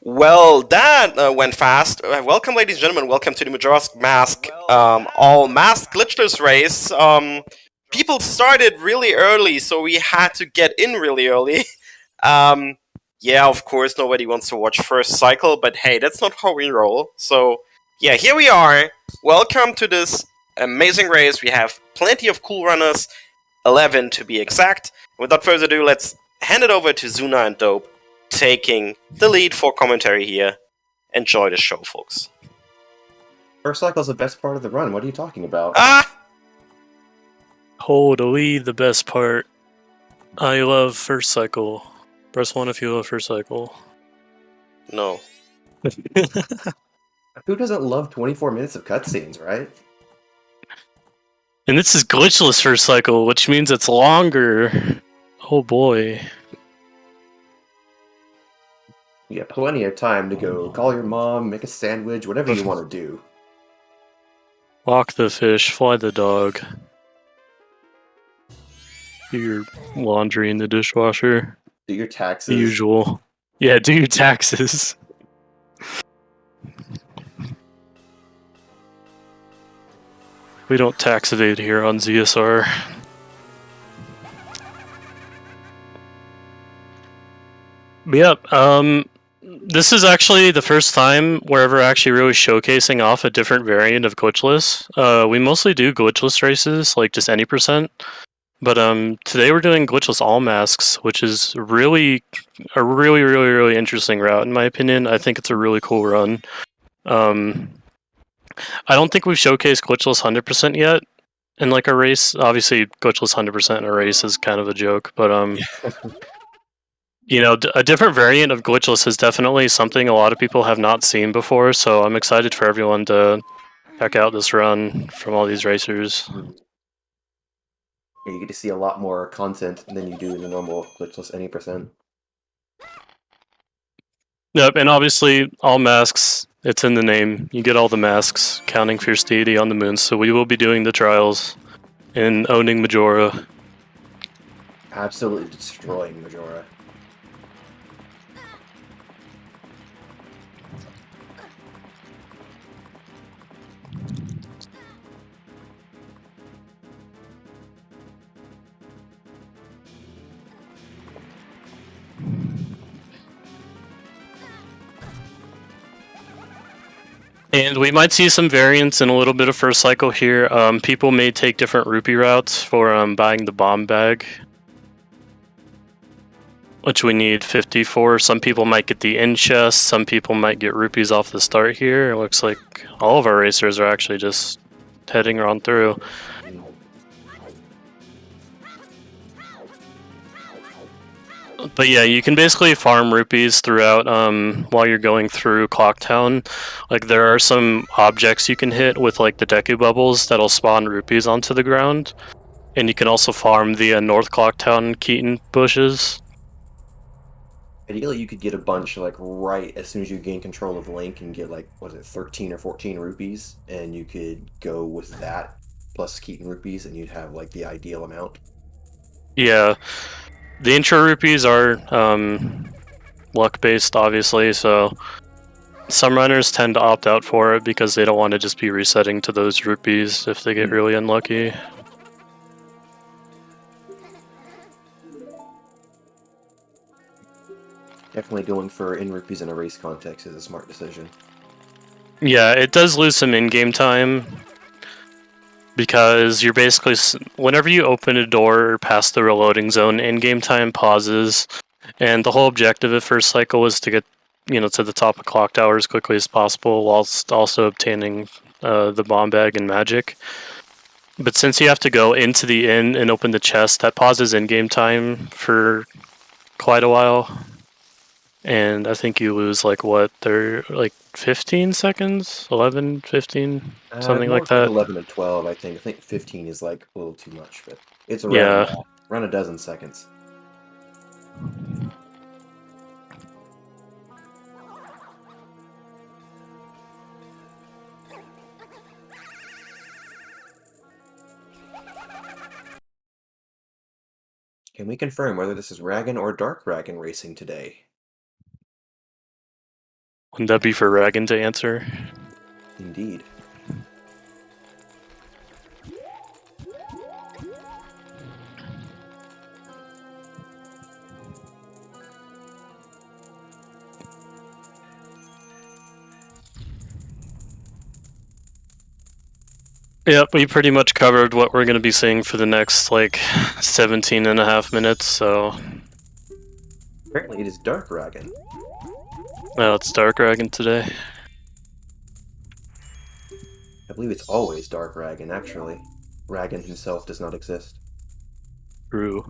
Well, that went fast. Welcome, ladies and gentlemen. Welcome to the Majora Mask all mask glitchless race. People started really early, so we had to get in really early. um, yeah, of course, nobody wants to watch first cycle, but hey, that's not how we roll. So, yeah, here we are. Welcome to this amazing race. We have plenty of cool runners, 11 to be exact. Without further ado, let's hand it over to Zuna and Dope, taking the lead for commentary here. Enjoy the show, folks. First cycle is the best part of the run. What are you talking about? Ah! Totally the best part. I love first cycle. Press 1 if you love first cycle. No. Who doesn't love 24 minutes of cutscenes, right? And this is glitchless first cycle, which means it's longer. Oh boy. You have plenty of time to go call your mom, make a sandwich, whatever you want to do. Walk the fish, fly the dog. Do your laundry in the dishwasher. Do your taxes. The usual. Yeah, do your taxes. We don't tax evade here on ZSR. Yep, this is actually the first time we're ever actually really showcasing off a different variant of Glitchless. We mostly do Glitchless races, like just any percent. But today we're doing Glitchless all masks, which is really a really interesting route in my opinion. I think it's a really cool run. I don't think we've showcased Glitchless 100% yet in like a race. Obviously, Glitchless 100% in a race is kind of a joke, but you know, a different variant of Glitchless is definitely something a lot of people have not seen before. So I'm excited for everyone to check out this run from all these racers. You get to see a lot more content than you do in the normal glitchless any percent. Yep, and obviously all masks. It's in the name. You get all the masks, counting Fierce Deity on the moon. So we will be doing the trials and owning Majora. Absolutely destroying Majora. And we might see some variants in a little bit of first cycle here. People may take different rupee routes for buying the bomb bag, which we need 50 for. Some people might get the in chest, some people might get rupees off the start here. It looks like all of our racers are actually just heading on through. But yeah, you can basically farm rupees throughout while you're going through Clocktown. Like there are some objects you can hit with like the Deku bubbles that'll spawn rupees onto the ground. And you can also farm the North Clocktown Keaton bushes. Ideally, you could get a bunch like right as soon as you gain control of Link and get like, what is it, 13 or 14 rupees, and you could go with that plus Keaton rupees, and you'd have like the ideal amount. Yeah, the intro rupees are luck based, obviously. So some runners tend to opt out for it because they don't want to just be resetting to those rupees if they get really unlucky. Definitely going for in rupees in a race context is a smart decision. Yeah, it does lose some in-game time because you're basically, whenever you open a door past the reloading zone, in-game time pauses, and the whole objective of first cycle was to get, you know, to the top of clock tower as quickly as possible, whilst also obtaining the bomb bag and magic. But since you have to go into the inn and open the chest, that pauses in-game time for quite a while. And I think you lose like what, they're like 15 seconds, 11, 15, something like that. 11 and 12, I think. I think 15 is like a little too much, but it's around, around a dozen seconds. Can we confirm whether this is Ragan or Dark Ragan racing today? Wouldn't that be for Ragan to answer? Indeed. Yep, we pretty much covered what we're going to be seeing for the next, 17 and a half minutes, so... Apparently it is Dark Ragan. Well, it's Dark Ragan today. I believe it's always Dark Ragan, actually. Ragan himself does not exist. True.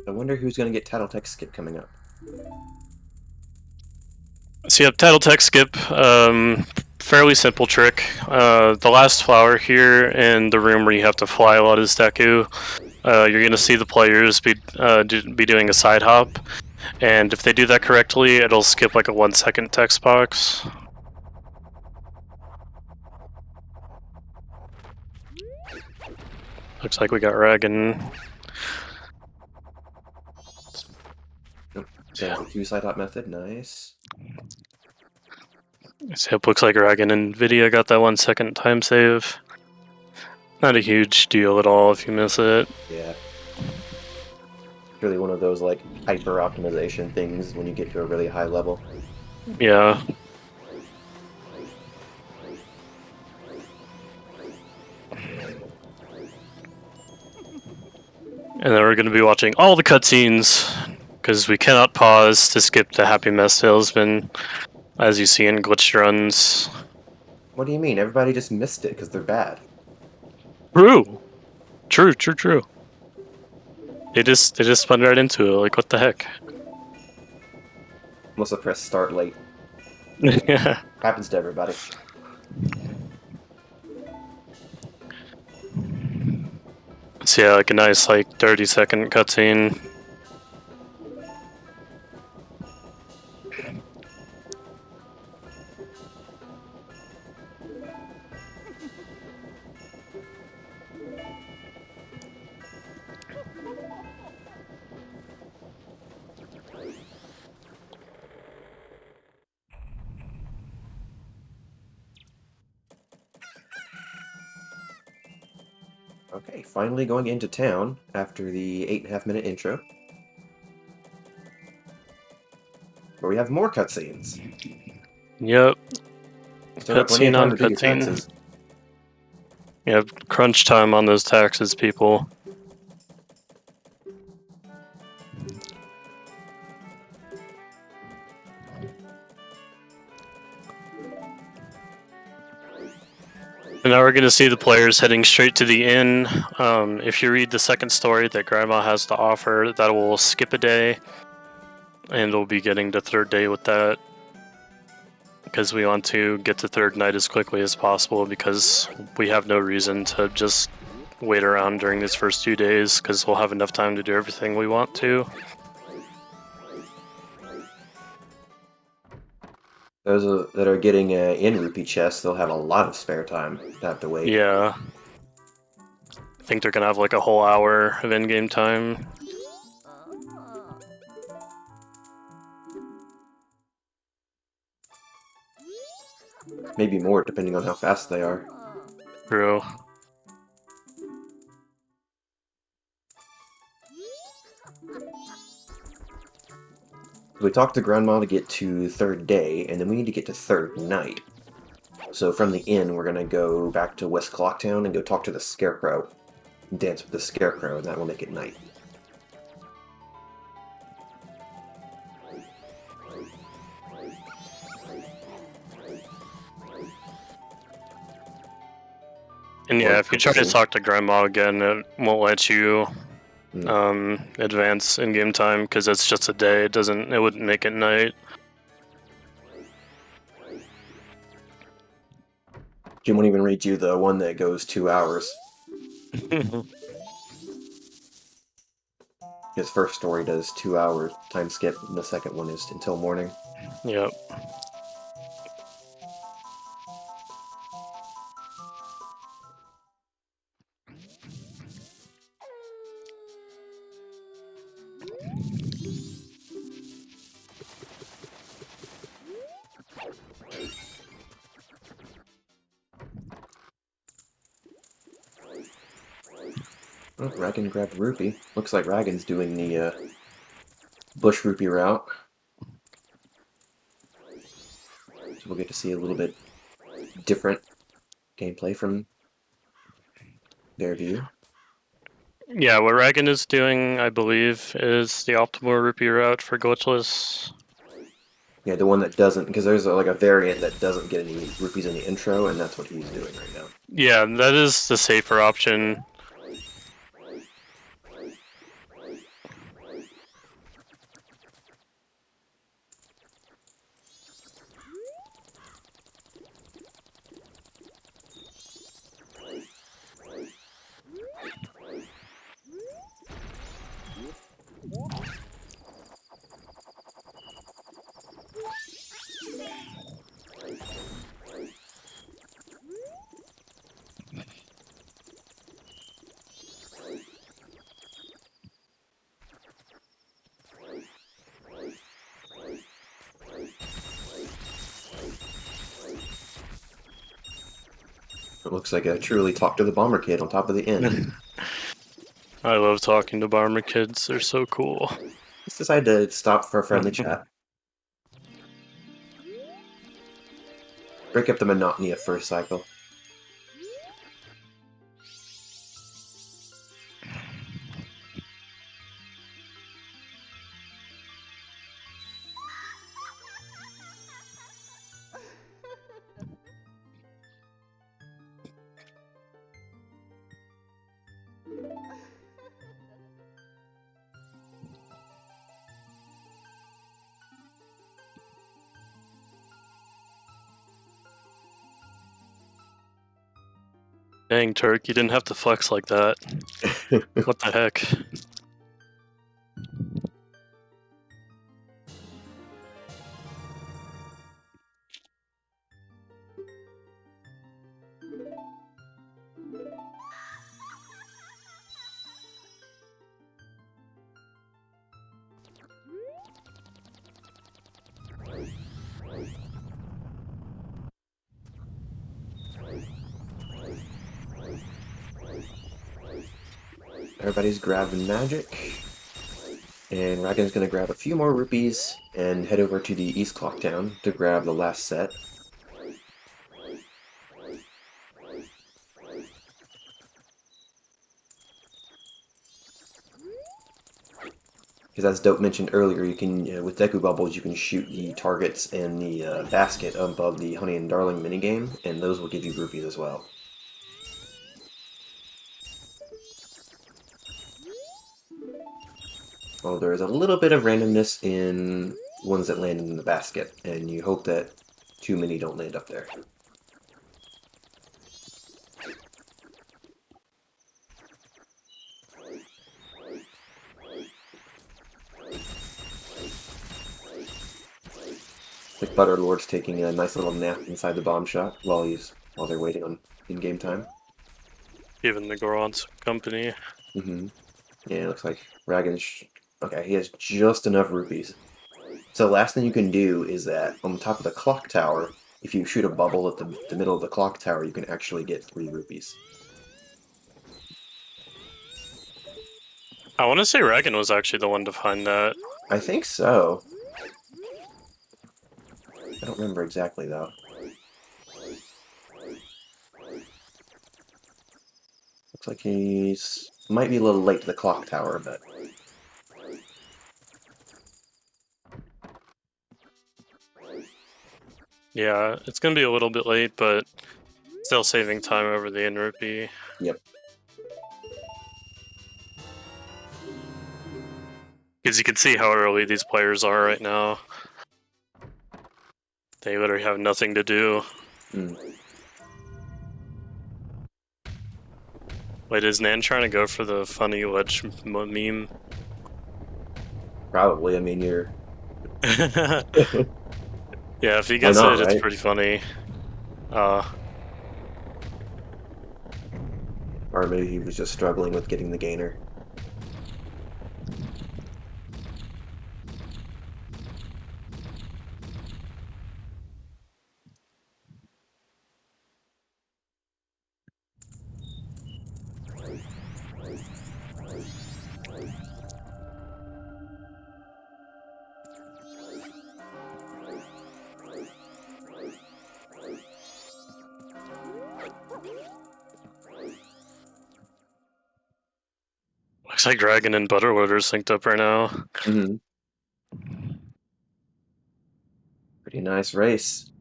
I wonder who's going to get title text skip coming up. So you have title text skip, fairly simple trick. The last flower here in the room where you have to fly a lot is Deku. You're going to see the players be doing a side hop, and if they do that correctly, it'll skip like a 1 second text box. Looks like we got Ragan. So, 2 side hop method, nice. So it looks like Ragan and Nvidia got that 1 second time save. Not a huge deal at all if you miss it. Yeah. Really one of those, like, hyper optimization things when you get to a really high level. Yeah. And then we're going to be watching all the cutscenes, because we cannot pause to skip the Happy Mess Salesman, as you see in Glitchruns. What do you mean? Everybody just missed it because they're bad. True! True. They just spun right into it, like what the heck? Must have pressed start late. Yeah. Happens to everybody. So yeah, like a nice 30-second cutscene. Okay, finally going into town after the 8.5 minute intro. Where we have more cutscenes. Yep. So plenty of Cutscene time on to do your cutscene. taxes. Yeah, crunch time on those taxes, people. And now we're going to see the players heading straight to the inn. If you read the second story that Grandma has to offer, that will skip a day. And we'll be getting to third day with that. Because we want to get to third night as quickly as possible, because we have no reason to just wait around during these first 2 days, because we'll have enough time to do everything we want to. Those that are getting in rupee chests, they'll have a lot of spare time to have to wait. Yeah. I think they're going to have like a whole hour of in-game time. Maybe more, depending on how fast they are. True. We talked to Grandma to get to third day, and then we need to get to third night. So from the inn, we're going to go back to West Clocktown and go talk to the Scarecrow. Dance with the Scarecrow, and that will make it night. And yeah, if you try to talk to Grandma again, it won't let you advance in-game time, because it's just a day. It wouldn't make it night. Jim won't even read you the one that goes 2 hours. His first story does 2 hours time skip, and the second one is until morning. Yep. Oh, Ragan grabbed Rupee. Looks like Ragan's doing the Bush Rupee route. So we'll get to see a little bit different gameplay from their view. Yeah, what Ragan is doing, I believe, is the optimal rupee route for Glitchless. Yeah, the one that doesn't, because there's like a variant that doesn't get any rupees in the intro, and that's what he's doing right now. Yeah, that is the safer option. It looks like a truly talk to the bomber kid on top of the inn. I love talking to bomber kids, they're so cool. Let's decide to stop for a friendly chat. Break up the monotony of first cycle. Dang, Turk, you didn't have to flex like that. What the heck? Everybody's grabbing magic. And Ragan's going to grab a few more rupees and head over to the East Clock Town to grab the last set. Because as Dope mentioned earlier, you can with Deku Bubbles, you can shoot the targets in the basket above the Honey and Darling minigame, and those will give you rupees as well. Well, there is a little bit of randomness in ones that land in the basket, and you hope that too many don't land up there. Like Butterlord's taking a nice little nap inside the bomb shot while they're waiting on in-game time. Given the Goron's company. Mm-hmm. Yeah, it looks like Ragan's... Okay, he has just enough rupees. So the last thing you can do is that on top of the clock tower, if you shoot a bubble at the middle of the clock tower, you can actually get 3 rupees. I want to say Ragan was actually the one to find that. I think so. I don't remember exactly, though. Looks like he's... might be a little late to the clock tower, but... Yeah, it's going to be a little bit late, but still saving time over the in rupee. Yep. Because you can see how early these players are right now. They literally have nothing to do. Mm. Wait, is Nan trying to go for the funny ledge meme? Probably. I mean, you're. Yeah, if he Why gets not, it, it's right? pretty funny. Or maybe he was just struggling with getting the gainer. Looks like Dragon and Butterwood are synced up right now. Mm-hmm. Pretty nice race.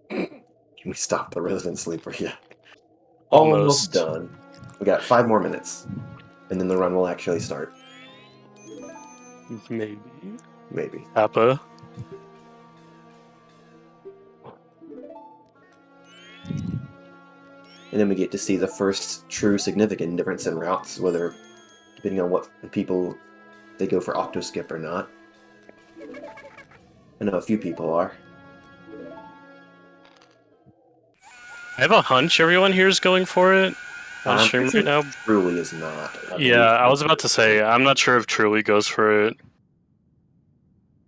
Can we stop the resident sleeper yet? Almost done. We got 5 more minutes, and then the run will actually start. Maybe. Maybe. Appa. And then we get to see the first true significant difference in routes, whether depending on what people they go for octo skip or not. I know a few people are. I have a hunch everyone here is going for it on stream right now. Truly is not. Yeah, I was about to say, I'm not sure if Truly goes for it.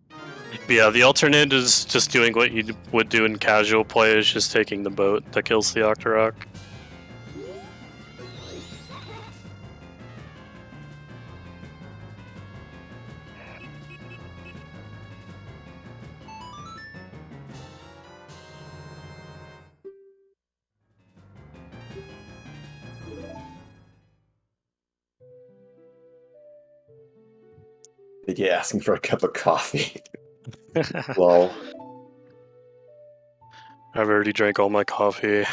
But yeah, the alternate is just doing what you would do in casual play, is just taking the boat that kills the Octorok. Yeah, asking for a cup of coffee. Lol. I've already drank all my coffee.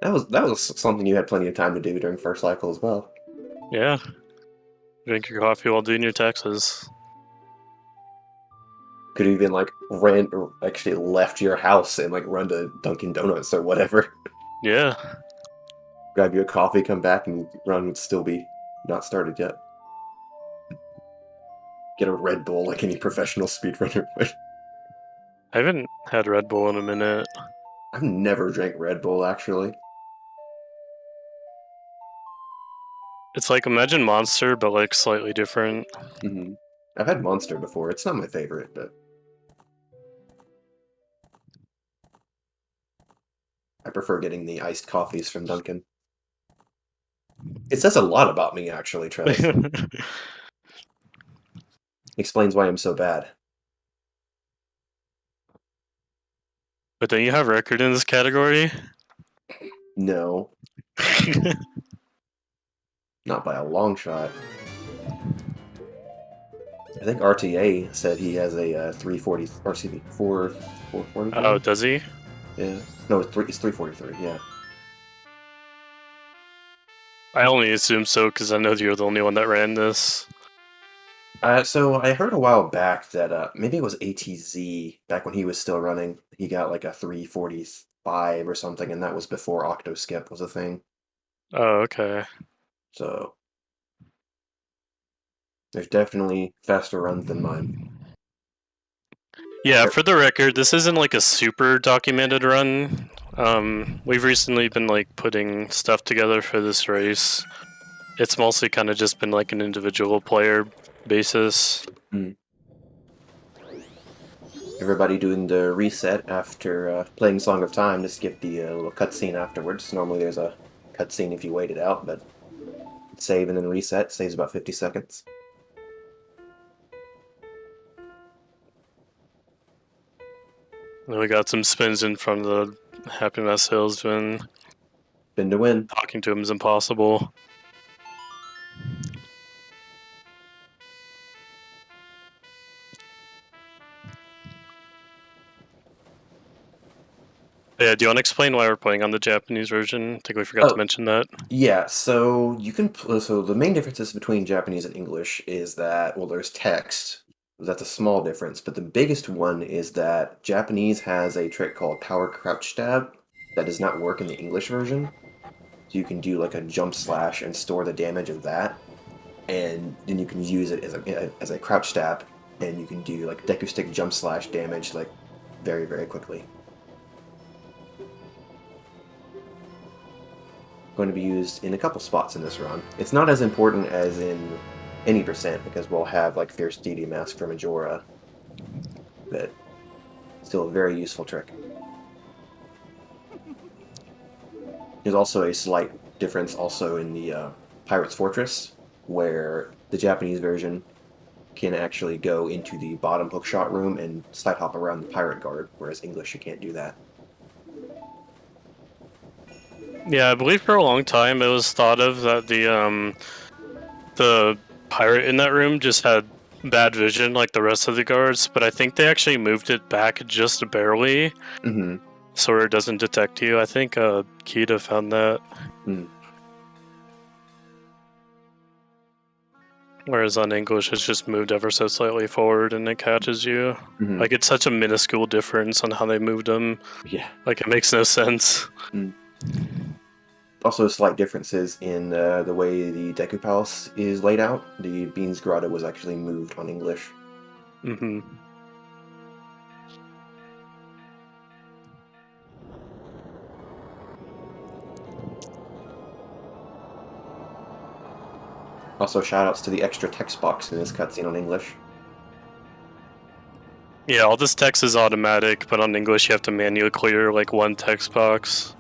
That was something you had plenty of time to do during first cycle as well. Yeah. Drink your coffee while doing your taxes. Could have even ran or actually left your house and run to Dunkin' Donuts or whatever. Yeah. Grab you a coffee, come back, and run would still be not started yet. Get a Red Bull like any professional speedrunner would. I haven't had Red Bull in a minute. I've never drank Red Bull, actually. It's like Imagine Monster, but slightly different. Mm-hmm. I've had Monster before. It's not my favorite, but I prefer getting the iced coffees from Dunkin'. It says a lot about me, actually, Trev. Explains why I'm so bad. But don't you have record in this category? No. Not by a long shot. I think RTA said he has a 340, or excuse me, 443. Oh, does he? Yeah. No, it's 343, yeah. I only assume so because I know you're the only one that ran this. So I heard a while back that maybe it was ATZ, back when he was still running, he got a 345 or something, and that was before Octo Skip was a thing. Oh, okay. So there's definitely faster runs than mine. Yeah, for the record, this isn't a super documented run. We've recently been putting stuff together for this race. It's mostly kind of just been an individual player basis. Everybody doing the reset after playing Song of Time to skip the little cutscene afterwards. Normally there's a cutscene if you wait it out, but save and then reset saves about 50 seconds. And we got some spins in front of the Happy Mess Salesman. Spin to win. Talking to him is impossible. Yeah, do you want to explain why we're playing on the Japanese version? I think we forgot to mention that. Yeah, so you can. So the main differences between Japanese and English is that, well, there's text, That's a small difference, but the biggest one is that Japanese has a trick called power crouch stab that does not work in the English version. So you can do like a jump slash and store the damage of that, and then you can use it as a crouch stab, and you can do like Deku Stick jump slash damage like very, very quickly. Going to be used in a couple spots in this run. It's not as important as in any percent because we'll have like Fierce Deity Mask for Majora, but still a very useful trick. There's also a slight difference also in the Pirate's Fortress, where the Japanese version can actually go into the bottom hookshot room and side hop around the pirate guard, whereas English you can't do that. Yeah, I believe for a long time it was thought of that the pirate in that room just had bad vision like the rest of the guards, but I think they actually moved it back just barely, Mm-hmm. so it doesn't detect you. I think Kita found that. Mm. Whereas on English, it's just moved ever so slightly forward and it catches you. Mm-hmm. Like, it's such a minuscule difference on how they moved them. Yeah. Like, it makes no sense. Mm. Also, slight differences in the way the Deku Palace is laid out. The Beans Grotto was actually moved on English. Mm-hmm. Also, shoutouts to the extra text box in this cutscene on English. Yeah, all this text is automatic, but on English you have to manually clear, like, one text box.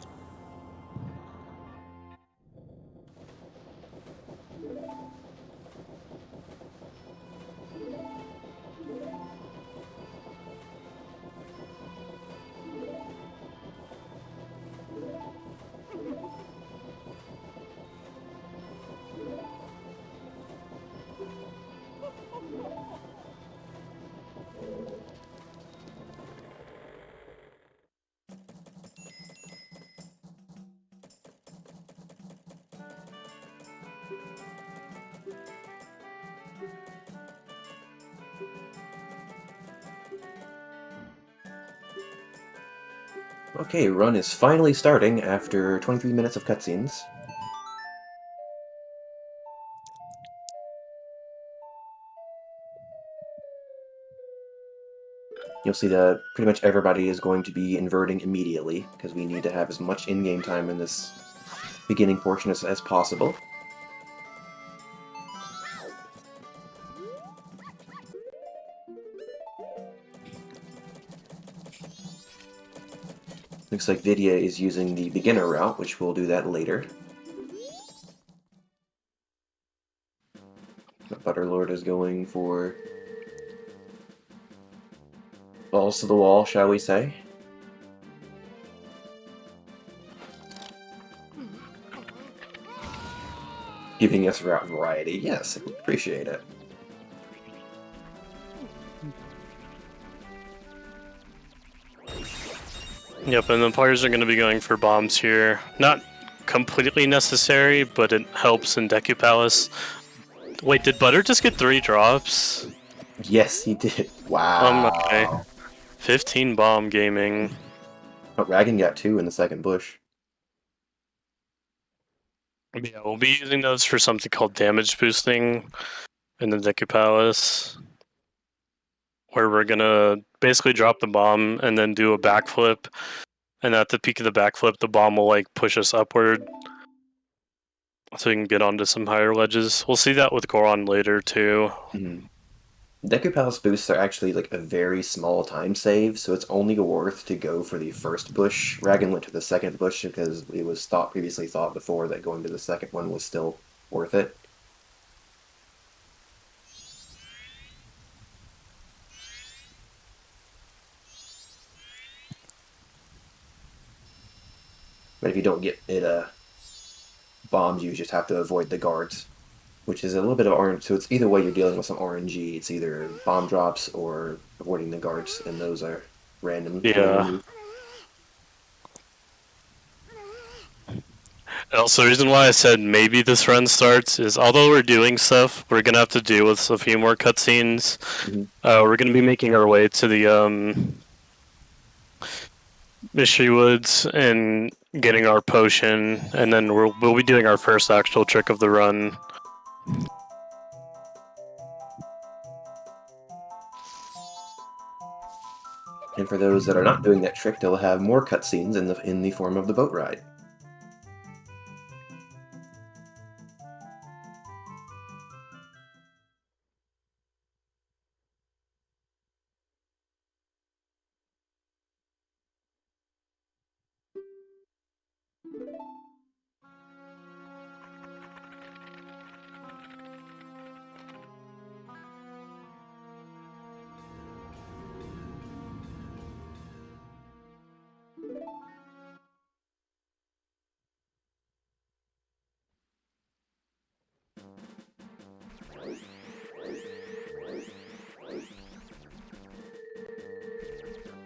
Okay, run is finally starting after 23 minutes of cutscenes. You'll see that pretty much everybody is going to be inverting immediately, because we need to have as much in-game time in this beginning portion as possible. Looks like Vidya is using the beginner route, which we'll do that later. Butterlord is going for balls to the wall, shall we say. Giving us route variety. Yes, appreciate it. Yep, and the players are going to be going for bombs here. Not completely necessary, but it helps in Deku Palace. Wait, did Butter just get 3 drops? Yes, he did. Wow. Oh my. 15 bomb gaming. Oh, Ragan got 2 in the second bush. Yeah, we'll be using those for something called damage boosting in the Deku Palace, where we're gonna basically drop the bomb and then do a backflip, and at the peak of the backflip, the bomb will like push us upward, so we can get onto some higher ledges. We'll see that with Goron later too. Mm-hmm. Deku Palace boosts are actually like a very small time save, so it's only worth to go for the first bush. Ragan went to the second bush because it was previously thought before that going to the second one was still worth it. But if you don't get it bombs, you just have to avoid the guards, which is a little bit of RNG. So it's either way you're dealing with some RNG. It's either bomb drops or avoiding the guards, and those are random. Yeah. Also, the reason why I said maybe this run starts is although we're doing stuff, we're gonna have to deal with a few more cutscenes. Mhm. We're gonna be making our way to the Mystery Woods and getting our potion, and then we'll be doing our first actual trick of the run. And for those that are not doing that trick, they'll have more cutscenes in the form of the boat ride.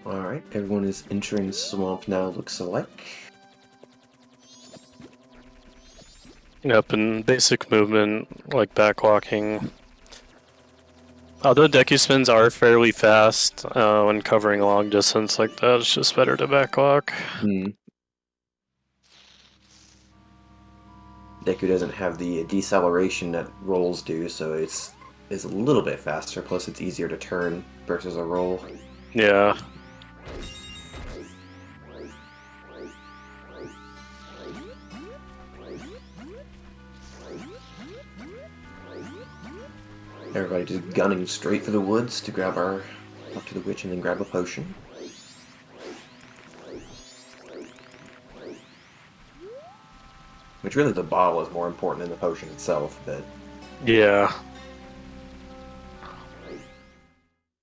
Alright, everyone is entering the swamp now, looks like. Yep, and basic movement, like backwalking. Although Deku spins are fairly fast when covering a long distance like that, it's just better to backwalk. Deku doesn't have the deceleration that rolls do, so it's a little bit faster, plus it's easier to turn versus a roll. Yeah. Everybody just gunning straight for the woods to grab talk to the witch and then grab a potion. Which really the bottle is more important than the potion itself, but... Yeah.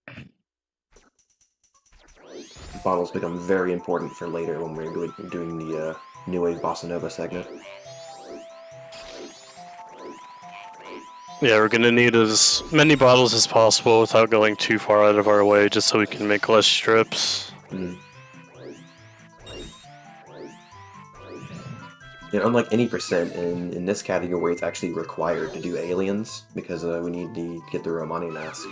The bottles become very important for later when we're doing the New Wave Bossa Nova segment. Yeah, we're gonna need as many bottles as possible without going too far out of our way, just so we can make less strips. And unlike any percent in this category, it's actually required to do aliens, because we need to get the Romani Mask.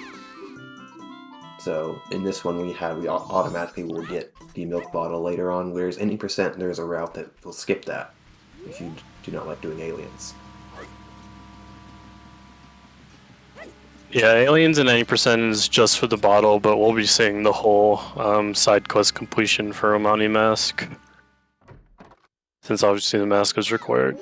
So in this one we automatically will get the milk bottle later on, whereas any percent there's a route that will skip that if you do not like doing aliens. Yeah, aliens and 90% is just for the bottle, but we'll be seeing the whole side quest completion for Romani Mask. Since obviously the mask is required.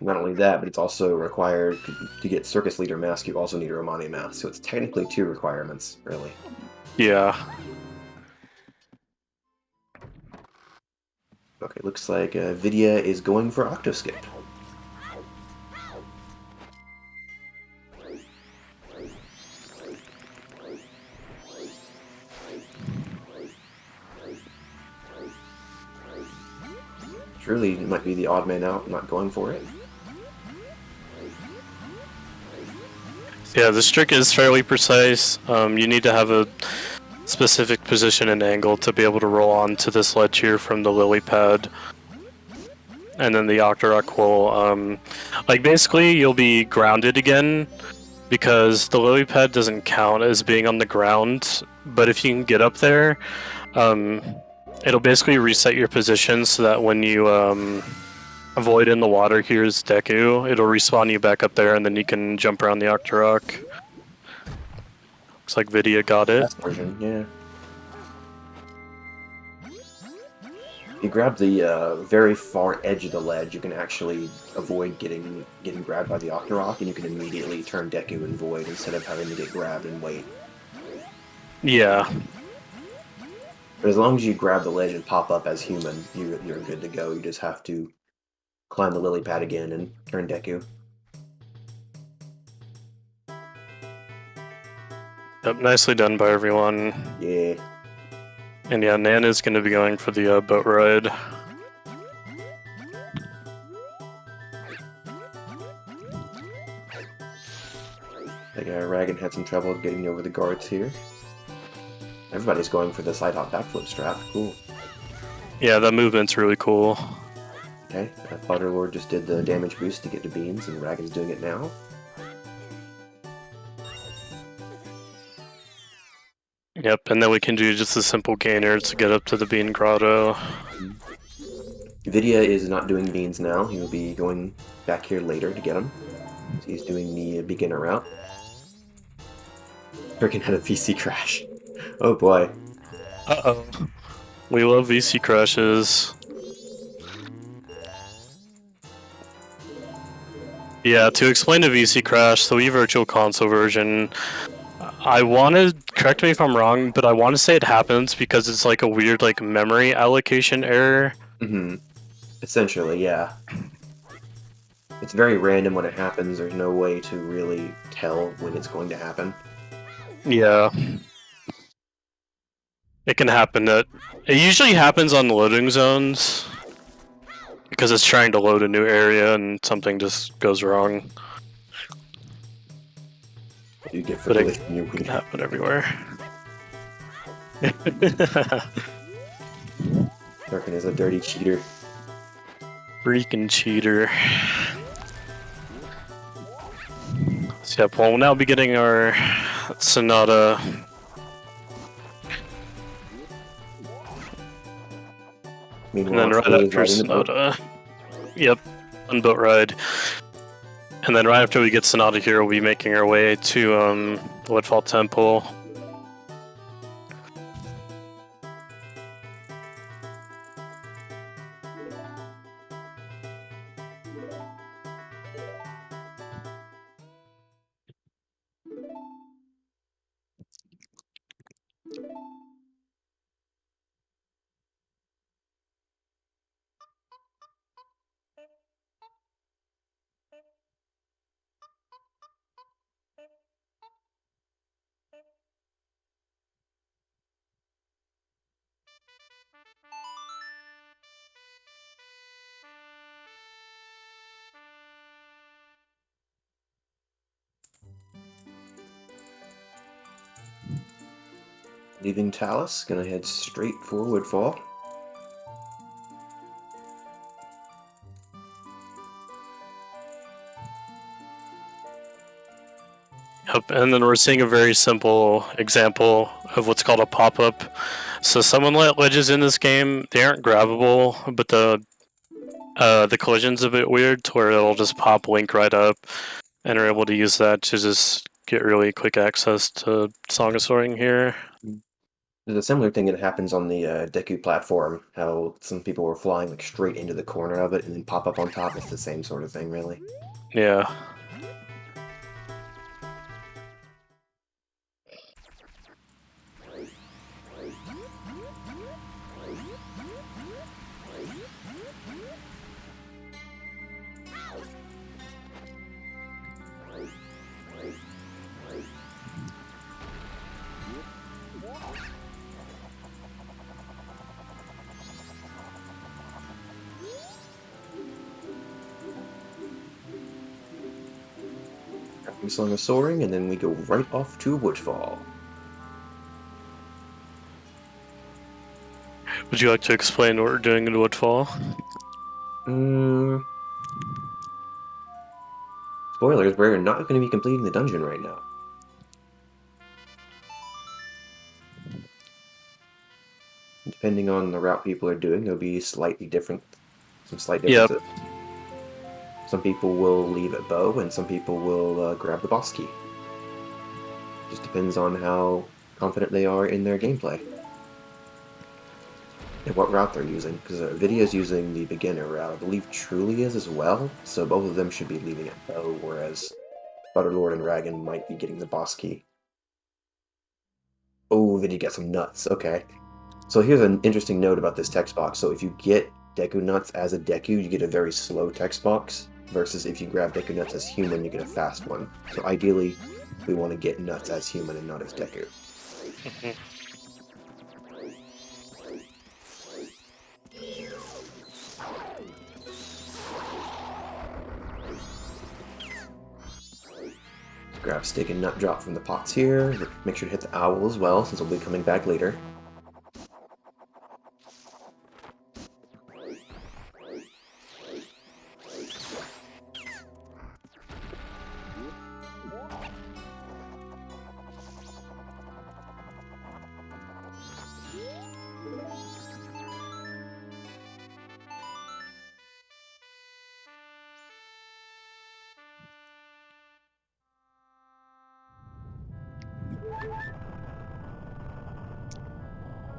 Not only that, but it's also required to get Circus Leader Mask, you also need a Romani Mask, so it's technically 2 requirements, really. Yeah. Okay, looks like Vidya is going for Octoskip. Really might be the odd man out, not going for it. Yeah, this trick is fairly precise. You need to have a specific position and angle to be able to roll onto this ledge here from the lily pad. And then the Octorok will, like basically you'll be grounded again, because the lily pad doesn't count as being on the ground, but if you can get up there, it'll basically reset your position so that when you avoid in the water, here's Deku, it'll respawn you back up there and then you can jump around the Octorok. Looks like Vidya got it. Last version, yeah. If you grab the very far edge of the ledge, you can actually avoid getting grabbed by the Octorok, and you can immediately turn Deku and Void instead of having to get grabbed and wait. Yeah. But as long as you grab the ledge and pop up as human, you're good to go. You just have to climb the lily pad again and turn Deku. Yep, nicely done by everyone. Yeah. And yeah, Nana's going to be going for the boat ride. That guy Ragan had some trouble getting over the guards here. Everybody's going for the side hop backflip strap. Cool. Yeah, that movement's really cool. Okay, Lord just did the damage boost to get to beans, and Ragon's doing it now. Yep, and then we can do just a simple gainer to get up to the Bean Grotto. Vidya is not doing beans now. He will be going back here later to get them. So he's doing the beginner route. Freaking had a VC crash. Oh boy. Uh-oh. We love VC crashes. Yeah, to explain the VC crash, the Wii Virtual Console version, I wanted, correct me if I'm wrong, but I want to say it happens because it's like a weird like memory allocation error. Mm-hmm. Essentially, yeah. It's very random when it happens. There's no way to really tell when it's going to happen. Yeah. It can happen it usually happens on loading zones because it's trying to load a new area and something just goes wrong. You get But it from your can Wii. happen everywhere. Durkin is a dirty cheater. Freaking cheater. So yep, we'll now be getting our Sonata. And then right after Sonata. Yep, on boat ride. And then right after we get Sonata here, we'll be making our way to Woodfall Temple. Leaving Talus, gonna head straight for Woodfall. Yep, and then we're seeing a very simple example of what's called a pop-up. So someone let ledges in this game. They aren't grabbable, but the collision's a bit weird to where it'll just pop Link right up, and are able to use that to just get really quick access to Song of Soaring here. There's a similar thing that happens on the Deku platform, how some people were flying like straight into the corner of it and then pop up on top. It's the same sort of thing, really. Yeah. Song of Soaring, and then we go right off to Woodfall. Would you like to explain what we're doing in Woodfall? Spoilers, we're not going to be completing the dungeon right now. Depending on the route people are doing, there'll be slightly different, some slight differences. Yep. Some people will leave at bow, and some people will grab the boss key. Just depends on how confident they are in their gameplay. And what route they're using, because Vidya's using the beginner route. I believe Truly is as well, so both of them should be leaving at bow, whereas Butterlord and Ragon might be getting the boss key. Oh, Vidya got some nuts, okay. So here's an interesting note about this text box. So if you get Deku Nuts as a Deku, you get a very slow text box, versus if you grab Deku Nuts as human, you get a fast one. So ideally, we want to get Nuts as human and not as Deku. Grab Stick and Nut Drop from the pots here. Make sure to hit the owl as well, since we'll be coming back later.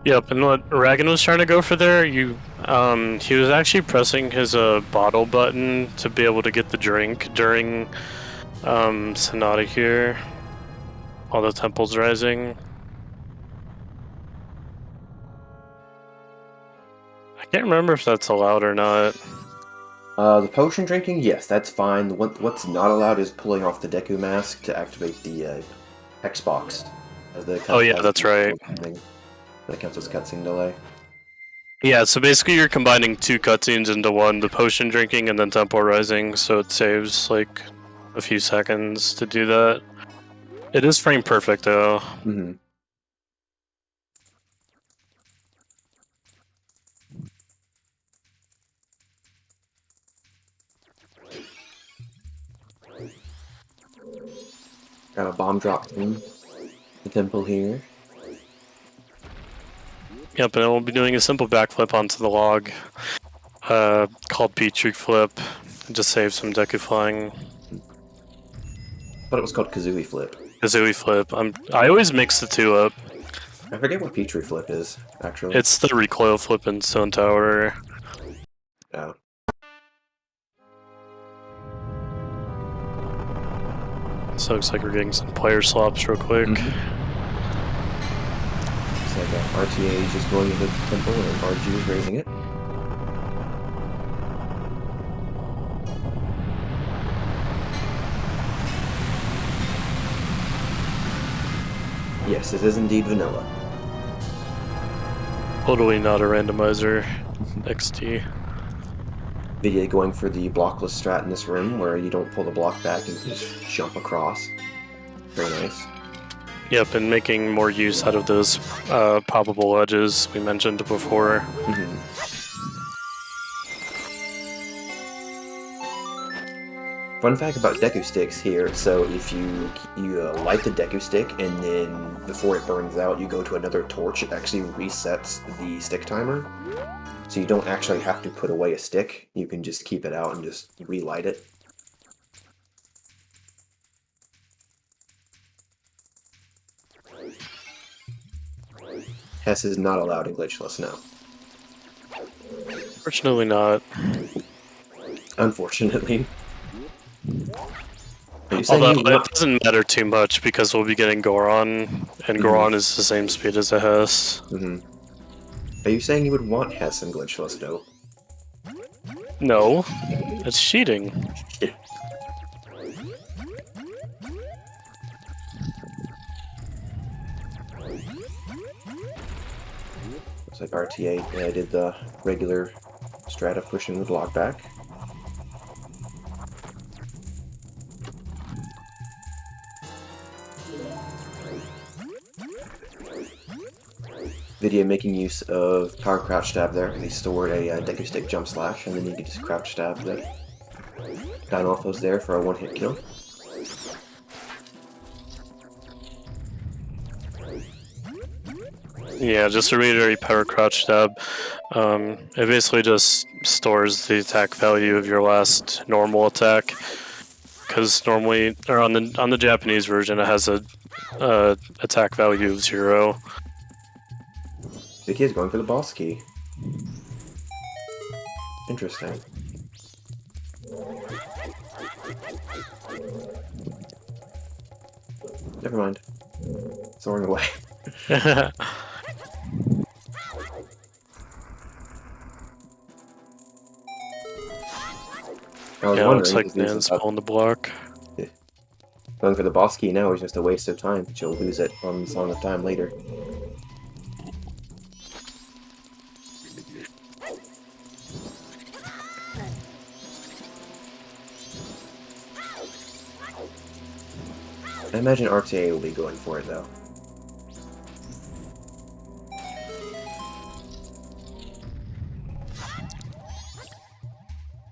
Yep, and what Ragan was trying to go for there, he was actually pressing his bottle button to be able to get the drink during Sonata here, while the temple's rising. I can't remember if that's allowed or not. The potion drinking, yes, that's fine. What's not allowed is pulling off the Deku Mask to activate the Xbox. Oh yeah, that's right. That counts as cutscene delay. Yeah, so basically you're combining 2 cutscenes into one, the potion drinking and then temple rising, so it saves like a few seconds to do that. It is frame perfect though. Mm-hmm. Got a bomb drop in the temple here. Yep, and we'll be doing a simple backflip onto the log, called Petrie Flip, to save some Deku flying. Thought it was called Kazooie Flip. Kazooie Flip. I always mix the 2 up. I forget what Petrie Flip is, actually. It's the recoil flip in Stone Tower. Oh. So it looks like we're getting some player swaps real quick. Mm-hmm. Looks like RTA is just going into the temple and RG is raising it. Yes, this is indeed vanilla. Totally not a randomizer. XT. Vidya going for the blockless strat in this room, where you don't pull the block back and just jump across. Very nice. Yep, and making more use out of those poppable ledges we mentioned before. Mm-hmm. Fun fact about Deku Sticks here, so if you light the Deku Stick and then before it burns out you go to another torch, it actually resets the stick timer. So you don't actually have to put away a stick, you can just keep it out and just relight it. Hess is not allowed in Glitchless now. Fortunately not. Unfortunately. Although it doesn't matter too much because we'll be getting Goron, and Goron is the same speed as a Hess. Mm-hmm. Are you saying you would want Hess in Glitchless, though? No, it's cheating. Yeah. Looks like RTA did the regular strat of pushing the block back. Vidya making use of power crouch stab there, and he stored a Deku Stick jump slash, and then you can just crouch stab the down off those there for a one-hit kill. Yeah, just to reiterate power crouch stab, it basically just stores the attack value of your last normal attack. Because normally, or on the Japanese version, it has a attack value of 0. The kid's going for the boss key. Interesting. Never mind. Soaring away. I was yeah, looks wondering, like Nan's pulling the block. Going for the boss key now is just a waste of time. She'll lose it on Song of Time later. I imagine RTA will be going for it, though.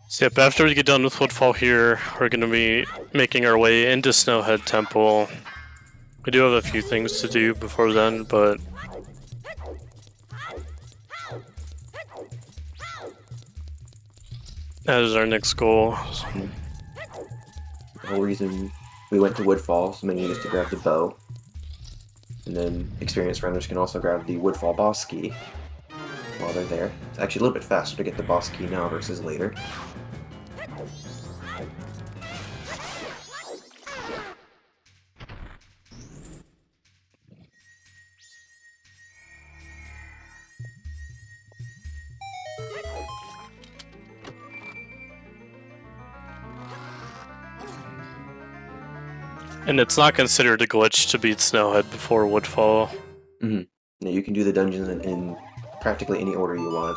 So yep, after we get done with Woodfall here, we're going to be making our way into Snowhead Temple. We do have a few things to do before then, but that is our next goal. The whole reason we went to Woodfall was mainly just to grab the bow. And then experienced runners can also grab the Woodfall boss key while they're there. It's actually a little bit faster to get the boss key now versus later. And it's not considered a glitch to beat Snowhead before Woodfall. Mm-hmm. Now you can do the dungeons in practically any order you want.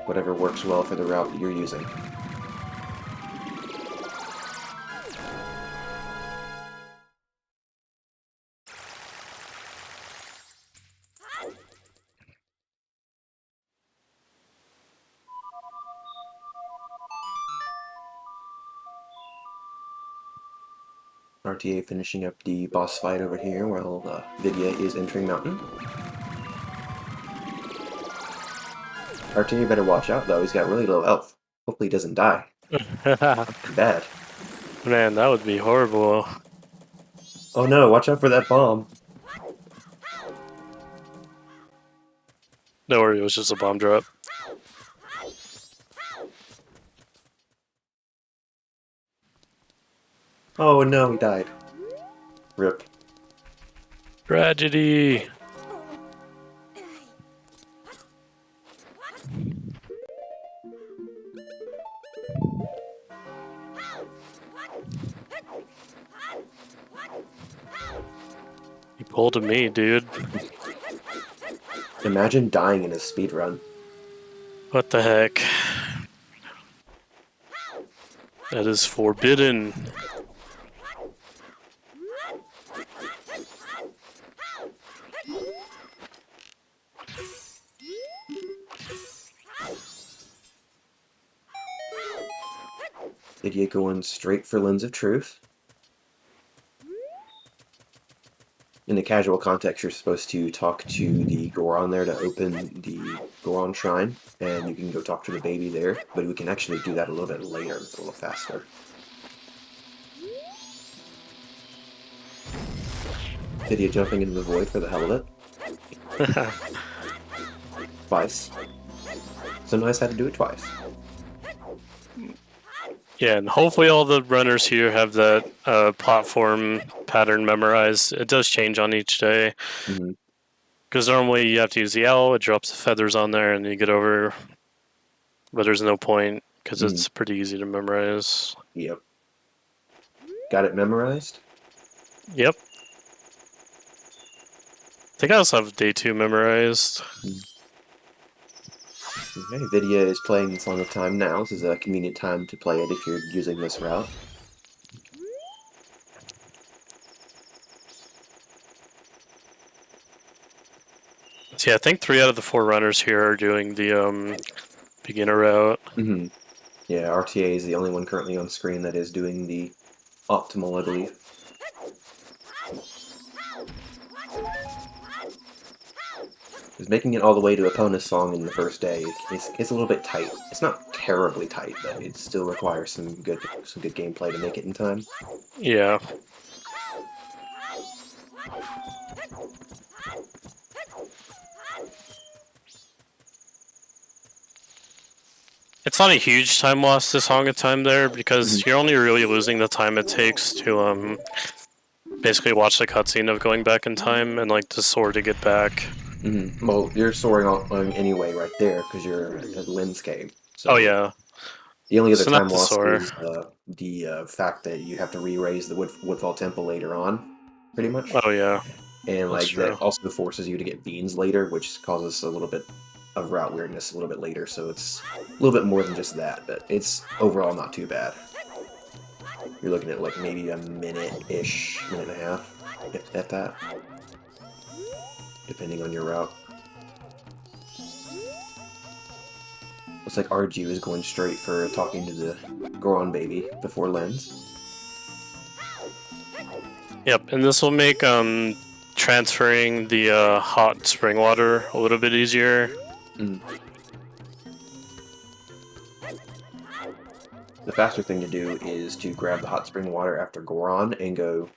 Whatever works well for the route that you're using. RTA finishing up the boss fight over here while Vidya is entering Mountain. RTA better watch out though, he's got really low health. Hopefully he doesn't die. Bad. Man, that would be horrible. Oh no, watch out for that bomb. No worry, it was just a bomb drop. Oh no, he died. Rip. Tragedy! You pulled a me, dude. Imagine dying in a speedrun. What the heck? That is forbidden. Vidya going straight for Lens of Truth. In the casual context, you're supposed to talk to the Goron there to open the Goron Shrine, and you can go talk to the baby there, but we can actually do that a little bit later, it's a little faster. Vidya jumping into the void for the hell of it. Twice. Sometimes had to do it twice. Yeah, and hopefully all the runners here have that platform pattern memorized. It does change on each day. Because normally you have to use the L, it drops the feathers on there, and you get over. But there's no point, because it's pretty easy to memorize. Yep. Got it memorized? Yep. I think I also have day 2 memorized. Okay, Vidya is playing Song of Time now. This is a convenient time to play it if you're using this route. So yeah, I think 3 out of the 4 runners here are doing the beginner route. Yeah, RTA is the only one currently on screen that is doing the optimal, I believe. Because making it all the way to Epona's song in the first day is a little bit tight. It's not terribly tight, but it still requires some good gameplay to make it in time. Yeah. It's not a huge time loss to Song of Time there, because you're only really losing the time it takes to basically watch the cutscene of going back in time and like the sword to get back. Well, you're soaring on anyway right there because you're at Lynn's cave. So Oh yeah. the only other So time not the lost sword. is the fact that you have to re-raise the Woodfall Temple later on, pretty much. Oh yeah. And That's like true. that also forces you to get beans later, which causes a little bit of route weirdness a little bit later. So it's a little bit more than just that, but it's overall not too bad. You're looking at like maybe a minute-ish, minute and a half, if at that, depending on your route. Looks like Arju is going straight for talking to the Goron baby before Lens. Yep, and this will make transferring the hot spring water a little bit easier. The faster thing to do is to grab the hot spring water after Goron and go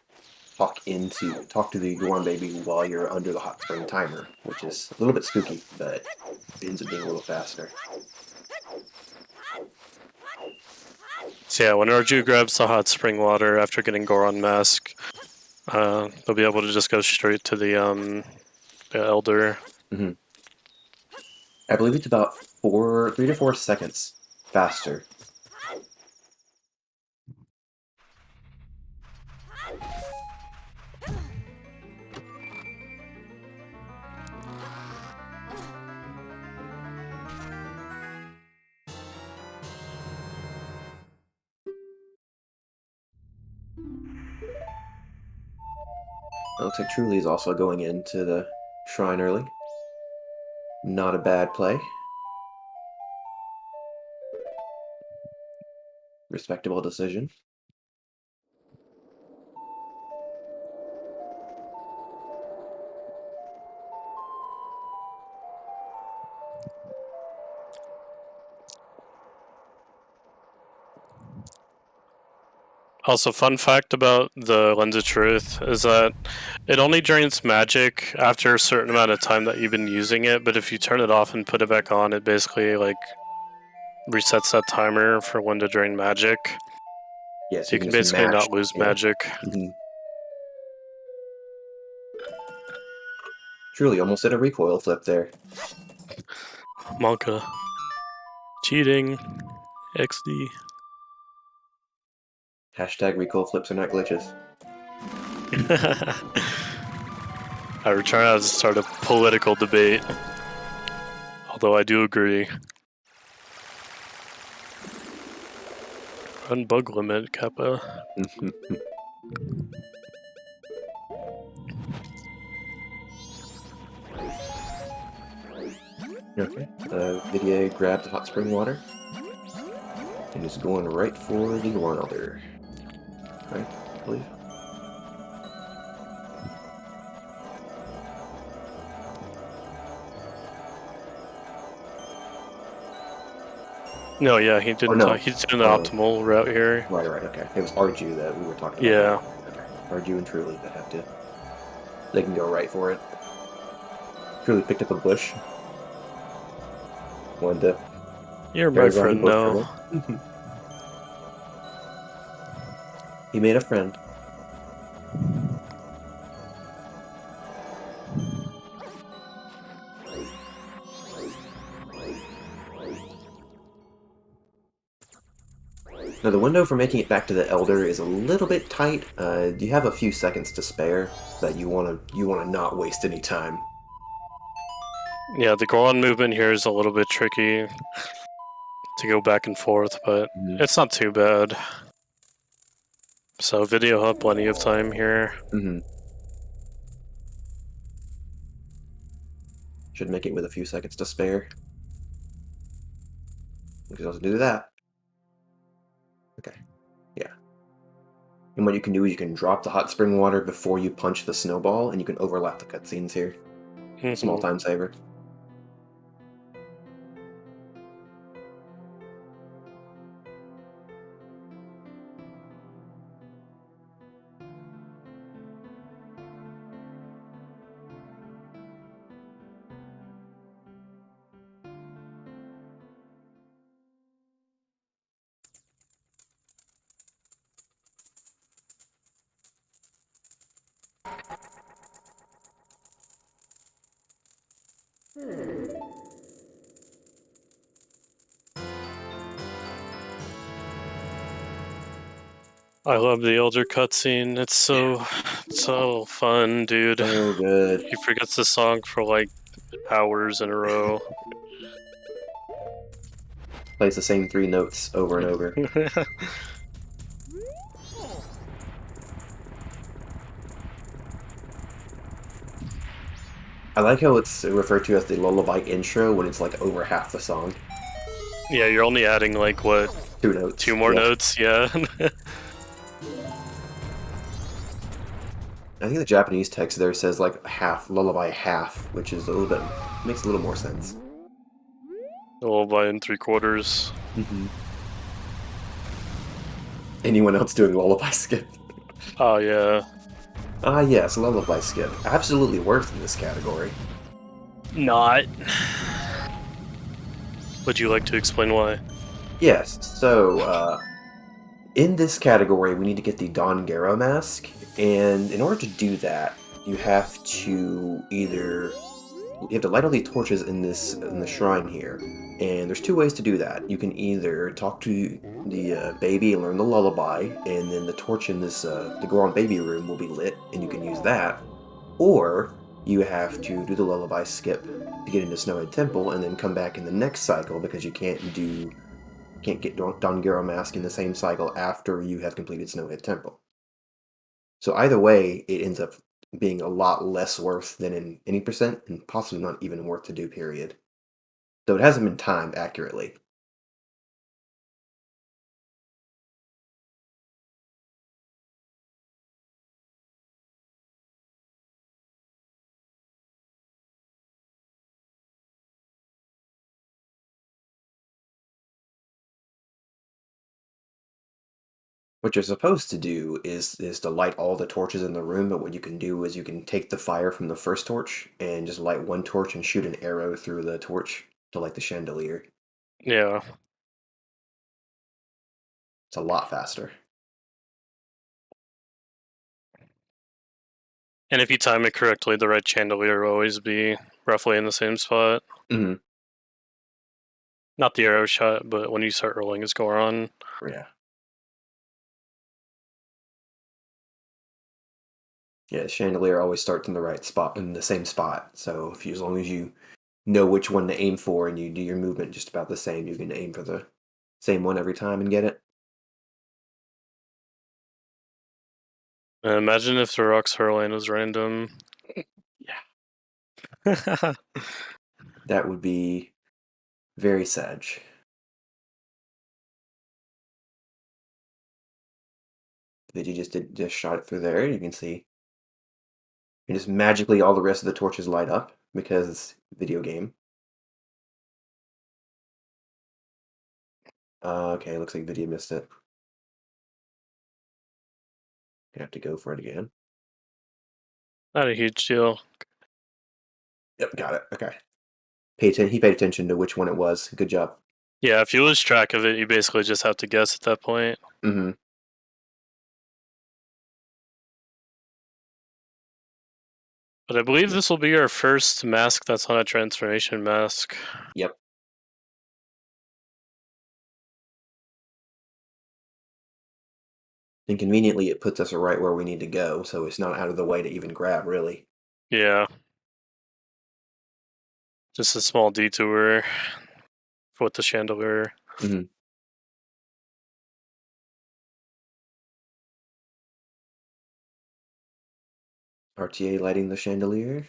talk to the Goron baby while you're under the hot spring timer, which is a little bit spooky, but it ends up being a little faster. So yeah, when Arju grabs the hot spring water after getting Goron Mask, they'll be able to just go straight to the Elder. Mm-hmm. I believe it's about 3 to 4 seconds faster. It looks like Truly is also going into the shrine early. Not a bad play. Respectable decision. Also, fun fact about the Lens of Truth is that it only drains magic after a certain amount of time that you've been using it, but if you turn it off and put it back on, it basically like resets that timer for when to drain magic. Yeah, So you can basically not lose magic. Mm-hmm. Truly almost did a recoil flip there. Monka. Cheating. XD. Hashtag recoil flips are not glitches. I were trying to start a political debate. Although I do agree. Run bug limit, Kappa. Okay. Vidier grabbed the hot spring water and is going right for the Goron Elder. Right, I believe. No, yeah, he didn't. no. He's doing the optimal route here. Right, okay. It was Arju that we were talking about. Yeah. Okay. Arju and Truly that have to. They can go right for it. Truly picked up a bush. Wanted to. You're my friend now. He made a friend. Now the window for making it back to the Elder is a little bit tight. You have a few seconds to spare, but you wanna not waste any time. Yeah, the Goron movement here is a little bit tricky to go back and forth, but it's not too bad. So Video have plenty of time here. Should make it with a few seconds to spare. We can also do that. Okay, yeah. And what you can do is you can drop the hot spring water before you punch the snowball, and you can overlap the cutscenes here. Small time saver. I love the Elder cutscene. It's so fun, dude. So good. He forgets the song for like hours in a row. Plays the same 3 notes over and over. I like how it's referred to as the lullaby intro when it's like over half the song. Yeah, you're only adding like what? 2 notes. 2 more notes, yeah. I think the Japanese text there says like half, lullaby half, which is a little bit, makes a little more sense. Lullaby in 3/4. Anyone else doing lullaby skip? Oh yeah. Ah, yes, lullaby skip. Absolutely worth in this category. Not. Would you like to explain why? Yes, so, in this category, we need to get the Garbo Mask, and in order to do that, you have to light all the torches in the shrine here, and there's two ways to do that. You can either talk to the baby and learn the lullaby, and then the torch in the Goron baby room will be lit, and you can use that, or you have to do the lullaby skip to get into Snowhead Temple, and then come back in the next cycle because you can't get Garbo Mask in the same cycle after you have completed Snowhead Temple. So either way, it ends up being a lot less worth than in any percent, and possibly not even worth to do, period. Though it hasn't been timed accurately. What you're supposed to do is to light all the torches in the room, but what you can do is you can take the fire from the first torch and just light one torch and shoot an arrow through the torch to light the chandelier. Yeah. It's a lot faster. And if you time it correctly, the red chandelier will always be roughly in the same spot. Mm-hmm. Not the arrow shot, but when you start rolling his Goron. Yeah. Yeah, the chandelier always starts in the right spot, in the same spot. So as long as you know which one to aim for and you do your movement just about the same, you can aim for the same one every time and get it. And imagine if the rocks hurling was random. Yeah. That would be very sad. That you just shot it through there, you can see. And just magically all the rest of the torches light up because it's a video game. Okay, looks like video missed it. You have to go for it again. Not a huge deal. Yep, got it. Okay. He paid attention to which one it was. Good job. Yeah, if you lose track of it, you basically just have to guess at that point. Mm-hmm. But I believe this will be our first mask that's on a transformation mask. Yep. And conveniently, it puts us right where we need to go, so it's not out of the way to even grab, really. Yeah. Just a small detour with the chandelier. Mm-hmm. RTA lighting the chandelier.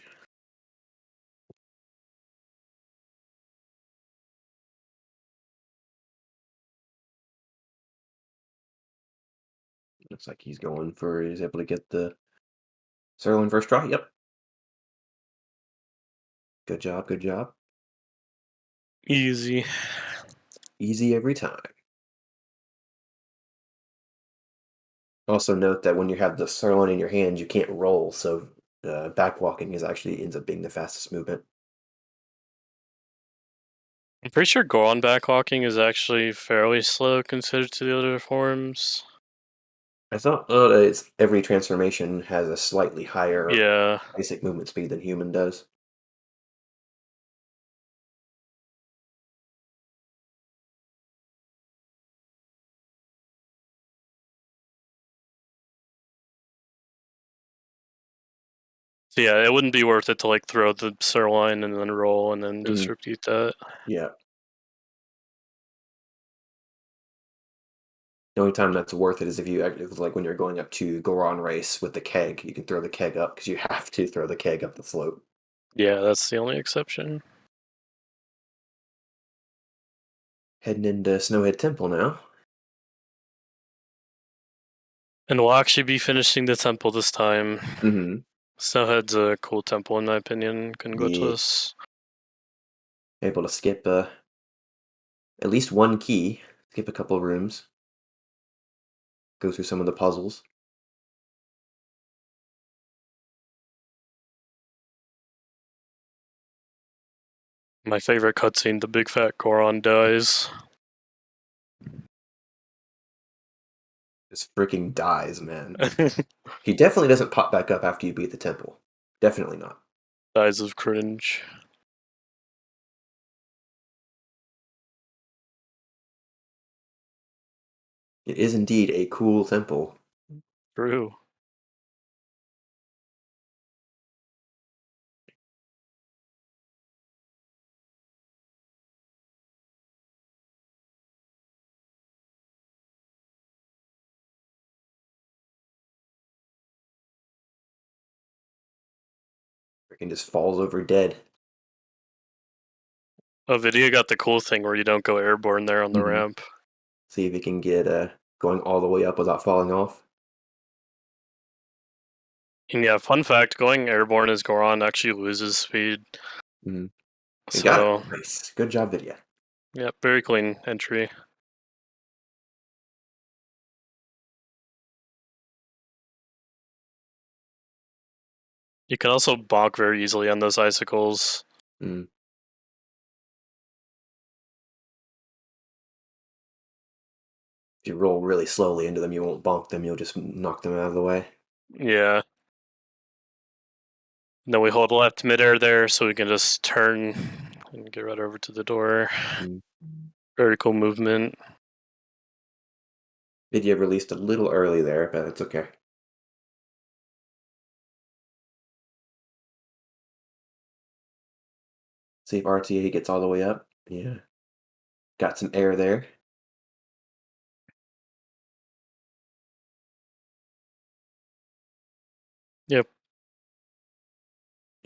Looks like he's able to get the sirloin first try. Yep. Good job, good job. Easy. Easy every time. Also note that when you have the sirloin in your hand, you can't roll, so backwalking ends up being the fastest movement. I'm pretty sure Goron backwalking is actually fairly slow considered to the other forms. I thought every transformation has a slightly higher Yeah. basic movement speed than human does. So yeah, it wouldn't be worth it to like throw the sirloin and then roll and then just Mhm. repeat that. Yeah. The only time that's worth it is if you like when you're going up to Goron race with the keg. You can throw the keg up because you have to throw the keg up the slope. Yeah, that's the only exception. Heading into Snowhead Temple now. And we'll actually be finishing the temple this time. Mm-hmm. Snowhead's a cool temple in my opinion. Can go to Yeah. this. Able to skip at least one key, skip a couple rooms. go through some of the puzzles. My favorite cutscene, the big fat Goron dies. Just freaking dies, man. He definitely doesn't pop back up after you beat the temple. Definitely not. Dies of cringe. It is indeed a cool temple. True. Freaking just falls over dead. Oh, Vidya got the cool thing where you don't go airborne there on the ramp. See if he can get going all the way up without falling off. And yeah, fun fact, going airborne as Goron actually loses speed. You So, got it. Nice. Good job, Vidya. Yeah, very clean entry. You can also bonk very easily on those icicles. Mm. If you roll really slowly into them, you won't bonk them, you'll just knock them out of the way. Yeah. And then we hold left midair there so we can just turn and get right over to the door. Very cool movement. Vidya released a little early there, but it's okay. See if RTA gets all the way up. Yeah. Got some air there. Yep.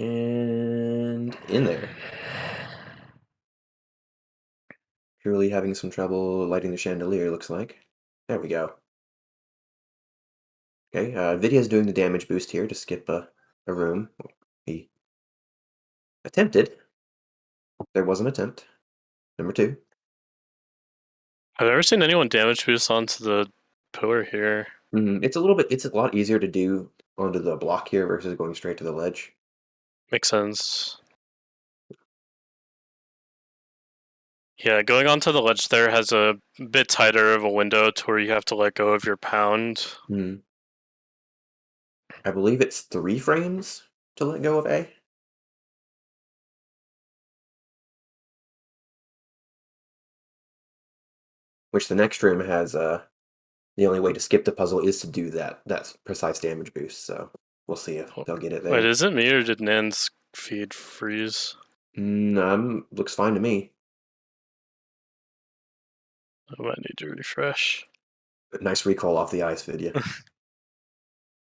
And in there. Purely having some trouble lighting the chandelier, looks like. There we go. Okay, Vidya's doing the damage boost here to skip a room. He attempted. There was an attempt. Number 2. I've never seen anyone damage boost onto the pillar here. It's a lot easier to do onto the block here versus going straight to the ledge. Makes sense. Yeah, going onto the ledge there has a bit tighter of a window to where you have to let go of your pound. I believe it's 3 frames to let go of A. Which the next room has, the only way to skip the puzzle is to do that precise damage boost, so we'll see if they'll get it there. Wait, is it me or did Nan's feed freeze? Looks fine to me. I might need to refresh. But nice recall off the ice video.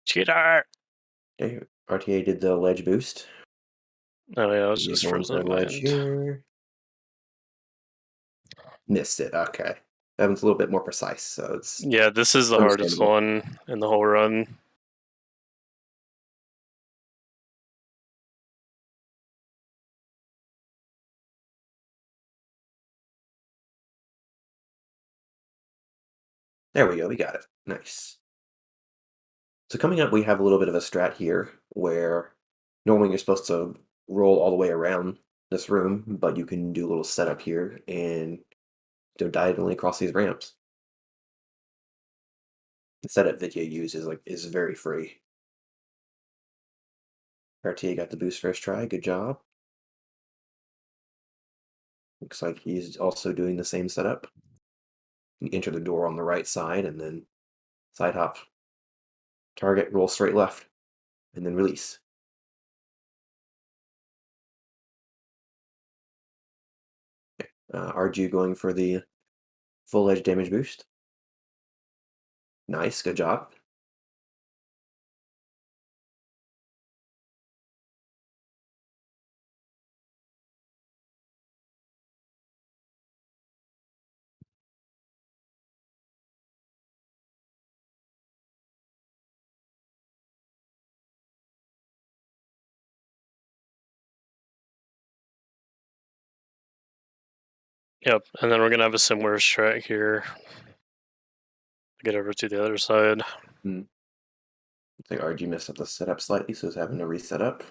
Cheater! Okay, RTA did the ledge boost. Oh yeah, I was He's just going frozen for on the my ledge end. here. Missed it. Okay, that one's a little bit more precise, so it's Yeah, this is the hardest understandable. one in the whole run. There we go. We got it. Nice. So coming up, we have a little bit of a strat here where normally you're supposed to roll all the way around this room, but you can do a little setup here and go diagonally across these ramps. The setup that you use is very free. RTA got the boost first try. Good job. Looks like he's also doing the same setup. You enter the door on the right side and then side hop, target, roll straight left, and then release. Arju going for the full edge damage boost. Nice, good job. Yep, and then we're gonna have a similar strat here. get over to the other side. Looks like RG messed up the setup slightly, so it's having to reset up.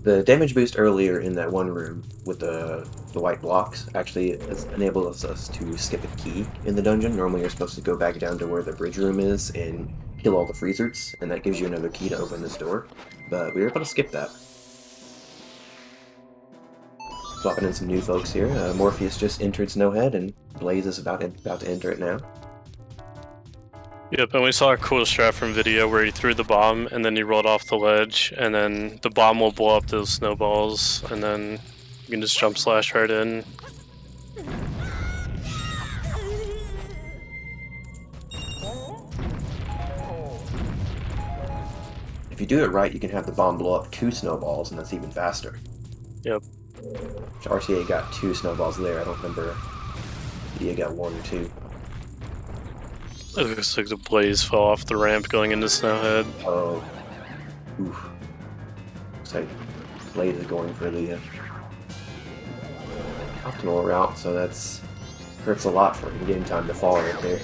The damage boost earlier in that one room with the white blocks actually enables us to skip a key in the dungeon. Normally you're supposed to go back down to where the bridge room is and kill all the freezers, and that gives you another key to open this door. But we were able to skip that. Swapping in some new folks here. Morpheus just entered Snowhead, and Blaze is about to enter it now. Yep, and we saw a cool strat from video where he threw the bomb and then he rolled off the ledge, and then the bomb will blow up those snowballs, and then you can just jump slash right in. If you do it right, you can have the bomb blow up 2 snowballs, and that's even faster. Yep. RTA got 2 snowballs there. I don't remember if EA got 1 or 2. It looks like the Blaze fell off the ramp going into Snowhead. Oh. Oof. Looks like Blaze is going for the optimal route, so that's hurts a lot for in-game time to fall right there.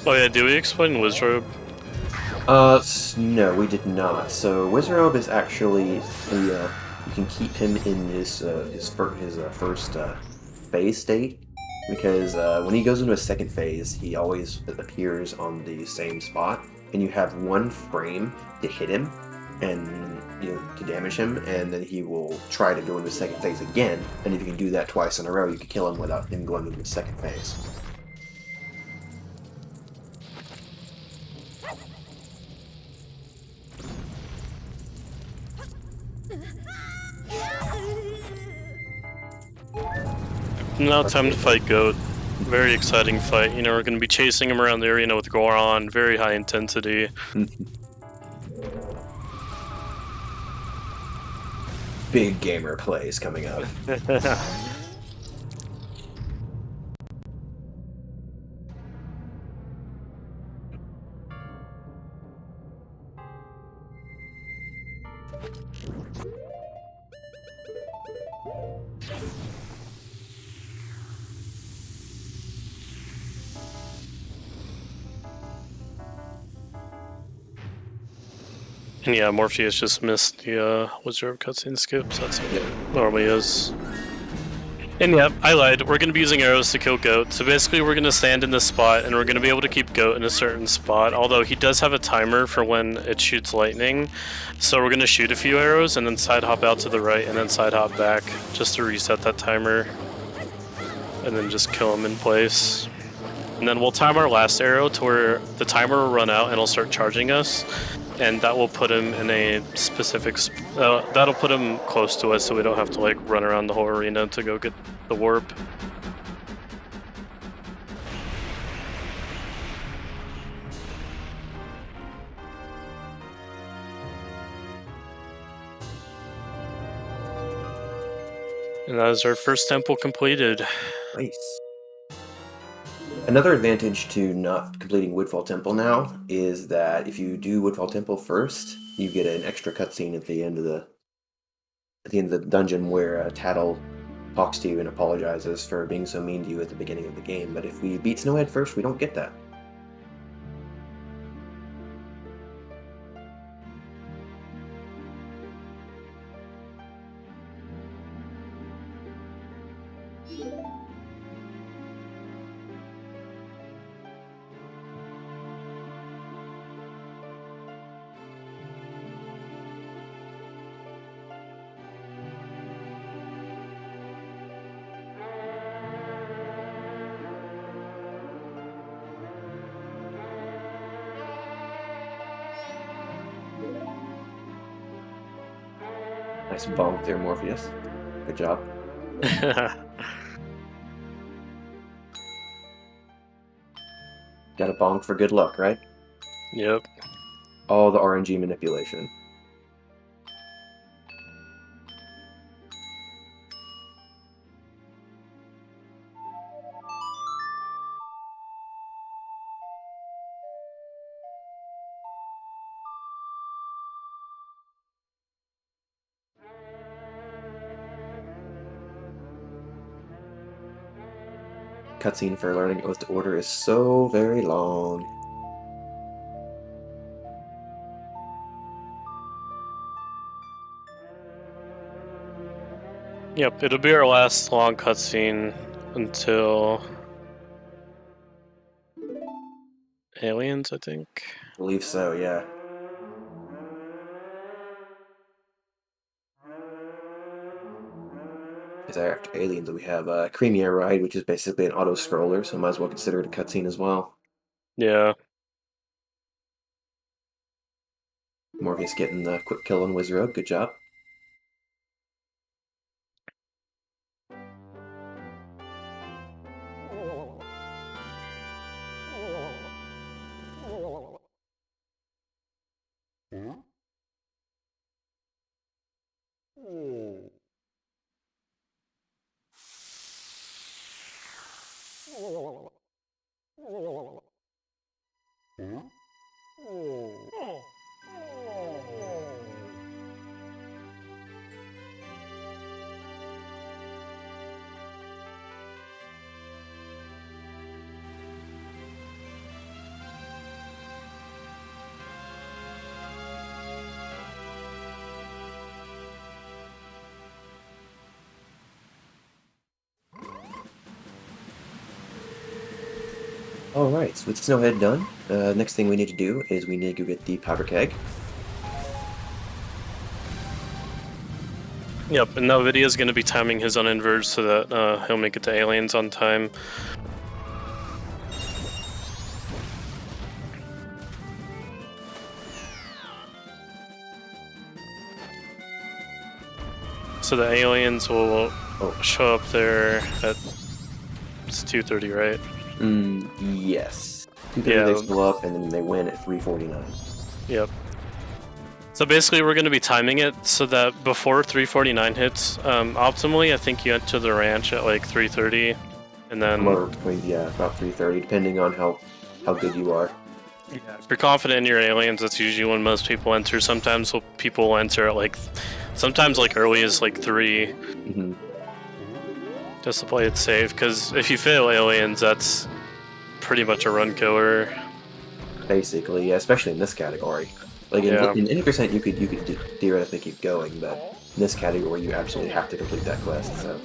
Oh yeah, do we explain Wizrobe? No, we did not. So Wizrobe is actually the you can keep him in his first phase state, because when he goes into a second phase, he always appears on the same spot, and you have 1 frame to hit him and to damage him, and then he will try to go into second phase again. And if you can do that twice in a row, you can kill him without him going into the second phase. Now time to fight Goat. Very exciting fight. We're going to be chasing him around the arena with Goron. Very high intensity. Big gamer plays coming up. And yeah, Morpheus just missed the Wizard cutscene skips. That's what it normally is. And yeah, I lied. We're going to be using arrows to kill Goat. So basically we're going to stand in this spot, and we're going to be able to keep Goat in a certain spot. Although he does have a timer for when it shoots lightning. So we're going to shoot a few arrows, and then side hop out to the right, and then side hop back, just to reset that timer. And then just kill him in place. And then we'll time our last arrow to where the timer will run out, and it'll start charging us. And that will put him in a specific... that'll put him close to us, so we don't have to run around the whole arena to go get the warp. And that is our first temple completed. Nice. Another advantage to not completing Woodfall Temple now is that if you do Woodfall Temple first, you get an extra cutscene at the end of the dungeon where Tattle talks to you and apologizes for being so mean to you at the beginning of the game. But if we beat Snowhead first, we don't get that. Nice bonk there, Morpheus. Good job. Got a bonk for good luck, right? Yep. All the RNG manipulation. Cutscene for learning Oath to Order is so very long. Yep, it'll be our last long cutscene until Aliens, I think. I believe so, yeah. Because after Aliens, we have Creamy Air Ride, which is basically an auto-scroller, so might as well consider it a cutscene as well. Yeah. Morpheus getting the quick kill on Wizrobe, good job. Alright, so with Snowhead done, next thing we need to do is we need to go get the powder keg. Yep, and now Vidya's going to be timing his uninverge so that he'll make it to Aliens on time. So the Aliens will show up there at... It's 2:30, right? Yes. 2:30 Yeah. they go up, and then they win at 3:49. Yep. So basically we're going to be timing it so that before 3:49 hits, optimally I think you enter the ranch at like 3:30, and then... Or, yeah, about 3:30, depending on how good you are. Yeah, if you're confident in your Aliens, that's usually when most people enter. Sometimes people will enter at like... Sometimes like early as like 3. Mm-hmm. Just to play it safe, because if you fail Aliens, that's pretty much a run killer. Basically, yeah, especially in this category. Like in any percent, you could theoretically keep going, but in this category, you absolutely have to complete that quest. So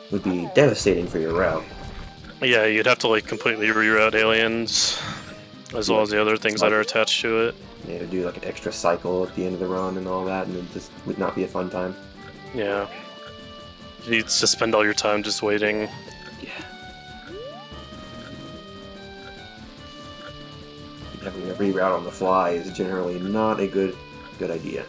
it would be devastating for your route. Yeah, you'd have to like completely reroute Aliens, as well as the other things that are attached to it. Yeah, to do like an extra cycle at the end of the run and all that, and it just would not be a fun time. Yeah. You need to spend all your time just waiting. Yeah. Having a reroute on the fly is generally not a good idea.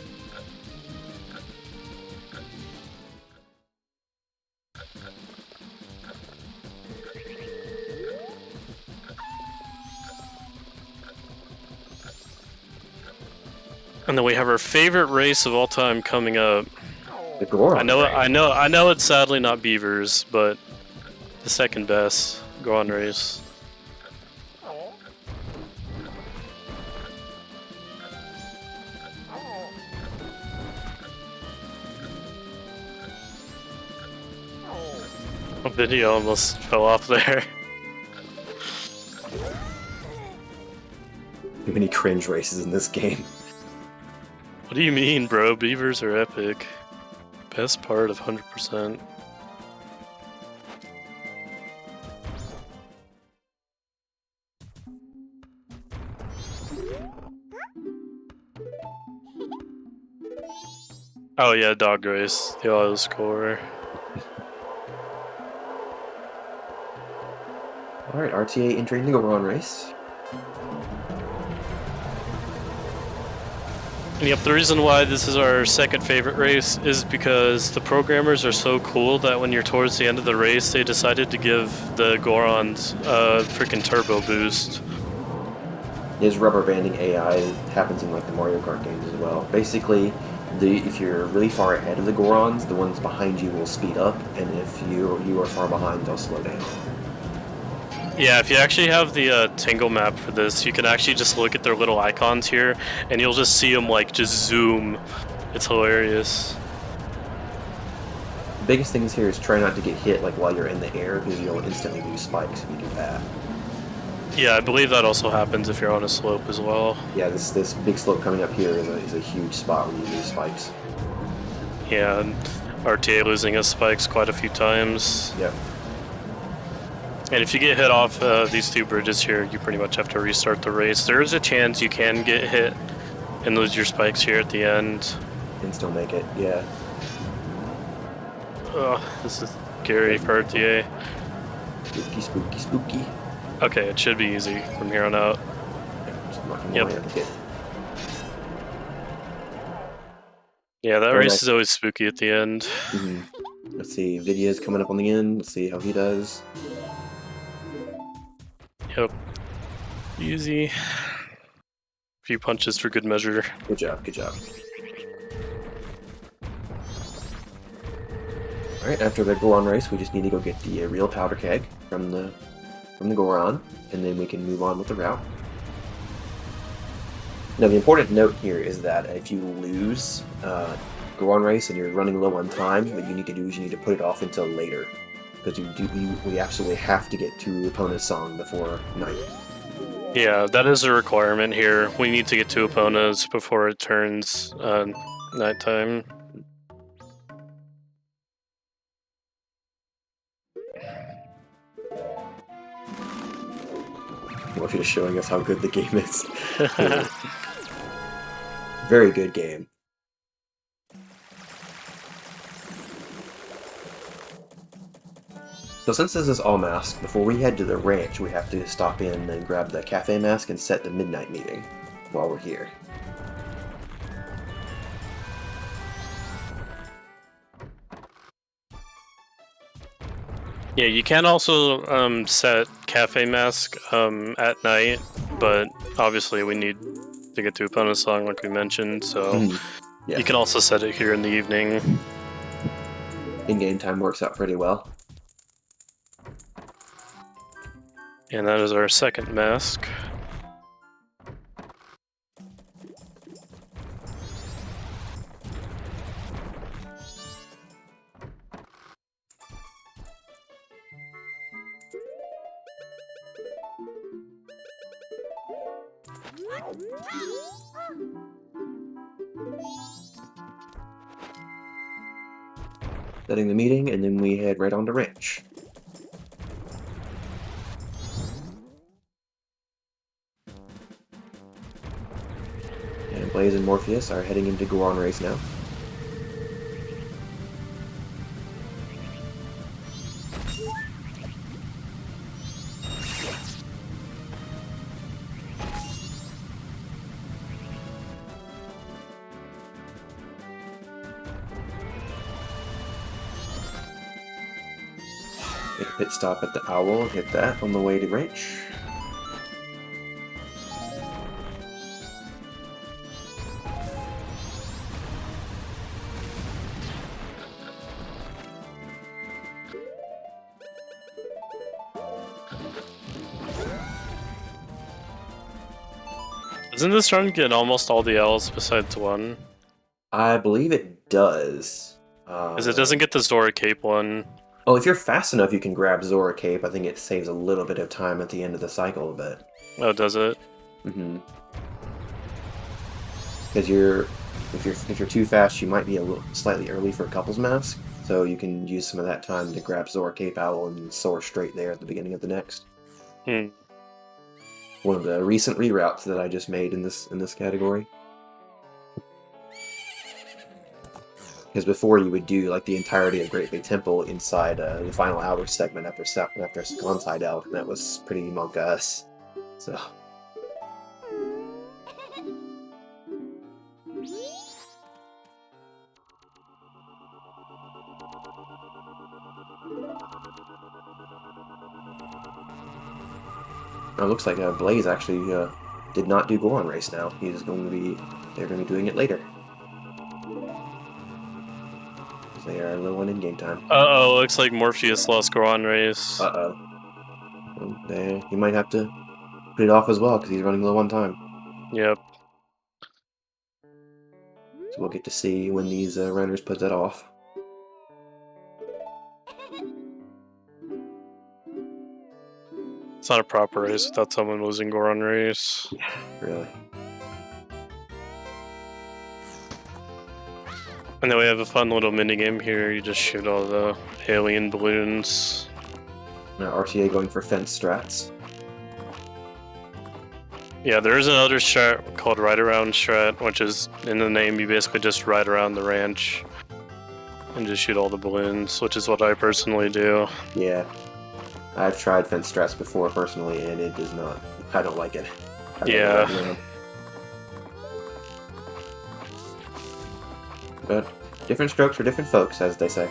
And then we have our favorite race of all time coming up. The Goron. I know it's sadly not Beavers, but the second best Goron race. A video almost fell off there. Too many cringe races in this game. What do you mean, bro? Beavers are epic. Best part of 100%. Oh yeah, dog race. The auto score. Alright, RTA entering the Goron race. Yep, the reason why this is our second favorite race is because the programmers are so cool that when you're towards the end of the race, they decided to give the Gorons a freaking turbo boost. There's rubber banding AI that happens in like the Mario Kart games as well. Basically, if you're really far ahead of the Gorons, the ones behind you will speed up, and if you are far behind, they'll slow down. Yeah, if you actually have the Tingle map for this, you can actually just look at their little icons here, and you'll just see them like just zoom. It's hilarious. The biggest things here is try not to get hit like while you're in the air, because you'll instantly lose spikes if you do that. Yeah, I believe that also happens if you're on a slope as well. Yeah, this big slope coming up here is a huge spot where you lose spikes. Yeah, and RTA losing his spikes quite a few times. Yep. And if you get hit off these two bridges here, you pretty much have to restart the race. There is a chance you can get hit and lose your spikes here at the end. And still make it, yeah. Ugh, this is scary for RTA. Spooky, spooky, spooky. Okay, it should be easy from here on out. Just knocking Yep. away at the hit. Yeah, that Very race nice. is always spooky at the end. Mm-hmm. Let's see, Vidya's coming up on the end. Let's see how he does. Yep. Easy. Few punches for good measure. Good job, good job. Alright, after the Goron race, we just need to go get the real powder keg from the Goron, and then we can move on with the route. Now, the important note here is that if you lose Goron race and you're running low on time, what you need to do is you need to put it off until later, because we absolutely have to get to Epona's song before night. Yeah, that is a requirement here. We need to get to Epona's before it turns nighttime. Well, just showing us how good the game is. Very good game. So since this is all mask, before we head to the ranch, we have to stop in and grab the cafe mask and set the midnight meeting while we're here. Yeah, you can also set cafe mask at night, but obviously we need to get to Epona's song like we mentioned, so Yeah. you can also set it here in the evening. In-game time works out pretty well. And that is our second mask. Setting the meeting, and then we head right on to ranch. And Blaze and Morpheus are heading into Goron race now. Make a pit stop at the Owl and hit that on the way to ranch. Doesn't this run get almost all the L's besides one? I believe it does. Because it doesn't get the Zora Cape one. Oh, if you're fast enough, you can grab Zora Cape. I think it saves a little bit of time at the end of the cycle a bit. Oh, does it? Mm-hmm. Because if you're too fast, you might be a little slightly early for Couples Mask, so you can use some of that time to grab Zora Cape Owl and soar straight there at the beginning of the next. One of the recent reroutes that I just made in this category. Because before you would do like the entirety of Great Big Temple inside the final hour segment after Second Side Out, and that was pretty monk-ass. So. it looks like Blaze actually did not do Goron Race now. They're going to be doing it later. They are low on in-game time. Uh-oh, looks like Morpheus lost Goron Race. Uh-oh. Well, he might have to put it off as well, because he's running low on time. Yep. So we'll get to see when these runners put that off. It's not a proper race without someone losing Goron Race. Yeah, really. And then we have a fun little minigame here. You just shoot all the alien balloons. RTA going for fence strats. Yeah, there is another strat called Ride Around strat, which is, in the name, you basically just ride around the ranch and just shoot all the balloons, which is what I personally do. Yeah. I've tried fence strats before personally, and it does not. I don't like it. Yeah. But different strokes for different folks, as they say.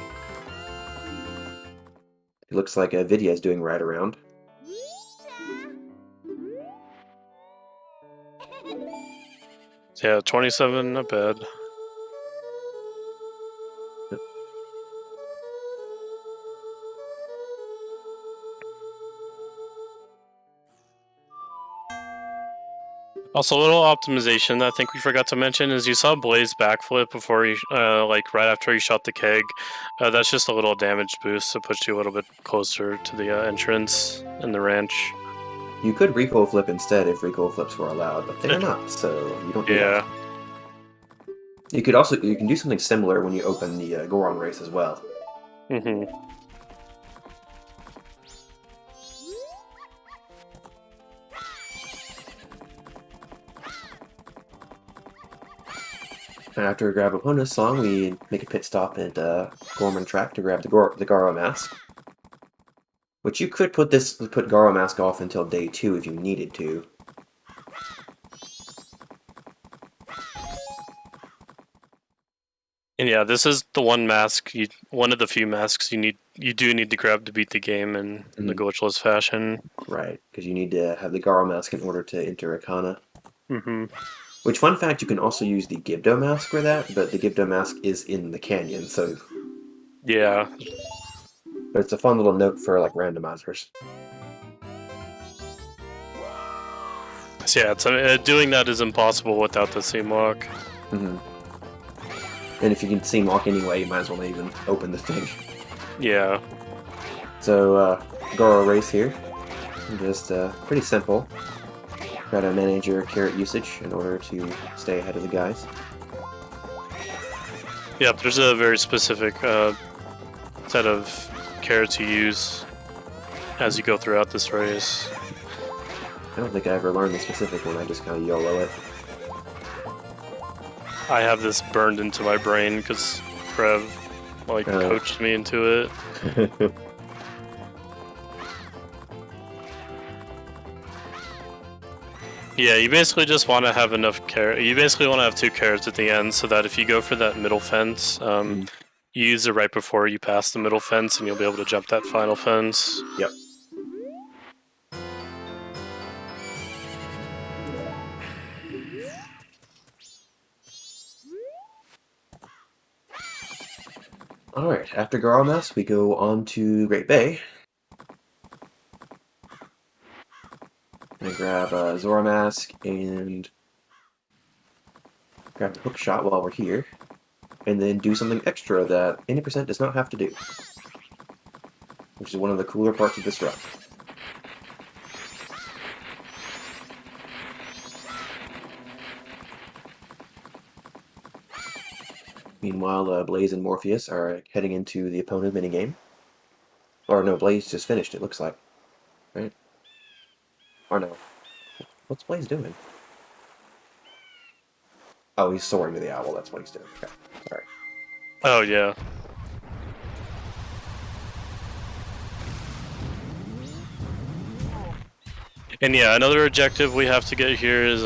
It looks like Vidya's doing Ride Around. Yeah, 27, not bad. Also, a little optimization that I think we forgot to mention is you saw Blaze backflip before you, like right after you shot the keg. That's just a little damage boost to push you a little bit closer to the entrance in the ranch. You could recoil flip instead if recoil flips were allowed, but they're not, so you don't do that. You can do something similar when you open the Goron Race as well. Mm-hmm. After Grab Opponent's song, we make a pit stop at Gorman Track to grab the Garbo Mask. Which you could put Garbo Mask off until day 2 if you needed to. And yeah, this is the one mask, one of the few masks you do need to grab to beat the game in the glitchless fashion. Right, because you need to have the Garbo Mask in order to enter Arcana. Mm-hmm. Which, fun fact, you can also use the Gibdo Mask for that, but the Gibdo Mask is in the canyon, so... Yeah. But it's a fun little note for, like, randomizers. So yeah, doing that is impossible without the seam lock. Mm-hmm. And if you can seam lock anyway, you might as well not even open the thing. Yeah. So, Goro Race here. Just pretty simple. Gotta manage your carrot usage in order to stay ahead of the guys. Yep, there's a very specific set of carrots you use as you go throughout this race. I don't think I ever learned the specific one, I just kind of YOLO it. I have this burned into my brain because Trev coached me into it. Yeah, you basically just want to have enough carrot. You basically want to have 2 carrots at the end, so that if you go for that middle fence, you use it right before you pass the middle fence, and you'll be able to jump that final fence. Yep. Alright, after Garbo Mask, we go on to Great Bay. I'm gonna grab Zora Mask and grab the hook shot while we're here, and then do something extra that 80% does not have to do, which is one of the cooler parts of this run. Meanwhile, Blaze and Morpheus are heading into the opponent minigame. Or no, Blaze just finished, it looks like. Right? Or no. What's Blaze doing? Oh, he's soaring to the owl, that's what he's doing. Okay, sorry. Oh, yeah. And yeah, another objective we have to get here is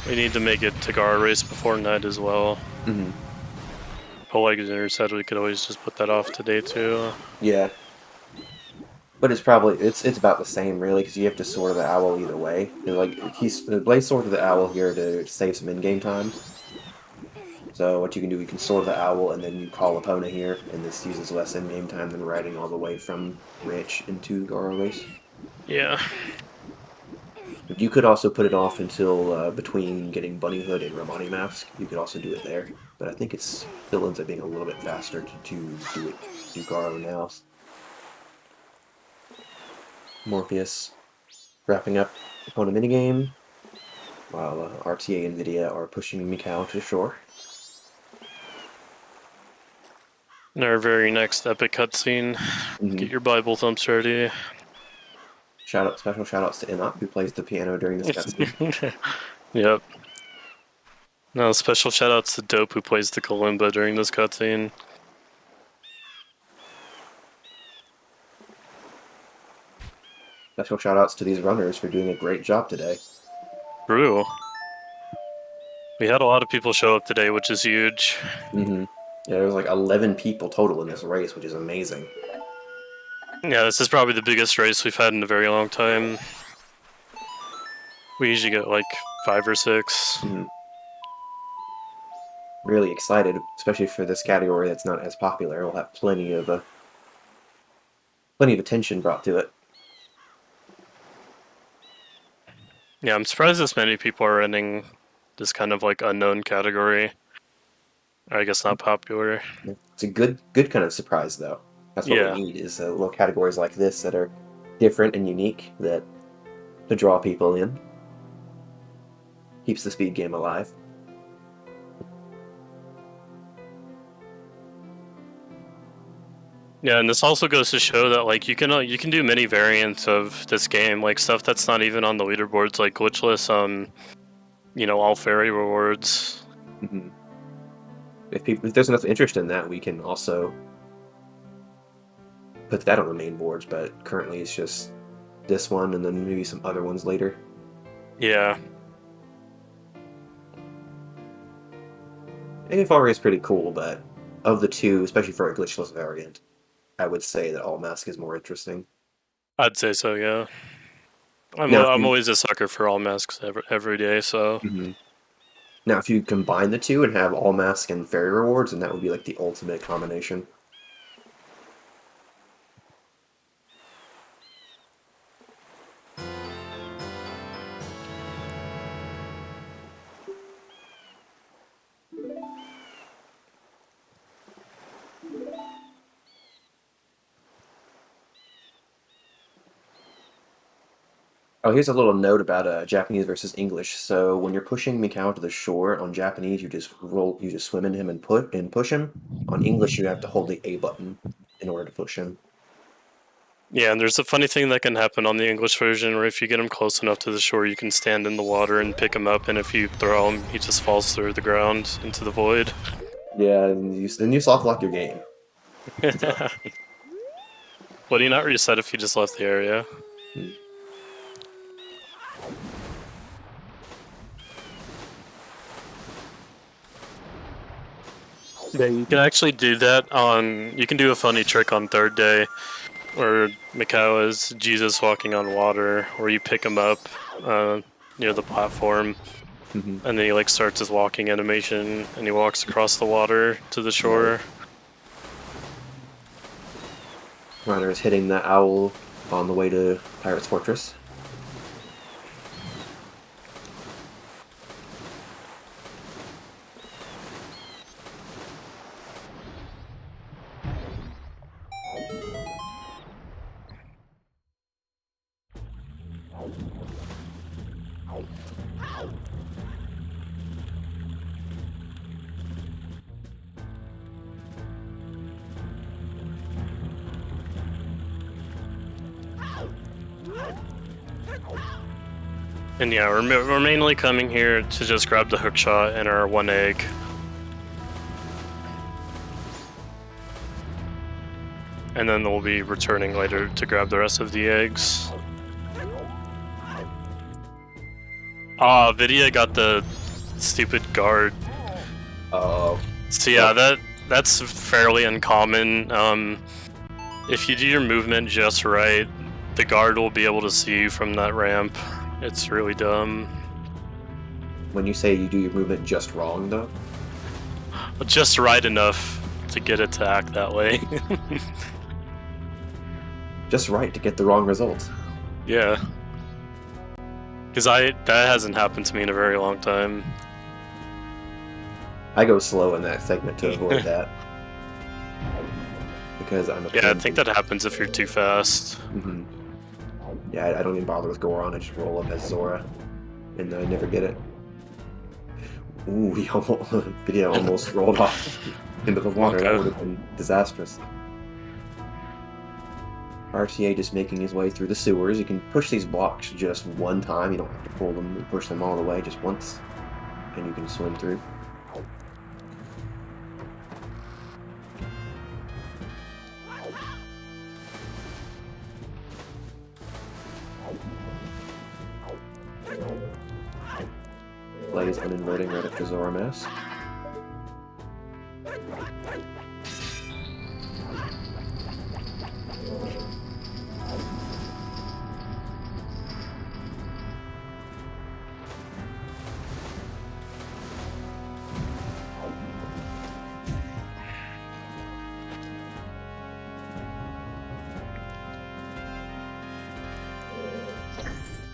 we need to make it to Gara race before night as well. Mm-hmm. Alexander said we could always just put that off to day 2. Yeah. But it's probably it's about the same really, because you have to sword the owl either way. Like the blaze sword to the owl here to save some in-game time. So what you can do, you can sword the owl and then you call opponent here, and this uses less in-game time than riding all the way from Rich into Garbo Mask. Yeah. You could also put it off until between getting Bunny Hood and Romani Mask. You could also do it there, but I think it still ends up being a little bit faster to do Garbo now. Morpheus wrapping up opponent minigame, while RTA and Nvidia are pushing Mikau to shore. In our very next epic cutscene, get your Bible thumps ready. Special shoutouts to Enoch, who plays the piano during this cutscene. Yep. No, special shoutouts to Dope, who plays the kalimba during this cutscene. Special shoutouts to these runners for doing a great job today. True. We had a lot of people show up today, which is huge. Yeah, there was like 11 people total in this race, which is amazing. Yeah, this is probably the biggest race we've had in a very long time. We usually get like 5 or 6. Really excited, especially for this category that's not as popular. We'll have plenty of attention brought to it. Yeah, I'm surprised this many people are running this kind of like unknown category. I guess not popular. It's a good kind of surprise, though. That's what we need, is little categories like this that are different and unique, that to draw people in. Keeps the speed game alive. Yeah, and this also goes to show that like you can do many variants of this game, like stuff that's not even on the leaderboards, like glitchless, all fairy rewards. If there's enough interest in that, we can also put that on the main boards, but currently it's just this one and then maybe some other ones later. Yeah. AFR is pretty cool, but of the two, especially for a glitchless variant, I would say that All Mask is more interesting. I'd say so, yeah. I'm always a sucker for All Masks every day, so... Now, if you combine the two and have All Mask and Fairy Rewards, then that would be like the ultimate combination. Oh, here's a little note about Japanese versus English. So when you're pushing Mikau to the shore on Japanese, you just swim into him and push him. On English, you have to hold the A button in order to push him. Yeah, and there's a funny thing that can happen on the English version, where if you get him close enough to the shore, you can stand in the water and pick him up, and if you throw him, he just falls through the ground into the void. Yeah, and then you soft lock your game. Would he not reset if he just left the area? Yeah, you can actually do that on... You can do a funny trick on third day, where Mikau is Jesus walking on water, where you pick him up near the platform, and then he like starts his walking animation, and he walks across the water to the shore. Runner is hitting the owl on the way to Pirate's Fortress. And yeah, we're mainly coming here to just grab the hookshot and our 1 egg. And then we'll be returning later to grab the rest of the eggs. Vidya got the stupid guard. Oh. So yeah, that's fairly uncommon. If you do your movement just right, the guard will be able to see you from that ramp. It's really dumb. When you say you do your movement just wrong, though? Just right enough to get it to act that way. Just right to get the wrong result. Yeah. Because that hasn't happened to me in a very long time. I go slow in that segment to avoid that. Because I'm a Yeah, I think that happens if you're too fast. Mm-hmm. Yeah, I don't even bother with Goron, I just roll up as Zora. And I never get it. Ooh, he almost rolled off into the water. That would have been disastrous. RTA just making his way through the sewers. You can push these blocks just one time. You don't have to pull them and push them all the way, just once. And you can swim through. Plays uninverting right after Zora Mask.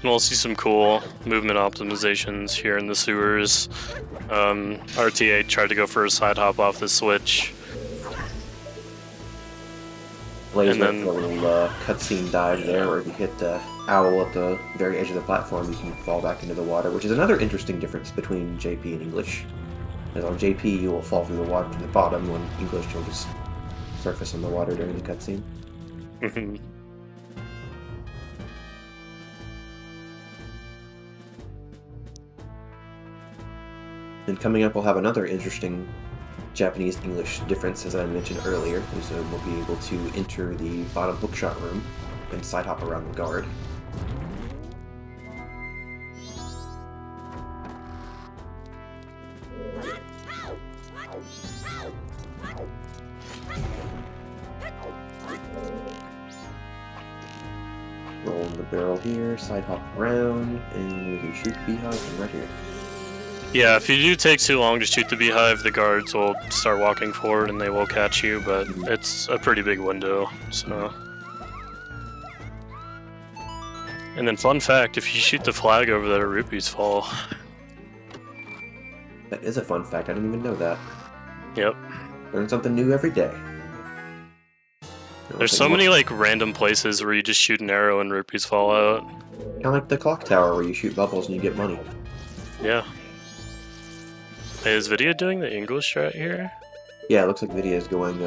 And we'll see some cool movement optimizations here in the sewers. RTA tried to go for a side hop off the switch. Plays like a little cutscene dive there, where if you hit the owl at the very edge of the platform, you can fall back into the water, which is another interesting difference between JP and English. As on JP, you will fall through the water to the bottom, when English you'll just surface on the water during the cutscene. And coming up, we'll have another interesting Japanese-English difference, as I mentioned earlier. So we'll be able to enter the bottom hookshot room and side hop around the guard. Roll the barrel here, side hop around, and we can shoot the beehive from right here. Yeah, if you do take too long to shoot the beehive, the guards will start walking forward and they will catch you, but it's a pretty big window, so... And then fun fact, if you shoot the flag over there, rupees fall. That is a fun fact, I didn't even know that. Yep. Learn something new every day. There's so many like random places where you just shoot an arrow and rupees fall out. Kind of like the clock tower where you shoot bubbles and you get money. Yeah. Hey, is Vidya doing the English right here? Yeah, it looks like Vidya's going,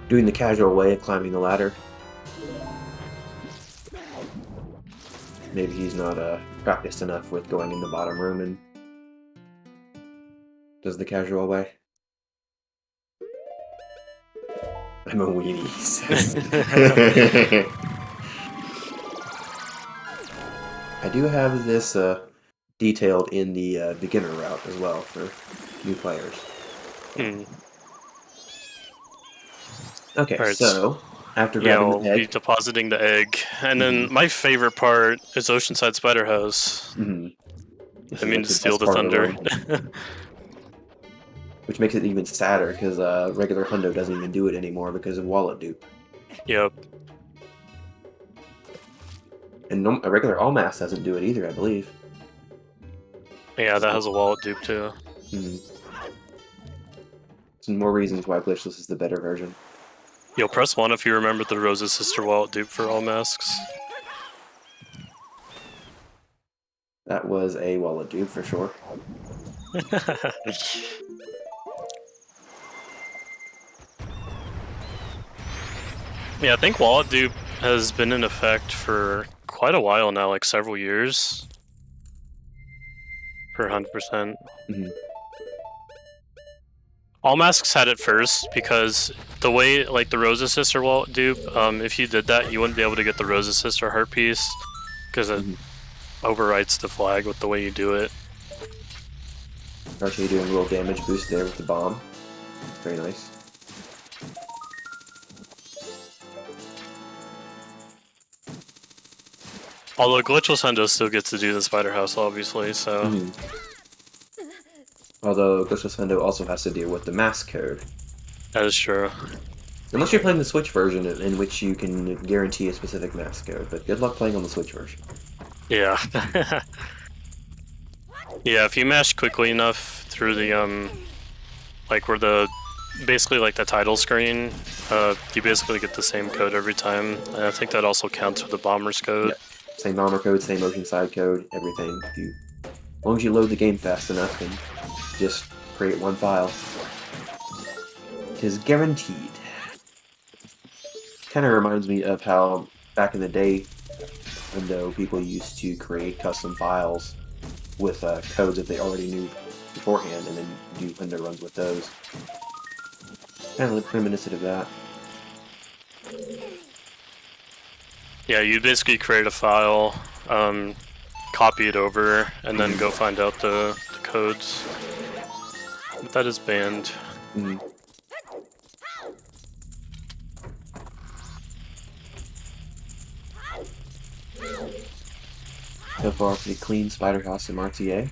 doing the casual way of climbing the ladder. Maybe he's not, practiced enough with going in the bottom room and does the casual way. I'm a weenie, he says. I do have this, detailed in the beginner route as well for new players. Okay, right, so after grabbing we'll the egg, be depositing the egg, and then my favorite part is Oceanside Spider House. I mean to steal the thunder. Which makes it even sadder because regular Hundo doesn't even do it anymore because of wallet dupe. Yep. And a regular Allmass doesn't do it either, I believe. Yeah, that has a wallet dupe too. Some more reasons why Glitchless is the better version. Yo, press 1 if you remember the Rose's Sister wallet dupe for all masks. That was a wallet dupe for sure. Yeah, I think wallet dupe has been in effect for quite a while now, like several years. For 100%. All masks had it first because the way, like the Rose's Sister wallet dupe, if you did that, you wouldn't be able to get the Rose's Sister heart piece because it overwrites the flag with the way you do it. RTA doing a little damage boost there with the bomb. Very nice. Although Glitchless Hundo still gets to do the spider house, obviously, so... Although Glitchless Hundo also has to deal with the mask code. That is true. Unless you're playing the Switch version, in which you can guarantee a specific mask code, but good luck playing on the Switch version. Yeah. Yeah, if you mash quickly enough through the, like where the... basically like the title screen, you basically get the same code every time. And I think that also counts for the bomber's code. Yep. Same bomber code, same Oceanside code, everything. As long as you load the game fast enough and just create one file. It is guaranteed. Kind of reminds me of how back in the day, when people used to create custom files with codes that they already knew beforehand, and then do window runs with those. Kind of reminiscent of that. Yeah, you basically create a file, copy it over, and then go find out the codes. But that is banned. So far, pretty clean Spider House and RTA.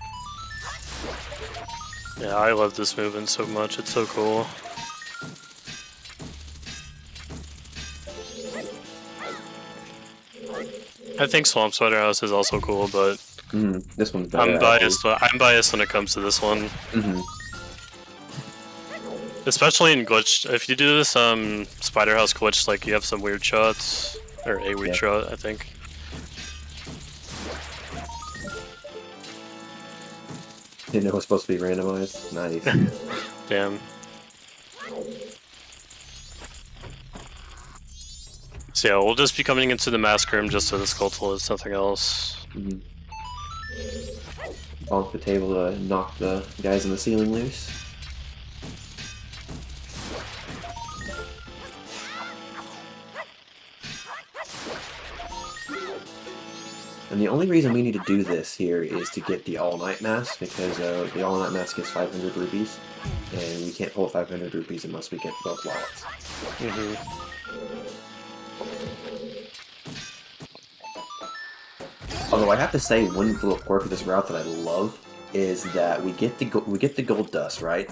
Yeah, I love this movement so much, it's so cool. I think Swamp Spider House is also cool, but this one's better. I'm biased when it comes to this one. Especially in glitch. If you do this Spider House glitch, like you have some weird shots, or a weird shot, I think. Didn't know it was supposed to be randomized. Nice. Damn. So yeah, we'll just be coming into the mask room just so the Skulltula is nothing else. Bonk the table to knock the guys in the ceiling loose. And the only reason we need to do this here is to get the all-night mask, because the all-night mask gets 500 rupees, and we can't pull 500 rupees unless we get both wallets. Although I have to say, one little quirk of this route that I love is that we get the gold dust, right?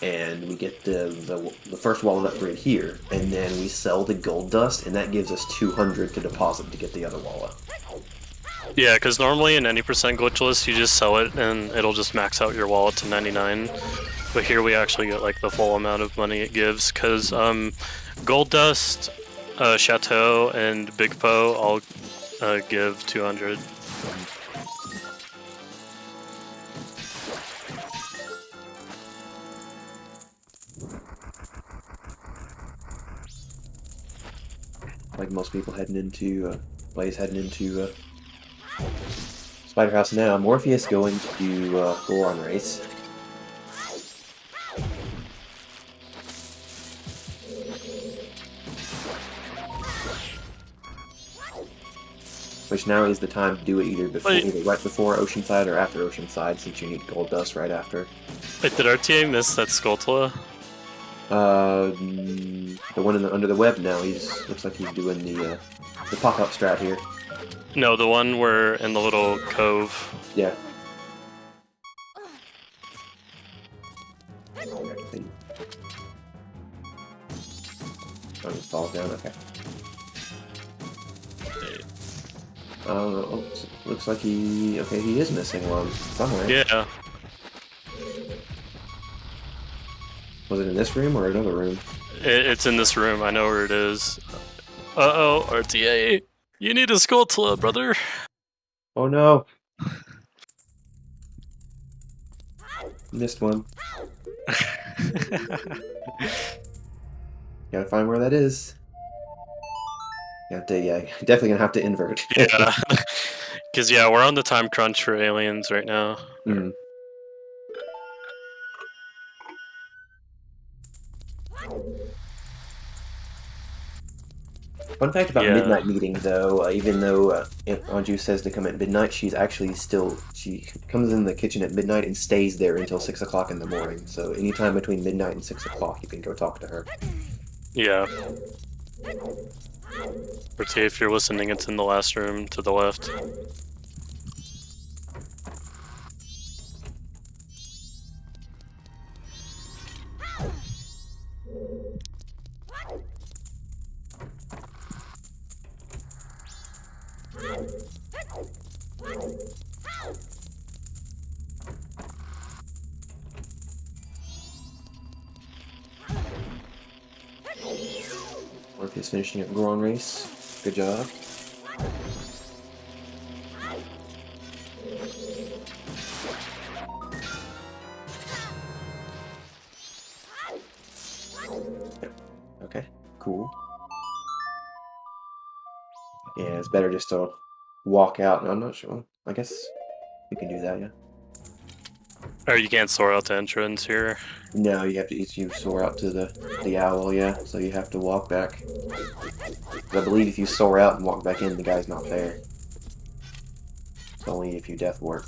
And we get the first wallet upgrade here, and then we sell the gold dust, and that gives us 200 to deposit to get the other wallet. Yeah, because normally in any percent glitchless, you just sell it and it'll just max out your wallet to 99. But here we actually get like the full amount of money it gives, because gold dust, chateau, and big po all give 200. Like most people heading into Blaze heading into Spider House now. Morpheus going to do Goron race. Which now is the time to do it either right before Oceanside or after Oceanside, since you need gold dust right after. Wait, did RTA miss that Skulltula? The one under the web now. Looks like he's doing the pop-up strat here. No, the one where in the little cove. Yeah. Oh, he falls down. Okay. Looks like he is missing one somewhere. Yeah. Was it in this room or another room? It's in this room. I know where it is. Uh-oh, RTA. You need a Skulltula, brother. Oh no. Missed one. Gotta find where that is. Definitely gonna have to invert. Yeah. Because, yeah, we're on the time crunch for aliens right now. Fun fact about Midnight Meeting, though, even though Anju says to come at midnight, she comes in the kitchen at midnight and stays there until 6 o'clock in the morning. So anytime between midnight and 6 o'clock, you can go talk to her. Yeah. Or T, if you're listening, it's in the last room to the left. Mark is finishing up Goron race. Good job. Okay, cool. Yeah, it's better just to walk out. No, I'm not sure. I guess you can do that, yeah. Or you can't soar out to entrance here. No, you have to you soar out to the owl, yeah. So you have to walk back. I believe if you soar out and walk back in, the guy's not there. It's only if you death warp.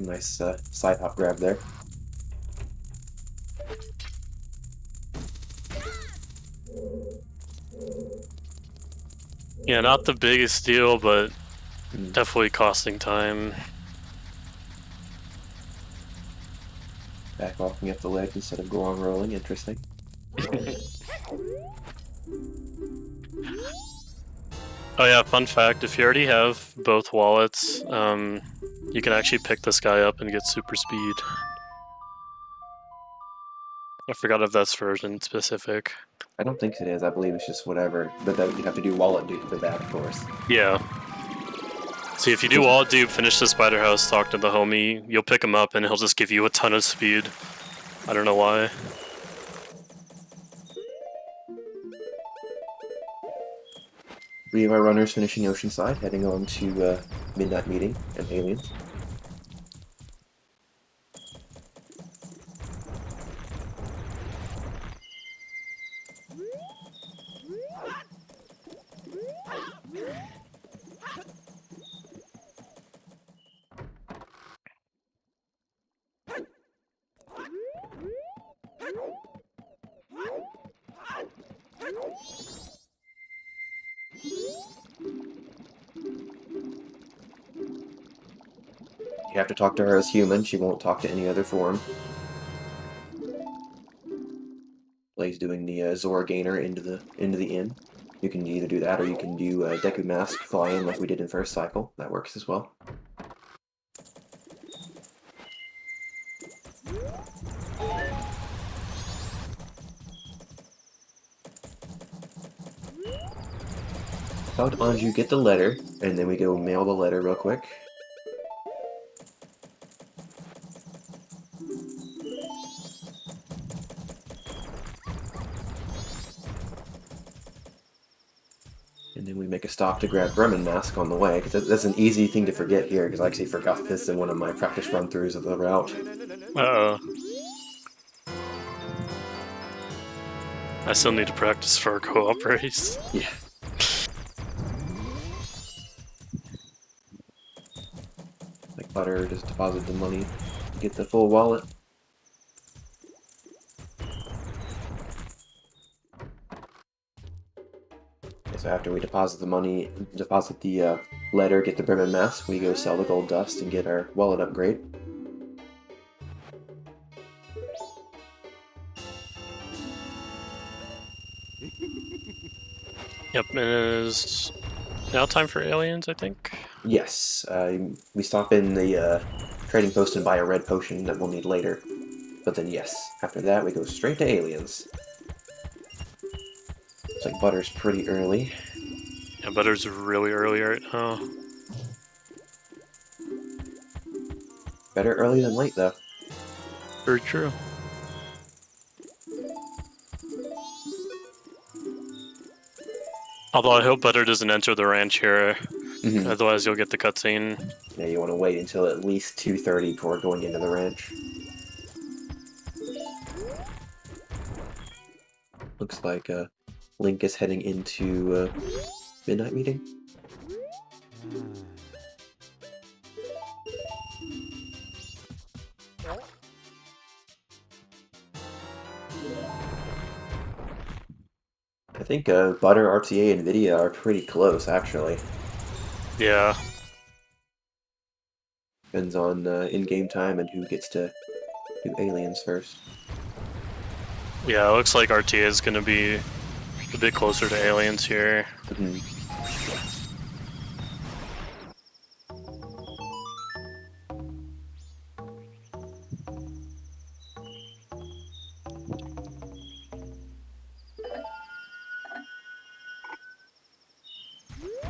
Nice side hop grab there. Yeah, not the biggest deal, but definitely costing time. Back walking up the ledge instead of Goron rolling, interesting. Oh yeah, fun fact, if you already have both wallets, you can actually pick this guy up and get super speed. I forgot if that's version specific. I don't think it is, I believe it's just whatever. But then you have to do wallet dupe for that, of course. Yeah. See, if you do wallet dupe, finish the spider house, talk to the homie, you'll pick him up and he'll just give you a ton of speed. I don't know why. We have our runners finishing Oceanside, heading on to Midnight Meeting and Aliens. You have to talk to her as human, she won't talk to any other form. Blaze doing the Zora Gainer into the inn. You can either do that or you can do Deku Mask fly in like we did in first cycle. That works as well. How about Anju get the letter, and then we go mail the letter real quick. And then we make a stop to grab Bremen Mask on the way, because that's an easy thing to forget here, because I actually forgot this in one of my practice run-throughs of the route. Uh-oh. I still need to practice for a co-op race. Yeah. Like Butter just deposit the money to get the full wallet. So after we deposit the money, deposit the letter, get the Bremen Mask, we go sell the gold dust and get our wallet upgrade. Yep, and it is now time for aliens, I think. Yes, we stop in the trading post and buy a red potion that we'll need later. But then yes, after that we go straight to aliens. Looks like Butter's pretty early. Yeah, Butter's really early right now. Better early than late, though. Very true. Although I hope Butter doesn't enter the ranch here, otherwise you'll get the cutscene. Yeah, you want to wait until at least 2:30 before going into the ranch. Looks like Link is heading into Midnight Meeting. think Butter, RTA, and Nvidia are pretty close, actually. Yeah. Depends on in-game time and who gets to do aliens first. Yeah, it looks like RTA is going to be a bit closer to aliens here. Mhm.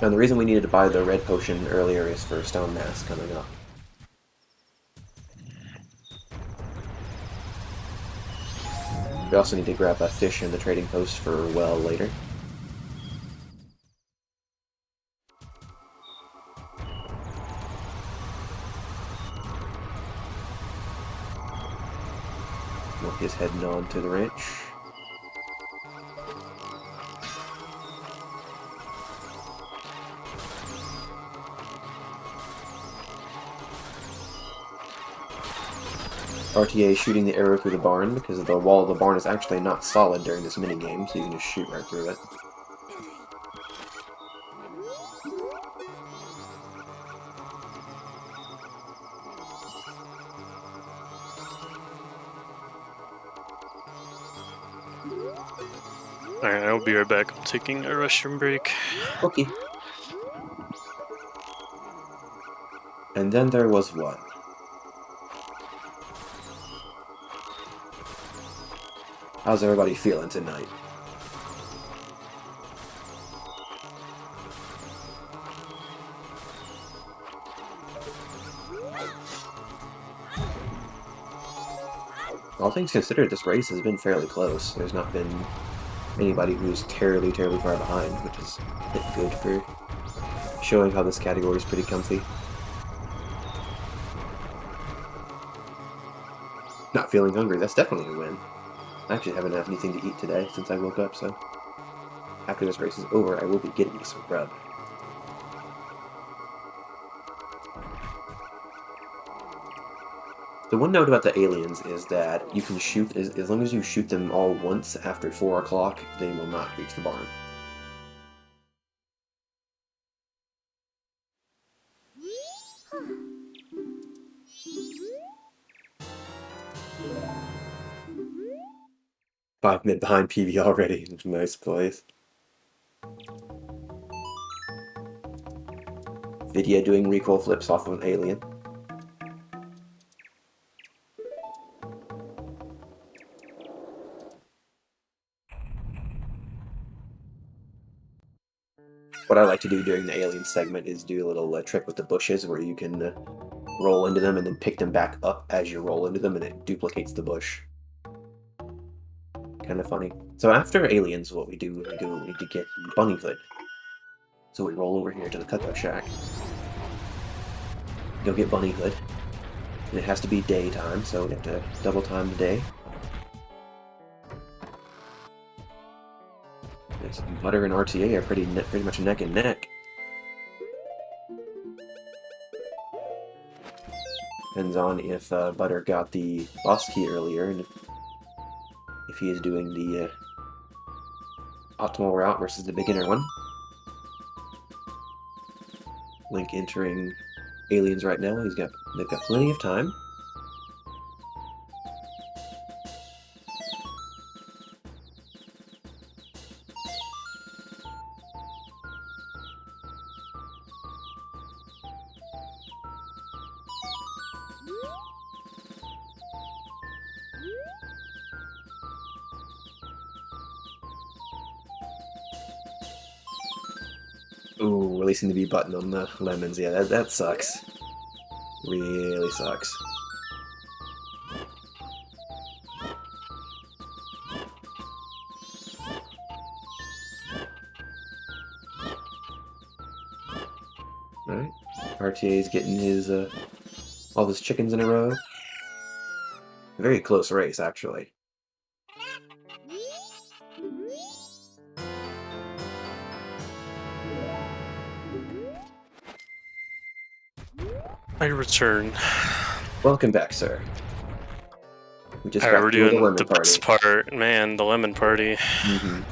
And the reason we needed to buy the red potion earlier is for Stone Mask coming up. We also need to grab a fish in the trading post for well later. Monk is heading on to the ranch. RTA shooting the arrow through the barn because the wall of the barn is actually not solid during this minigame, so you can just shoot right through it. Alright, I'll be right back. I'm taking a restroom break. Okay. And then there was one. How's everybody feeling tonight? All things considered, this race has been fairly close. There's not been anybody who's terribly far behind, which is a bit good for showing how this category is pretty comfy. Not feeling hungry, that's definitely a win. I actually haven't had anything to eat today since I woke up, so after this race is over, I will be getting me some grub. The one note about the aliens is that you can shoot, as long as you shoot them all once after 4 o'clock, they will not reach the barn. Five minutes behind PB already. Nice place. Vidya doing recoil flips off of an alien. What I like to do during the alien segment is do a little trick with the bushes where you can roll into them and then pick them back up as you roll into them, and it duplicates the bush. Kind of funny. So after aliens, what we do we need to get Bunnyhood. So we roll over here to the cookout shack. Go get Bunnyhood. And it has to be daytime, so we have to double time the day. Yes, Butter and RTA are pretty much neck and neck. Depends on if Butter got the boss key earlier, and if he is doing the optimal route versus the beginner one. Link entering aliens right now. They've got plenty of time. Ooh, releasing the B button on the lemons. Yeah, that sucks. Really sucks. Alright. RTA's getting his all his chickens in a row. Very close race, actually. I return. Welcome back, sir. We just Alright, got we're through doing lemon the party. best part. Man, the lemon party. Mm-hmm.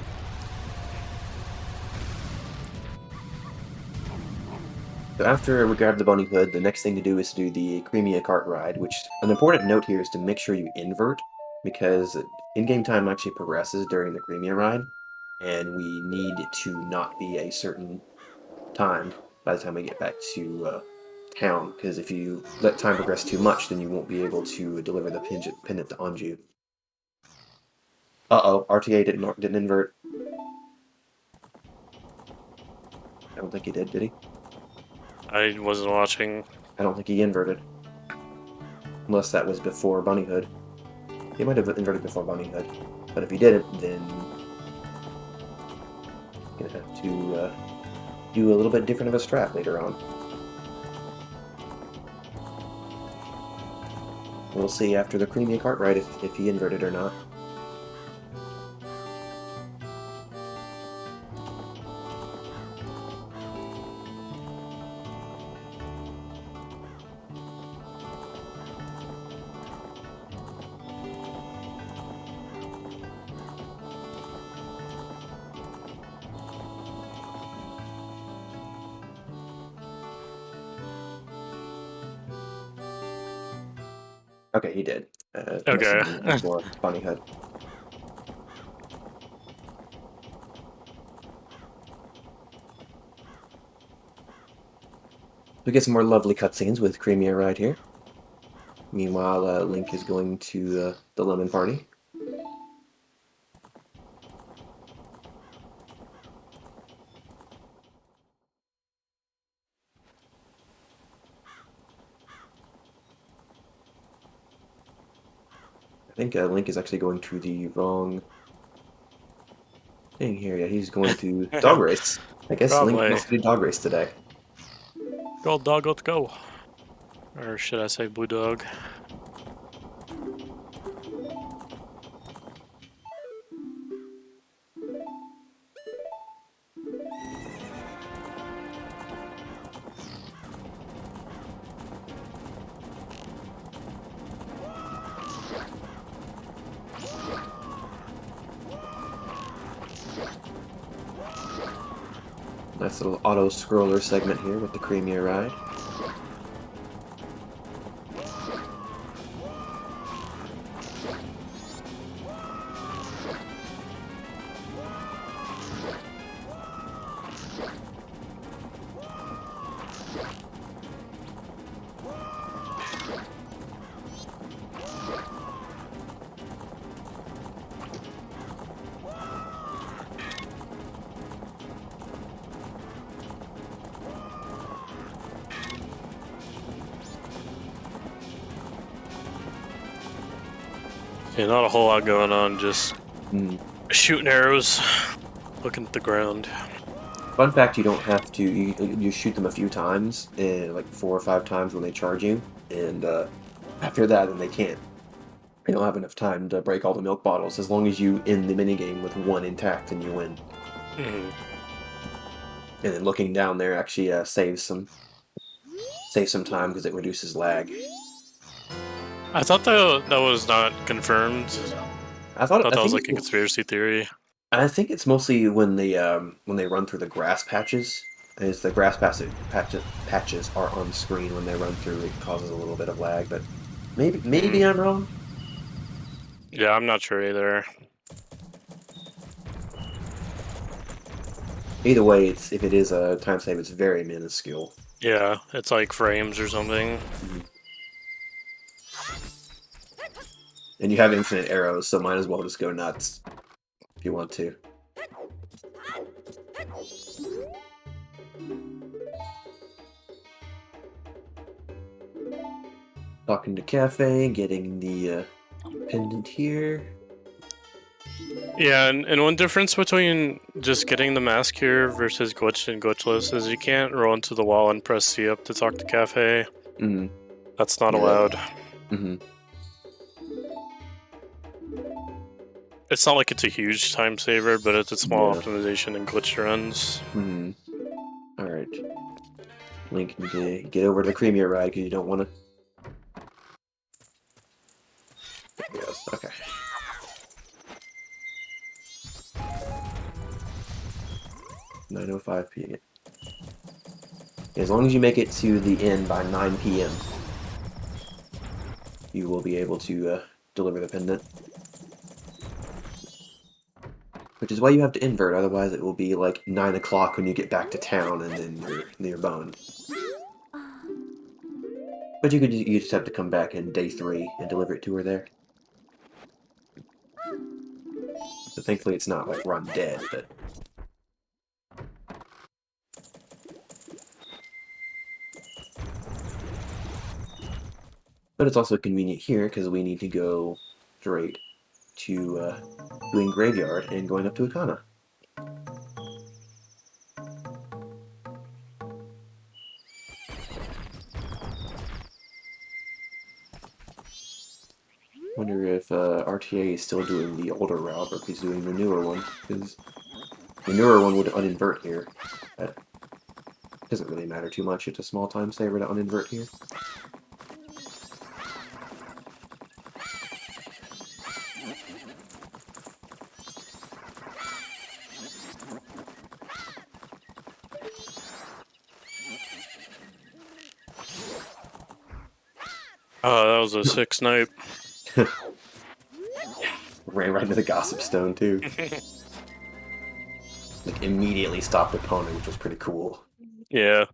So after we grab the bunny hood, the next thing to do is to do the Creamia cart ride, which an important note here is to make sure you invert, because in-game time actually progresses during the Creamia ride, and we need to not be a certain time by the time we get back to town, because if you let time progress too much, then you won't be able to deliver the pendant to Anju. Uh-oh, RTA didn't invert. I don't think he did he? I wasn't watching. I don't think he inverted. Unless that was before Bunnyhood. He might have inverted before Bunnyhood. But if he didn't, then... gonna have to do a little bit different of a strat later on. We'll see after the Creamia cart ride if he inverted or not. Okay, he did. Okay. Before Bunnyhood. We get some more lovely cutscenes with Creamia right here. Meanwhile, Link is going to the Lemon Party. I think Link is actually going to the wrong thing here. Yeah, he's going to Dog Race. I guess Link Probably. wants to do Dog Race today. Gold dog, let's go. Or should I say blue dog? Nice little auto-scroller segment here with the Creamia ride. Yeah, not a whole lot going on, just shooting arrows, looking at the ground. Fun fact, you don't have to, you shoot them a few times, like 4 or 5 times when they charge you, and after that, then they can't. They don't have enough time to break all the milk bottles. As long as you end the minigame with one intact, then you win. Mm-hmm. And then looking down there actually saves some time because it reduces lag. I thought that was not confirmed. I thought that was like a conspiracy theory. I think it's mostly when they run through the grass patches. As the grass patches are on screen when they run through, it causes a little bit of lag. But maybe I'm wrong. Yeah, I'm not sure either. Either way, if it is a time save, it's very minuscule. Yeah, it's like frames or something. And you have infinite arrows, so might as well just go nuts if you want to. Talking to Cafe, getting the pendant here. Yeah, and one difference between just getting the mask here versus glitched and glitchless is you can't roll into the wall and press C up to talk to Cafe. Mm-hmm. That's not allowed. Mm-hmm. It's not like it's a huge time saver, but it's a small optimization in glitch runs. Mm-hmm. Alright. Link, need to get over to the Creamia ride because you don't want to... There he goes. Okay. .9:05 p.m. As long as you make it to the end by 9 p.m., you will be able to deliver the pendant. Which is why you have to invert, otherwise it will be like 9 o'clock when you get back to town and then you're boned. But you just have to come back in day 3 and deliver it to her there. So thankfully it's not like run dead, but... But it's also convenient here because we need to go straight to doing Graveyard and going up to Akana. Wonder if RTA is still doing the older route or if he's doing the newer one, because the newer one would uninvert here. But it doesn't really matter too much. It's a small time saver to uninvert here. Oh, that was a sick snipe. Ran right into the Gossip Stone, too. Like, immediately stopped the opponent, which was pretty cool. Yeah.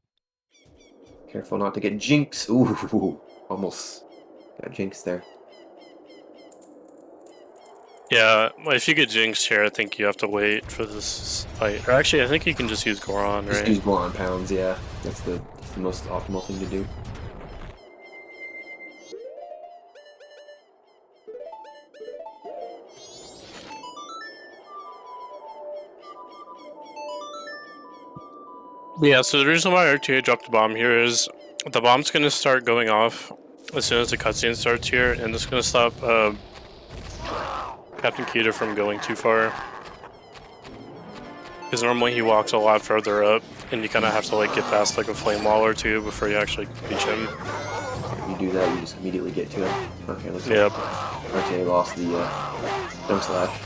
Careful not to get Jinx. Ooh, almost got Jinx there. Yeah, well, if you get Jinx here, I think you have to wait for this fight. Or actually, I think you can just use Goron, right? Just use Goron pounds, yeah. That's the most optimal thing to do. Yeah, so the reason why RTA dropped the bomb here is the bomb's going to start going off as soon as the cutscene starts here, and it's going to stop Captain Kita from going too far. Because normally he walks a lot further up, and you kind of have to like get past like a flame wall or two before you actually reach him. If you do that, you just immediately get to him. Okay, let's see. Yep. RTA lost the jump slash.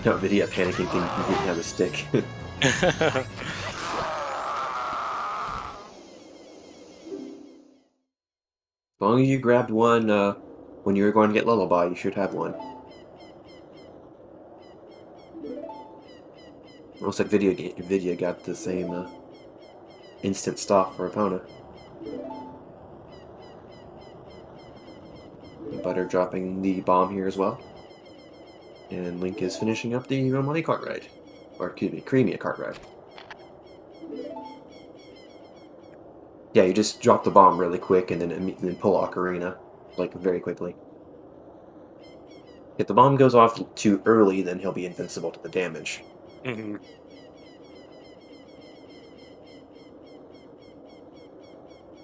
No, Vidya panicking thinking he didn't have a stick. As long as you grabbed one when you were going to get Lullaby, you should have one. Looks like Vidya got the same instant stop for Epona. Butter dropping the bomb here as well. And Link is finishing up the money cart ride. Or, excuse me, Creamy cart ride. Yeah, you just drop the bomb really quick and then pull Ocarina, like, very quickly. If the bomb goes off too early, then he'll be invincible to the damage. Mm-hmm.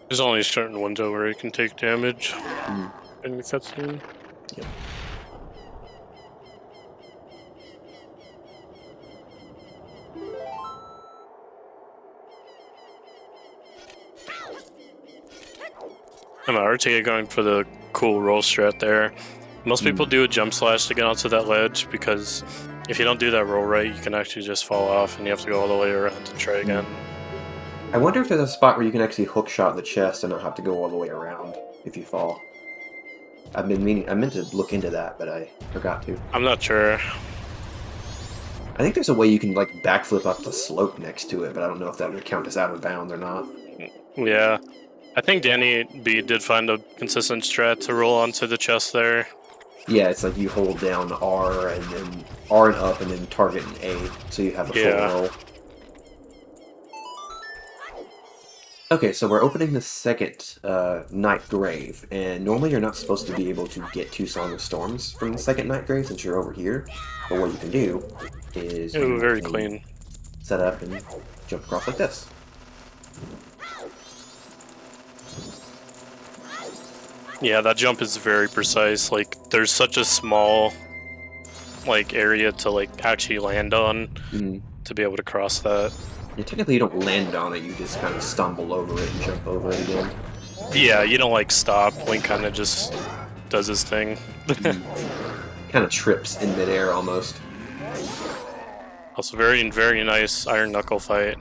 There's only a certain window where he can take damage in the cutscene. Yep. I'm RTA going for the cool roll strat there. Most people do a jump slash to get onto that ledge because if you don't do that roll right, you can actually just fall off and you have to go all the way around and try again. I wonder if there's a spot where you can actually hook shot the chest and not have to go all the way around if you fall. I meant to look into that, but I forgot to. I'm not sure. I think there's a way you can like backflip up the slope next to it, but I don't know if that would count as out of bounds or not. Yeah. I think Danny B did find a consistent strat to roll onto the chest there. Yeah, it's like you hold down R and then R and up and then target and A, so you have a full roll. Okay, so we're opening the second Night Grave, and normally you're not supposed to be able to get 2 Song of Storms from the second Night Grave since you're over here. But what you can do is very clean. Set up and jump across like this. Yeah, that jump is very precise. Like, there's such a small like area to like actually land on to be able to cross that. Yeah, technically you don't land on it, you just kind of stumble over it and jump over it again. Yeah, you don't like stop. Link kind of just does his thing. Kind of trips in midair almost. Also, very nice Iron Knuckle fight.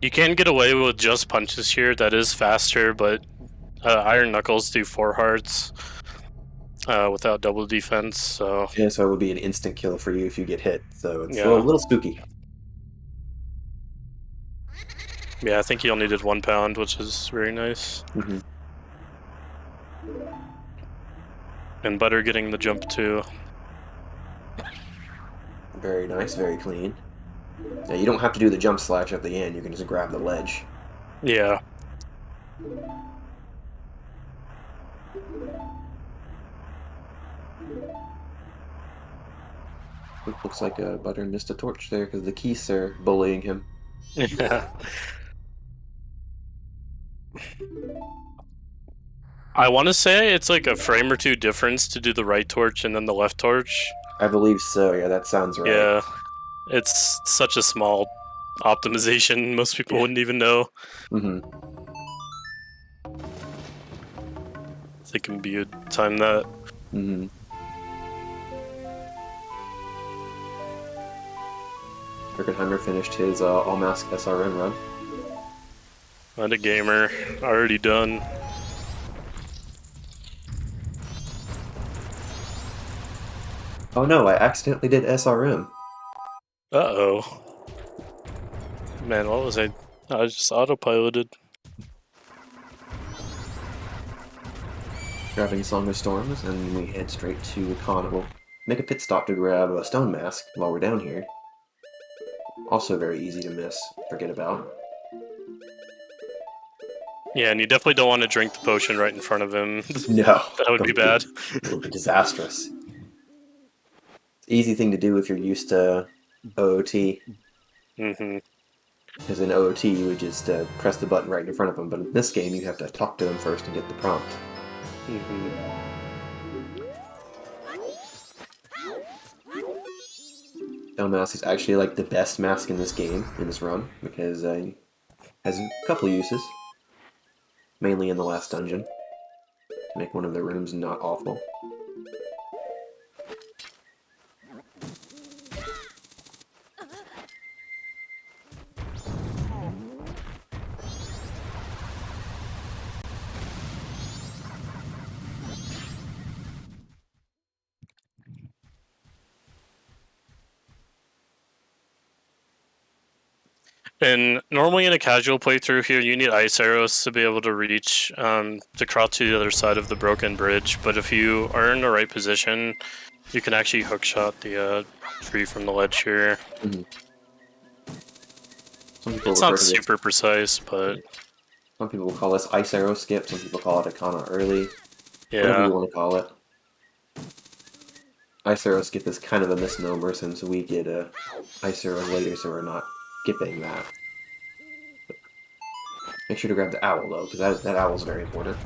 You can get away with just punches here. That is faster, but Iron Knuckles do 4 hearts without double defense. So Yeah, so it would be an instant kill for you if you get hit. So it's yeah, a little spooky. yeah. I think he only did 1 pound, which is very nice. Mm-hmm. And Butter getting the jump too. Very nice, very clean. Now, you don't have to do the jump slash at the end. You can just grab the ledge. Yeah. Looks like Butter missed a torch there because the Keys are bullying him. Yeah. I want to say it's like a frame or 2 difference to do the right torch and then the left torch. I believe so. Yeah, that sounds right. Yeah. It's such a small optimization, most people wouldn't even know. Mm-hmm. They can be time that. Mm-hmm. Rickenheimer finished his All Mask SRN run. Not a gamer. Already done. Oh no, I accidentally did SRM. Uh-oh. Man, what was I? I just autopiloted. Grabbing Song of Storms, and we head straight to Con. We'll make a pit stop to grab a Stone Mask while we're down here. Also very easy to miss, forget about. Yeah, and you definitely don't want to drink the potion right in front of him. No. That would be bad. It would be disastrous. It's an easy thing to do if you're used to OOT. Mm-hmm. Because in OOT you would just press the button right in front of them, but in this game you have to talk to them first and get the prompt. Mm-hmm. Stone Mask is actually like the best mask in this game, in this run, because it has a couple uses. Mainly in the last dungeon, to make one of the rooms not awful. And normally in a casual playthrough here, you need ice arrows to be able to reach, to crawl to the other side of the broken bridge. But if you are in the right position, you can actually hookshot the tree from the ledge here. Mm-hmm. It's not super precise, but... Some people will call this ice arrow skip, some people call it Akana early. Yeah. Whatever you want to call it. Ice arrow skip is kind of a misnomer since we get ice arrow later, so we're not skipping that. But make sure to grab the owl though, because that owl's very important.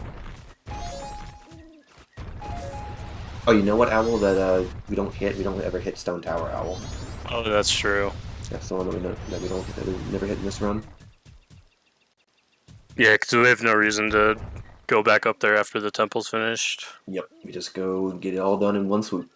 Oh, you know what owl that we don't hit? We don't ever hit Stone Tower Owl. Oh, that's true. That's the one that we know that we don't hit, that we never hit in this run. Yeah, because we have no reason to go back up there after the temple's finished. Yep, we just go and get it all done in one swoop.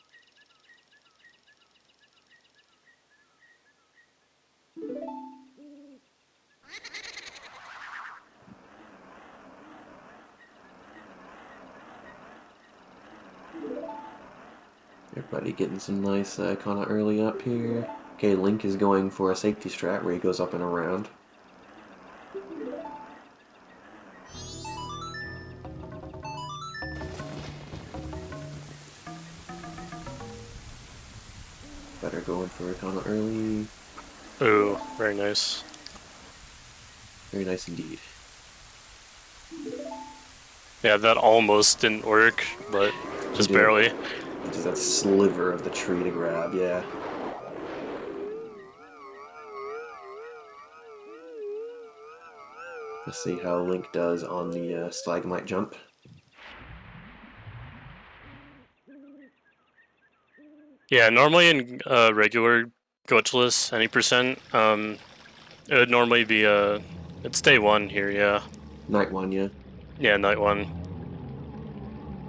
Everybody getting some nice kind of early up here. Okay, Link is going for a safety strat where he goes up and around. Better going for it kind of early. Ooh, very nice. Very nice indeed. Yeah, that almost didn't work, but just barely. Just that sliver of the tree to grab, yeah. Let's see how Link does on the stalagmite jump. Yeah, normally in regular glitchless, any percent, it would normally be it's day 1 here, yeah. Night 1, yeah. Yeah, night 1.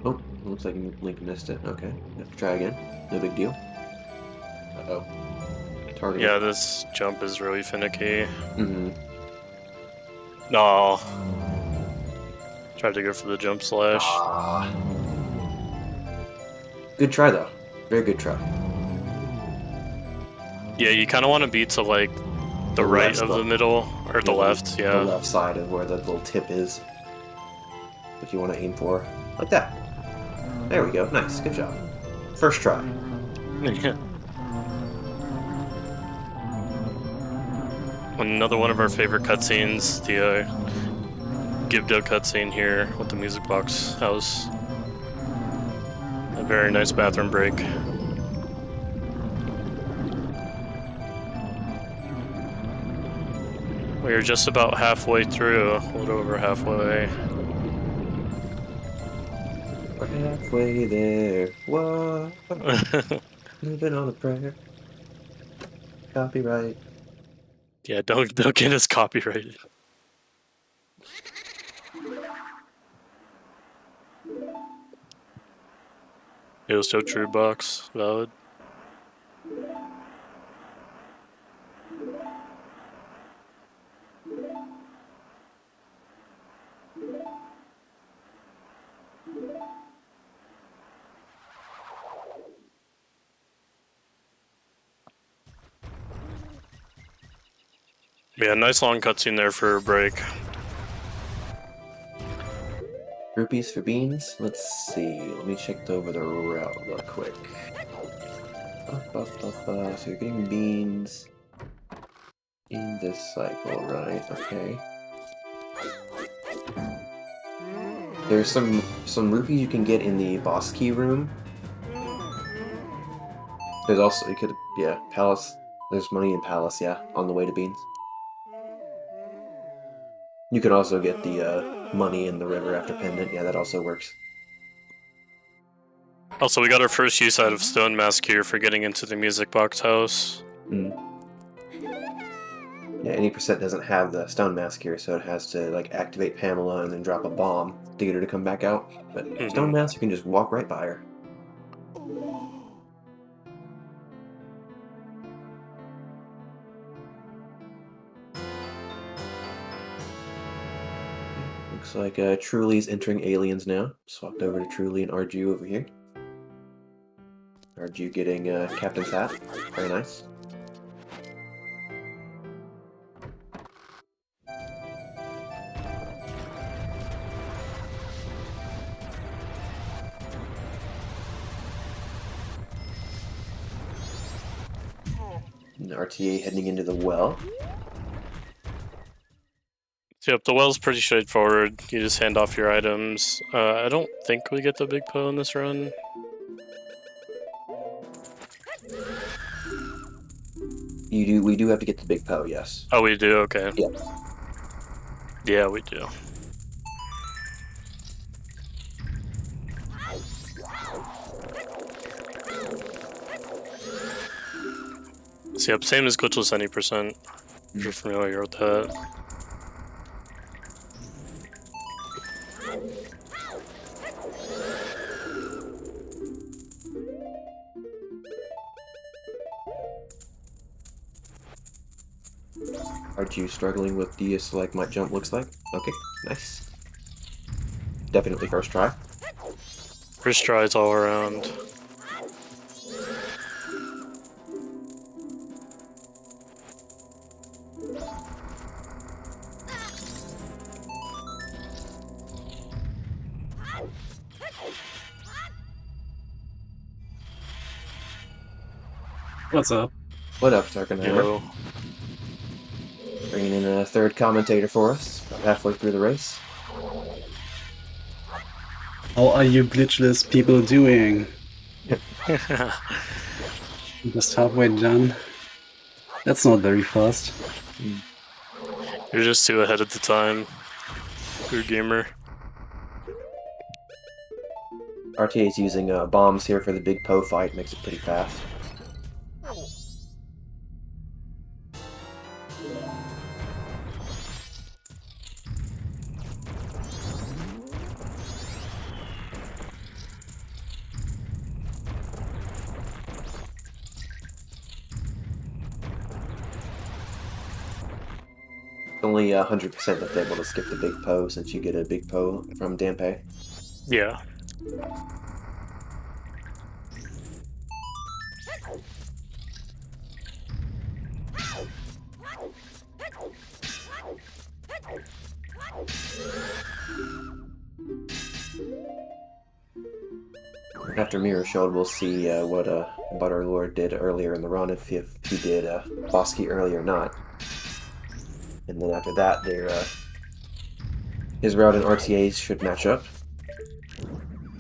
Oh, looks like Link missed it. Okay, have to try again. No big deal. Uh-oh. Target. Yeah, this jump is really finicky. Mm-hmm. No. Tried to go for the jump slash. Ah. Good try, though. Very good try. Yeah, you kind of want to be to, like, the right left of the side. middle, or the left, yeah. The left side of where the little tip is. What you want to aim for. Like that. There we go. Nice. Good job. First try. Another one of our favorite cutscenes, the Gibdo cutscene here with the music box house. A very nice bathroom break. We are just about halfway through, a little over halfway. We're halfway there. What? Living on a prayer. Copyright. Yeah, don't get us copyrighted. It was still true box, valid. Yeah, nice long cutscene there for a break. Rupees for beans? Let's see. Let me check over the route real quick. So you're getting beans in this cycle, right? Okay. There's some rupees you can get in the boss key room. There's also, Palace. There's money in Palace, yeah, on the way to beans. You can also get the money in the river after pendant. Yeah, that also works. Also, we got our first use out of Stone Mask here for getting into the music box house. Yeah, any percent doesn't have the Stone Mask here, so it has to like activate Pamela and then drop a bomb to get her to come back out. But Stone Mask, you can just walk right by her. Looks like Truly's entering Aliens now. Swapped over to Truly and Arju over here. Arju getting Captain's hat. Very nice. And RTA heading into the well. Yep, the well's pretty straightforward. You just hand off your items. I don't think we get the big Poe in this run. We do have to get the big Poe, yes. Oh, we do? Okay. Yeah. Yeah, we do. So, yep, same as Glitchless any percent. If you're familiar with that. Are you struggling with the select might jump looks like? Okay, nice. Definitely first try. First tries all around. What's up? What up, Sarkenheimer? Yo. Bringing in a third commentator for us, about halfway through the race. How are you glitchless people doing? Just halfway done. That's not very fast. You're just too ahead of the time. Good gamer. RTA is using bombs here for the big Poe fight, makes it pretty fast. definitely 100% that's able to skip the Big Poe since you get a Big Poe from Dampe. Yeah. After Mirror Shield, we'll see what Butterlord did earlier in the run, if he did Boss Key early or not. And then after that, his route and RTAs should match up.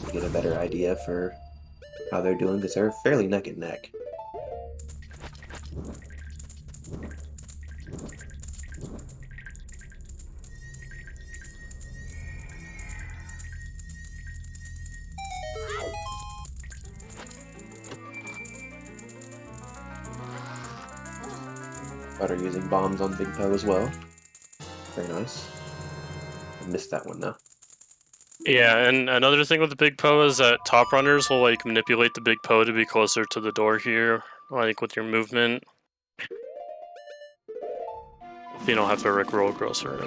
We get a better idea for how they're doing, because they're fairly neck and neck. Butter using bombs on Big Poe as well. Very nice. I missed that one though. Yeah, and another thing with the Big Poe is that top runners will like manipulate the Big Poe to be closer to the door here, like with your movement. You don't have to rickroll Grosser.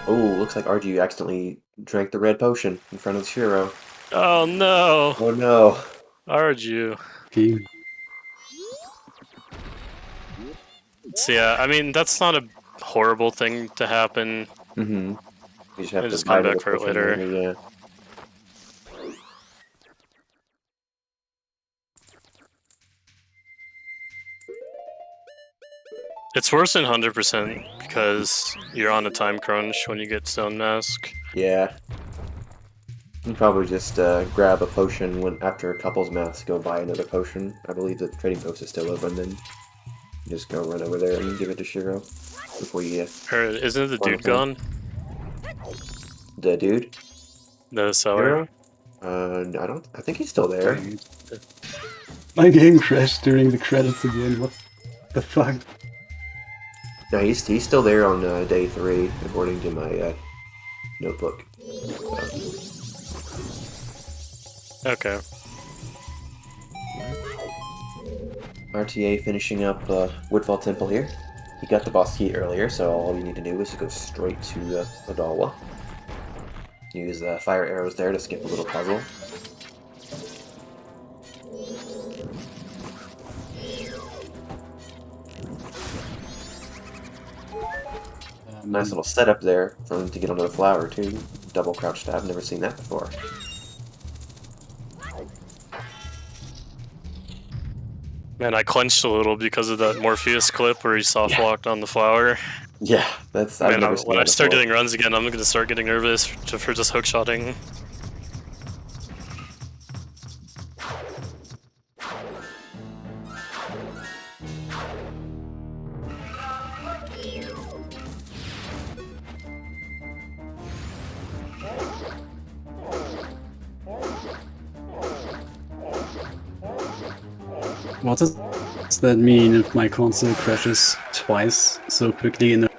Oh, looks like RG accidentally drank the red potion in front of Shiro. Oh no! Oh no! Arju. Okay. So yeah, I mean that's not a horrible thing to happen. Mm-hmm. You just have I to just buy come the back for it potion later. yeah. It's worse than 100% because you're on a time crunch when you get Stone Mask. Yeah. You probably just grab a potion when after a couple's maths, go buy another potion. I believe the trading post is still open, then just go run over there and give it to Shiro before you Or isn't the dude Wonderful. gone? The dude? The seller? Shiro? I think he's still there. My game crashed during the credits again. What the fuck? No, he's still there on day 3, according to my notebook. Okay. RTA finishing up Woodfall Temple here. He got the boss key earlier, so all you need to do is to go straight to Odalwa. Use fire arrows there to skip a little puzzle. Nice little setup there for him to get onto the flower too. Double crouch stab, never seen that before. Man, I clenched a little because of that Morpheus clip where he soft locked on the flower. Yeah, that's I've Man, never seen when that I start before. doing runs again, I'm gonna start getting nervous for just hookshotting. What does that mean if my console crashes twice so quickly in a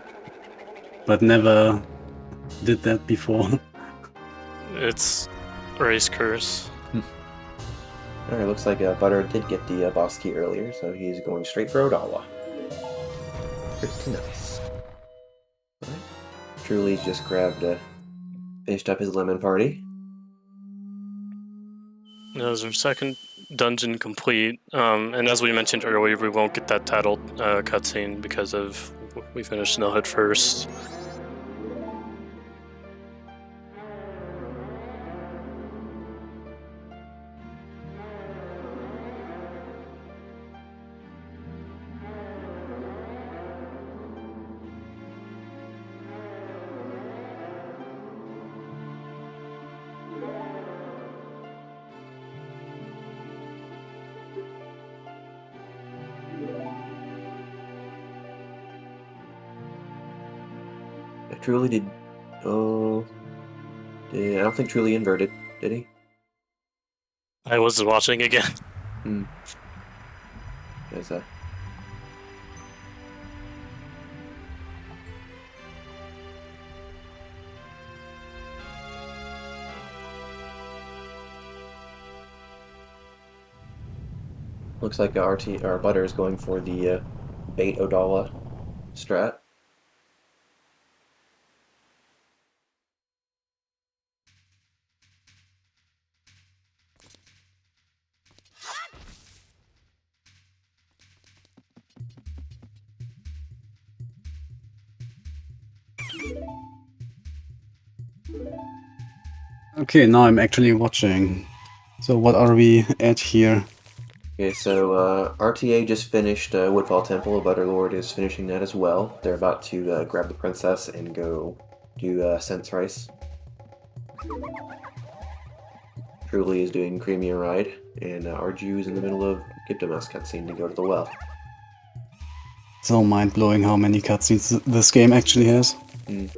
but never did that before? It's race curse. Alright, looks like Butter did get the boss key earlier, so he's going straight for Odawa. Pretty nice. Alright. Truly just finished up his lemon party. That was our second dungeon complete, and as we mentioned earlier, we won't get that titled cutscene because of we finished Snowhead first. Truly did. Oh. I don't think Truly inverted, did he? I was watching again. Hmm. There's a. Looks like RT or Butter is going for the bait Odala strat. Okay, now I'm actually watching. So what are we at here? Okay, so RTA just finished Woodfall Temple. Butterlord is finishing that as well. They're about to grab the princess and go do Sense Rice. Truly is doing Creamy and Ride, and Arju is in the middle of Garbo Mask cutscene to go to the well. So mind-blowing how many cutscenes this game actually has. Mm.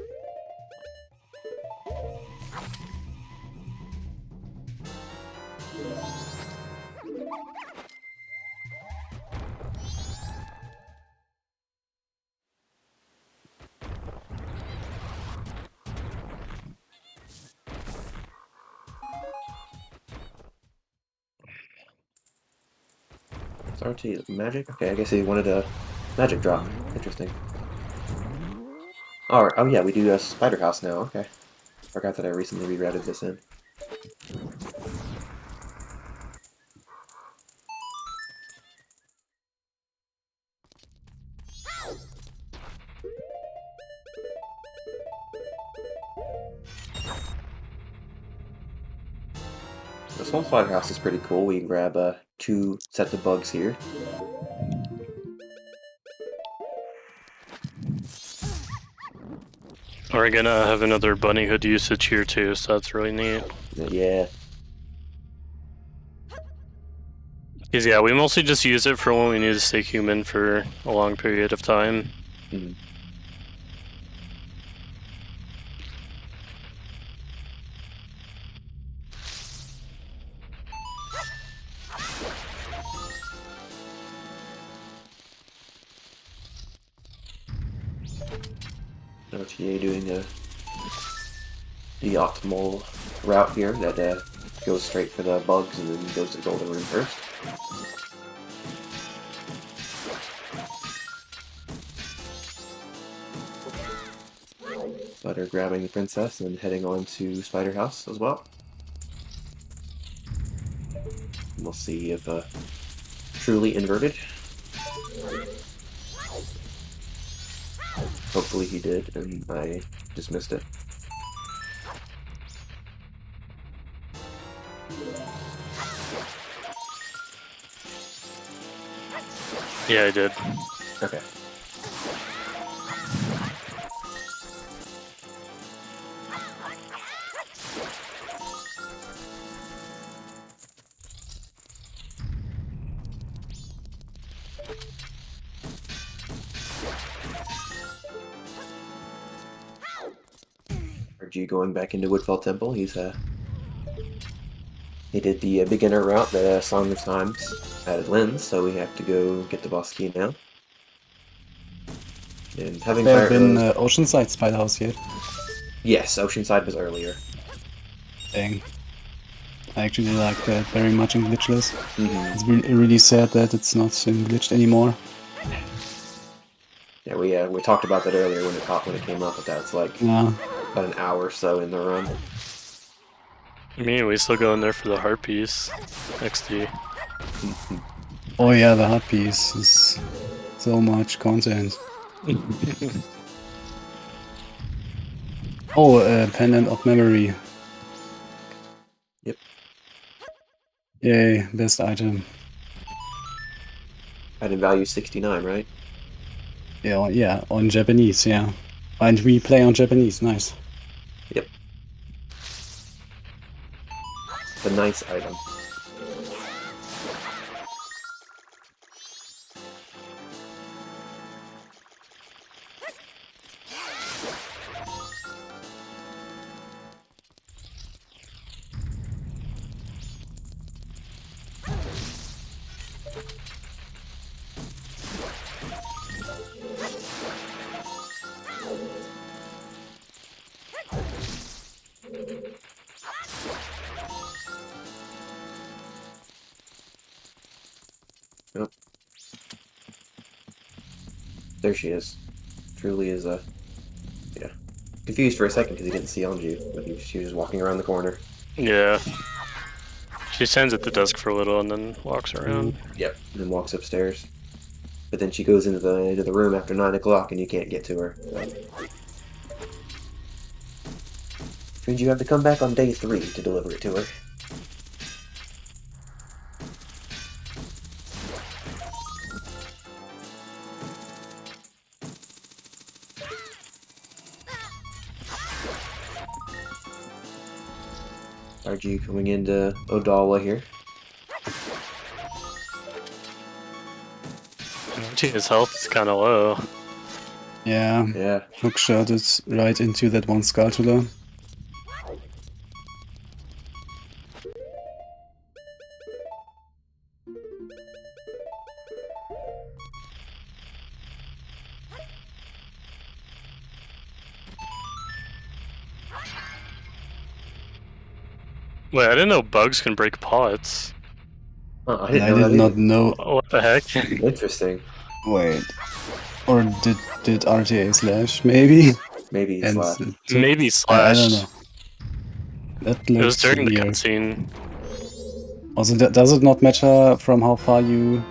It's RT magic? Okay, I guess he wanted a magic drop. Interesting. Alright, oh yeah, we do a Spider House now, okay. Forgot that I recently rerouted this in. This whole Spider House is pretty cool. We grab 2 sets of bugs here. We're gonna have another bunny hood usage here too, so that's really neat. Yeah. Because yeah, we mostly just use it for when we need to stay human for a long period of time. Mm. OTA doing the optimal route here that goes straight for the bugs and then goes to the golden room first. Butter grabbing the princess and heading on to Spider House as well. And we'll see if truly inverted. Hopefully he did, and I just missed it. Yeah, I did. Okay. RG going back into Woodfall Temple. He did the beginner route that Song of Times added lens, so we have to go get the boss key now. And having There have fire been arrows- Oceanside Spider House yet? Yes, Oceanside was earlier. Dang. I actually like that very much in Glitchless. Mm-hmm. It's really sad that it's not glitched anymore. Yeah, we talked about that earlier when it came up, but that's like Yeah. about an hour or so in the run. I mean, we still go in there for the heart piece. XD. Oh yeah, the hot piece is so much content. Oh, Pendant of Memory. Yep. Yay, best item. Item value 69, right? Yeah, on Japanese, yeah. And we play on Japanese, nice. Yep. It's a nice item. Yep. there she is. Truly is a... Yeah. Confused for a second because he didn't see Anju, but she was just walking around the corner. Yeah. She stands at the desk for a little and then walks around. Yep. And then walks upstairs. But then she goes into the room after 9 o'clock and you can't get to her. Means you have to come back on day 3 to deliver it to her. RG coming into Odawa here. His health is kind of low. Yeah. Yeah. Hook shot it right into that one Skulltula. Wait, I didn't know bugs can break pots. Oh, I I didn't know did that not either. know. What the heck? Interesting. Wait. Or did RTA slash maybe? Maybe And slash. Maybe I slash. don't know. That It was looks during the weird. cutscene. Also, does it not matter from how far you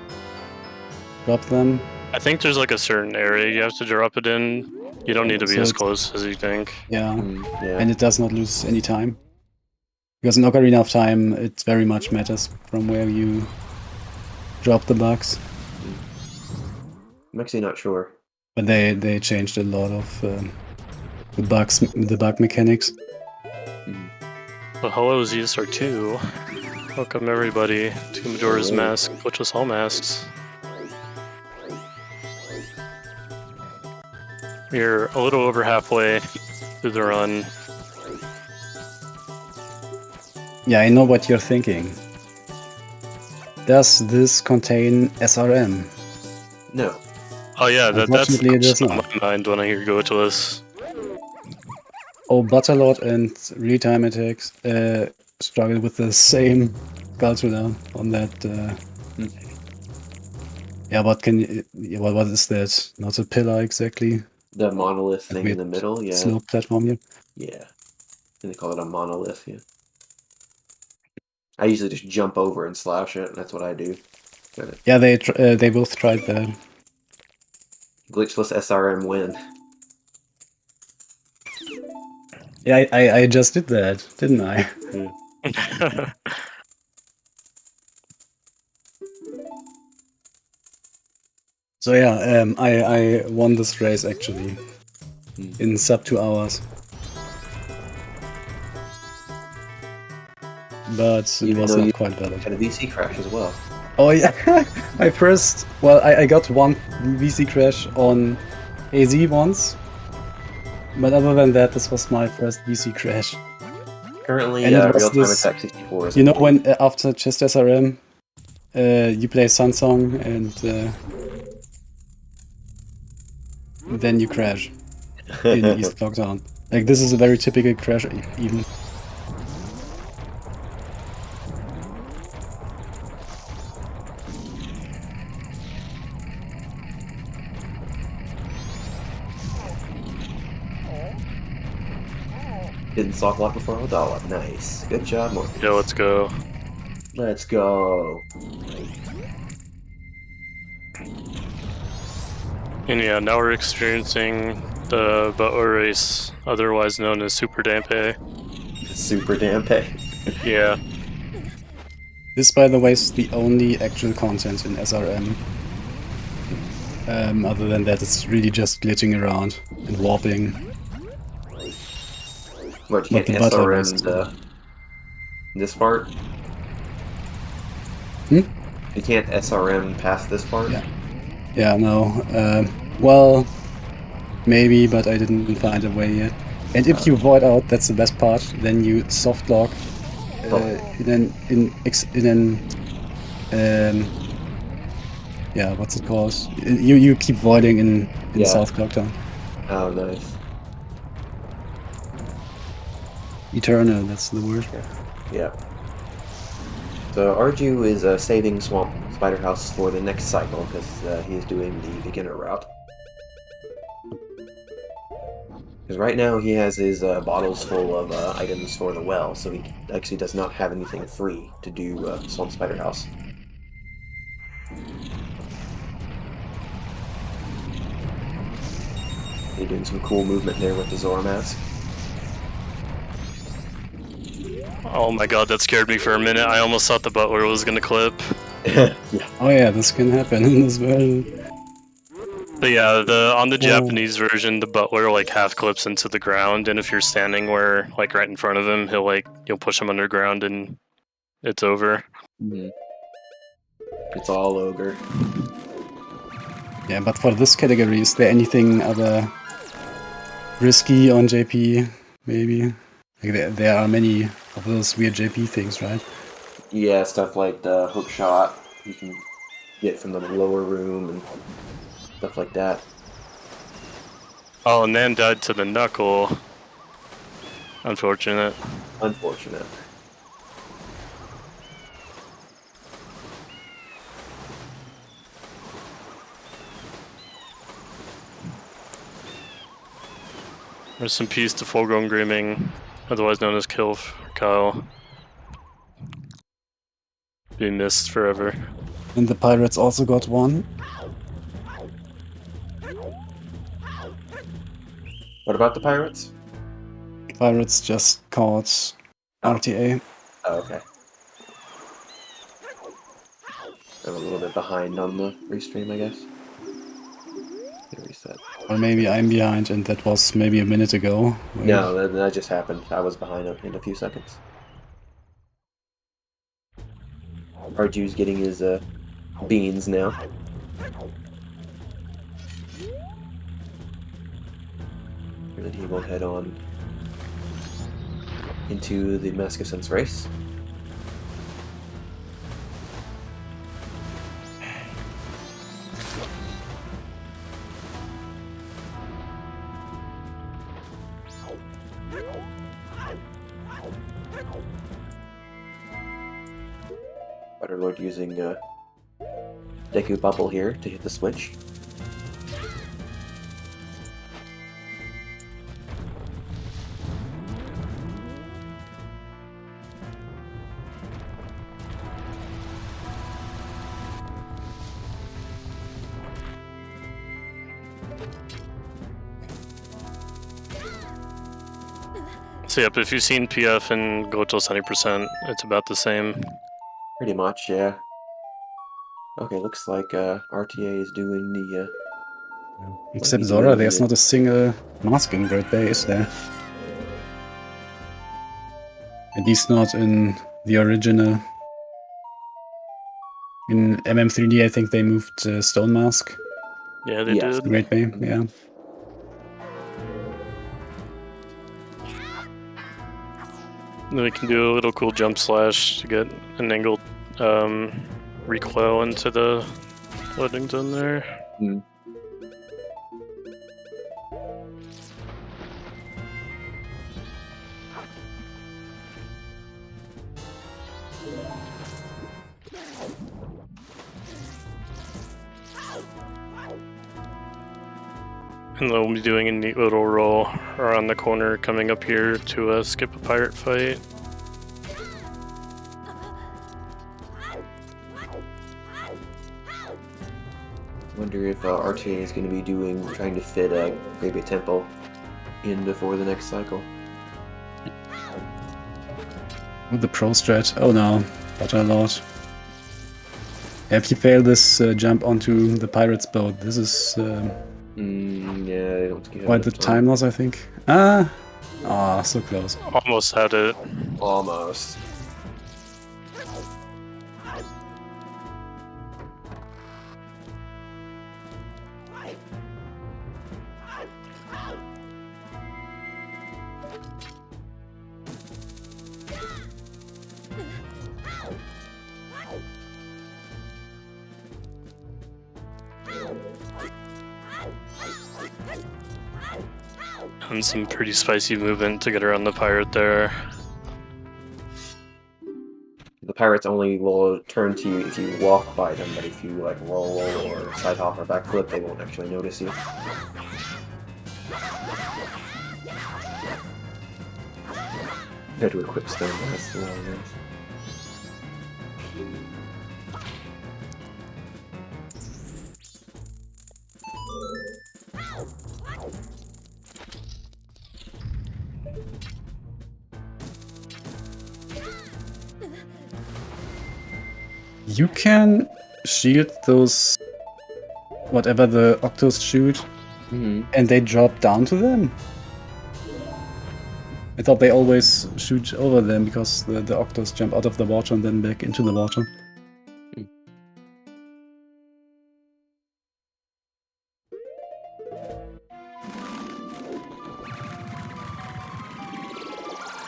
drop them? I think there's like a certain area you have to drop it in. You don't need to be So as it's- close as you think. Yeah. Yeah. And it does not lose any time. Because in Ocarina of Time, it very much matters from where you drop the bugs. I'm actually not sure. But they changed a lot of the bug mechanics. Well, hello ZSR2. Welcome everybody to Majora's Hello. Mask, Glitchless All Masks. We're a little over halfway through the run. Yeah, I know what you're thinking. Does this contain SRM? No. Oh yeah, that's the Unfortunately, it does question on not. my mind when I hear Glitchless. Oh, Butterlord and real-time attacks struggle with the same Skulltula on that. Yeah, what can you, yeah, what is that? Not a pillar exactly. The monolith A thing in the weird middle, yeah. Slope platform here. Yeah. And they call it a monolith, yeah. I usually just jump over and slash it, and that's what I do. But Yeah, they both tried that. glitchless SRM win. Yeah, I just did that, didn't I? So yeah, I won this race actually in sub 2 hours. But it Even was though not you quite valid. had a VC crash as well. Oh yeah, I got one VC crash on AZ once, but other than that, this was my first VC crash. Currently, And it was real-time this- attack 64 is You know a when after just SRM, you play Sunsong and then you crash in East Lockdown. Like this is a very typical crash even. Didn't sock lock before Odawa. Nice. Good job, Morpheus. Yeah, let's go. Let's go. And yeah, now we're experiencing the Boa race, otherwise known as Super Dampe. Super Dampe. Yeah. This, by the way, is the only actual content in SRM. Other than that, it's really just glitching around and warping. What, you But can't the button SRM is- this part? Hmm? You can't SRM past this part? Yeah. Yeah, no. Well, maybe, but I didn't find a way yet. And if you void out, that's the best part. Then you soft lock yeah, what's it called? You keep voiding in Yeah. South Lockdown. Oh, nice. Eternal, that's the word. Yeah. So Arju is saving Swamp Spider House for the next cycle because he is doing the beginner route. Because right now he has his bottles full of items for the well, so he actually does not have anything free to do Swamp Spider House. You're doing some cool movement there with the Zora Mask. Oh my god, that scared me for a minute. I almost thought the butler was gonna clip. Yeah. Oh yeah, this can happen in this version. But yeah, on the Japanese version, the butler like half clips into the ground, and if you're standing where like right in front of him, you'll push him underground, and it's over. Mhm. It's all ogre. Yeah, but for this category, is there anything other risky on JP? Maybe like there are many of those weird JP things, right? Yeah, stuff like the hook shot you can get from the lower room and stuff like that. Oh, and then died to the knuckle. Unfortunate. Unfortunate. Rest in peace to Full-Grown Grimming, otherwise known as Kill Kyle. Be missed forever. And the pirates also got one. What about the pirates? Pirates just caught RTA. Oh, okay. I'm a little bit behind on the restream, I guess. Reset. Or maybe I'm behind, and that was maybe a minute ago. No, that just happened. I was behind in a few seconds. Arju's getting his beans now. And then he will head on into the Mascuson's race. Butterlord using Deku Bubble here to hit the switch. So yep, if you've seen PF and Glitchless 100%, it's about the same. Pretty much, yeah. Okay, looks like RTA is doing the... Except Zora, there's not a single mask in Great Bay, is there? At least not in the original. In MM3D, I think they moved Stone Mask. Yeah, they Yes. did. Great Bay, yeah. Then we can do a little cool jump slash to get an angled recoil into the loading zone there. Hmm. And then we'll be doing a neat little roll around the corner coming up here to skip a pirate fight. Wonder if RTA is going to be trying to fit Garbo Temple in before the next cycle. With the pro strat. Oh no, Butterlord. If you fail this jump onto the pirate's boat, this is Yeah, they don't give quite the time loss, I think. Ah, so close. Almost had it. Almost. And some pretty spicy movement to get around the pirate there. The pirates only will turn to you if you walk by them, but if you like roll or side hop or backflip, they won't actually notice you. Had to equip Stone Mask. You can shield those, whatever the Octos shoot, and they drop down to them. I thought they always shoot over them because the Octos jump out of the water and then back into the water.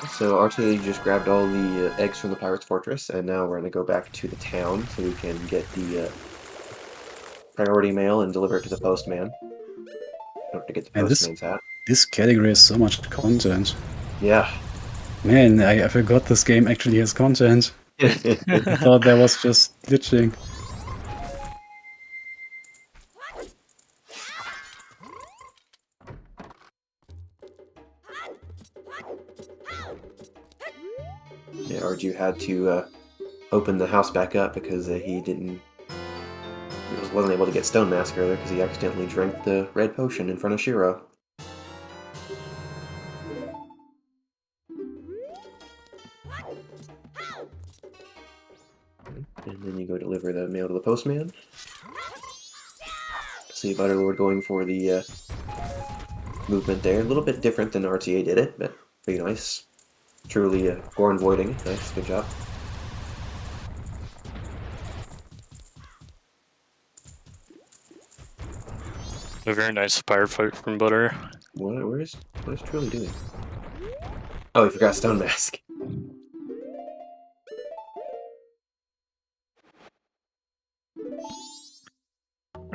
So RTA just grabbed all the eggs from the Pirate's Fortress, and now we're going to go back to the town so we can get the priority mail and deliver it to the postman. Don't have to get the And postman's hat. this category has so much content. Yeah. Man, I forgot this game actually has content. I thought that was just glitching. Yeah, Arju had to open the house back up because he wasn't able to get Stone Mask earlier because he accidentally drank the red potion in front of Shiro. And then you go deliver the mail to the postman. See Butterlord going for the movement there. A little bit different than RTA did it, but pretty nice. Truly Goron voiding. Nice, good job. A very nice fire fight from Butter. What is Truly doing? Oh, he forgot Stone Mask.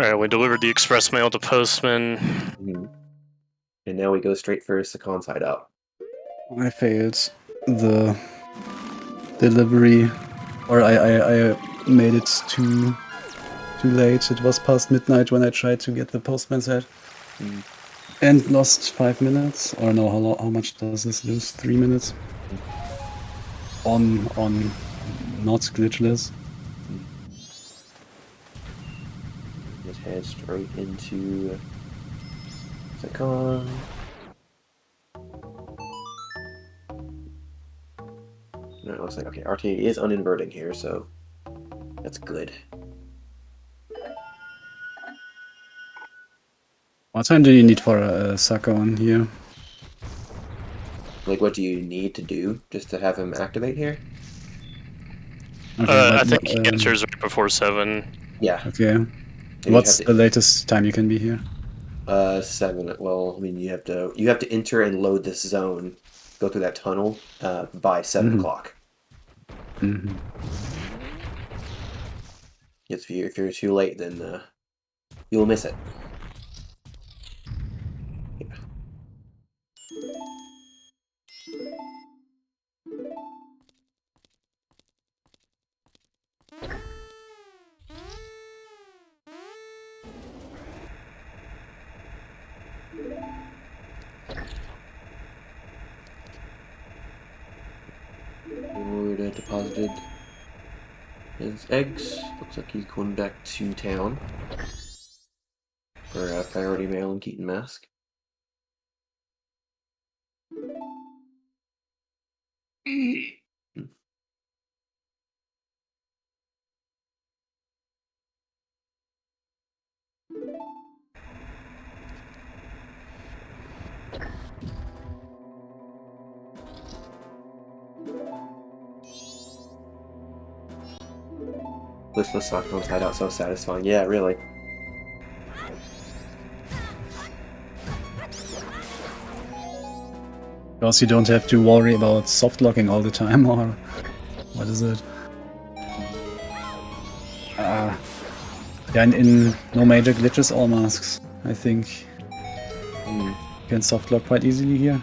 Alright, we delivered the express mail to postman. And now we go straight for Sakon's hideout. I failed the delivery, or I made it too late. It was past midnight when I tried to get the postman's hat. And lost 5 minutes. Or no, how much does this lose? 3 minutes? On not glitchless. Just head straight into Sakon. No, it looks like, okay, RTA is uninverting here, so that's good. What time do you need for a Sakon here? Like, what do you need to do just to have him activate here? Okay, I think he enters right before 7. Yeah. Okay. You What's have the latest time you can be here? 7. Well, I mean, you have to enter and load this zone, go through that tunnel by 7 o'clock. If you're too late, then you'll miss it. Yeah. Lord deposited his eggs. Looks like he's going back to town for priority mail and Keaton Mask. Glitchless Sakon's hideout so satisfying. Yeah, really. Because you don't have to worry about soft locking all the time, or what is it? Yeah, in no major glitches, all masks. I think you can soft lock quite easily here.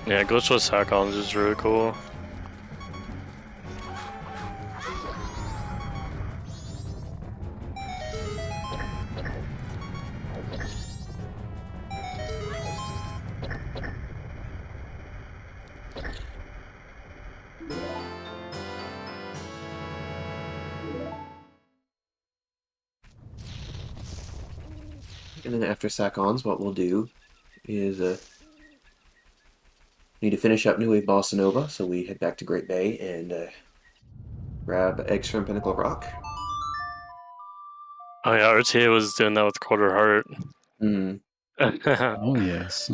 Yeah, glitchless hack-ons is really cool. And then after sack-ons, what we'll do is need to finish up New Wave Bossa Nova, so we head back to Great Bay and grab eggs from Pinnacle Rock. Oh yeah, RTA was doing that with Quarter Heart. Mm. Oh yes.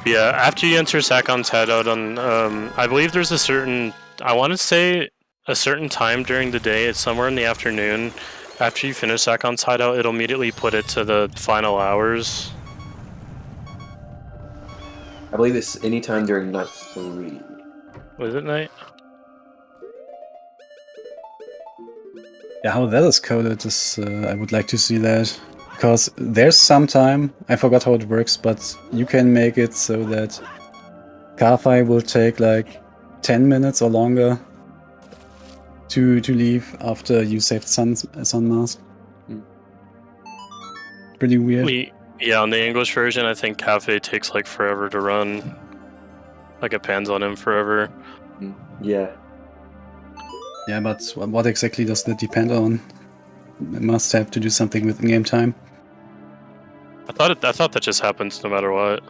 Yeah, after you enter Sakon's hideout on, I believe there's a certain, I want to say a certain time during the day, it's somewhere in the afternoon. After you finish Sakon's hideout, it'll immediately put it to the final hours. I believe it's anytime during night 3. Was it night? Yeah, how that is coded is, I would like to see that. Because there's some time, I forgot how it works, but you can make it so that Carfi will take like 10 minutes or longer to leave after you saved Sun Mask. Pretty weird. Yeah, on the English version, I think Cafe takes like forever to run. Like it pans on him forever. Yeah. Yeah, but what exactly does that depend on? It must have to do something with in-game time. I thought that just happens no matter what.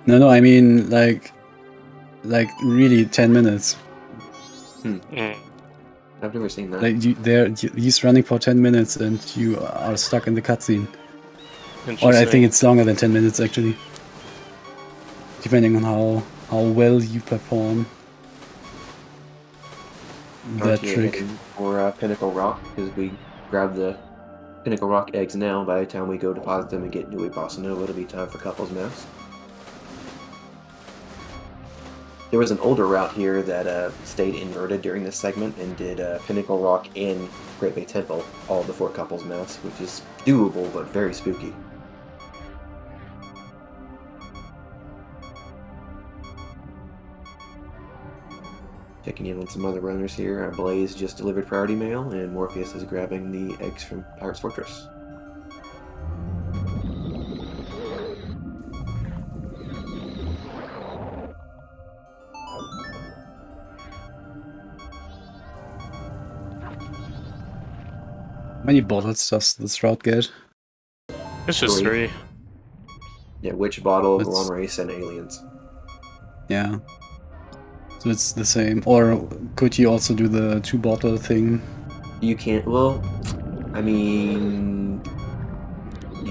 No, I mean like really 10 minutes. I've never seen that. Like he's running for 10 minutes and you are stuck in the cutscene. Or I think it's longer than 10 minutes actually. Depending on how well you perform that trick. For Pinnacle Rock, because we grab the Pinnacle Rock eggs now. By the time we go deposit them and get New Wave Bossa Nova, it'll be time for Couples Mask. There was an older route here that stayed inverted during this segment and did Pinnacle Rock and Great Bay Temple all before Couples Mask, which is doable but very spooky. Checking in on some other runners here. Blaze just delivered priority mail, and Morpheus is grabbing the eggs from Pirate's Fortress. How many bottles does this route get? It's just 3. Yeah, Witch Bottle, Goron Race, and Aliens. Yeah. So it's the same. Or could you also do the 2-bottle thing? You can't. Well, I mean,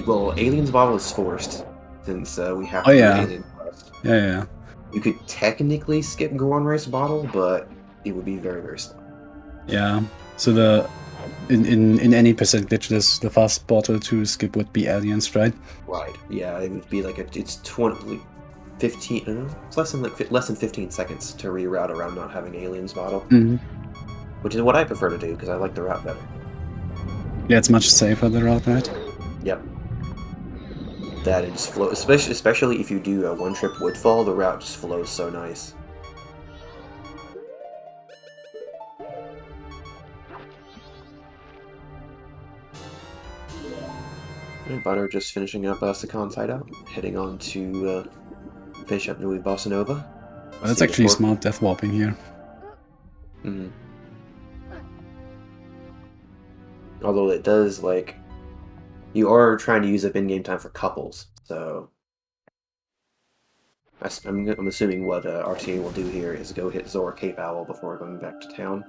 well, Aliens Bottle is forced since we have to do Alien first. Yeah. You could technically skip Goron Race Bottle, but it would be very, very slow. Yeah. So in any percent glitchless, the fast bottle to skip would be Aliens, right? Right. Yeah, it would be like it's 15. It's less than 15 seconds to reroute around not having Aliens Bottle, which is what I prefer to do because I like the route better. Yeah, it's much safer the route, right? Yep. That it just flows, especially if you do a one-trip Woodfall, the route just flows so nice. And Butter just finishing up Sakon's hideout, heading on to finish up New Wave Bossa Nova. Well, that's actually smart death warping here. Although it does, like, you are trying to use up in-game time for couples, so I'm assuming what RTA will do here is go hit Zora Cape Owl before going back to town.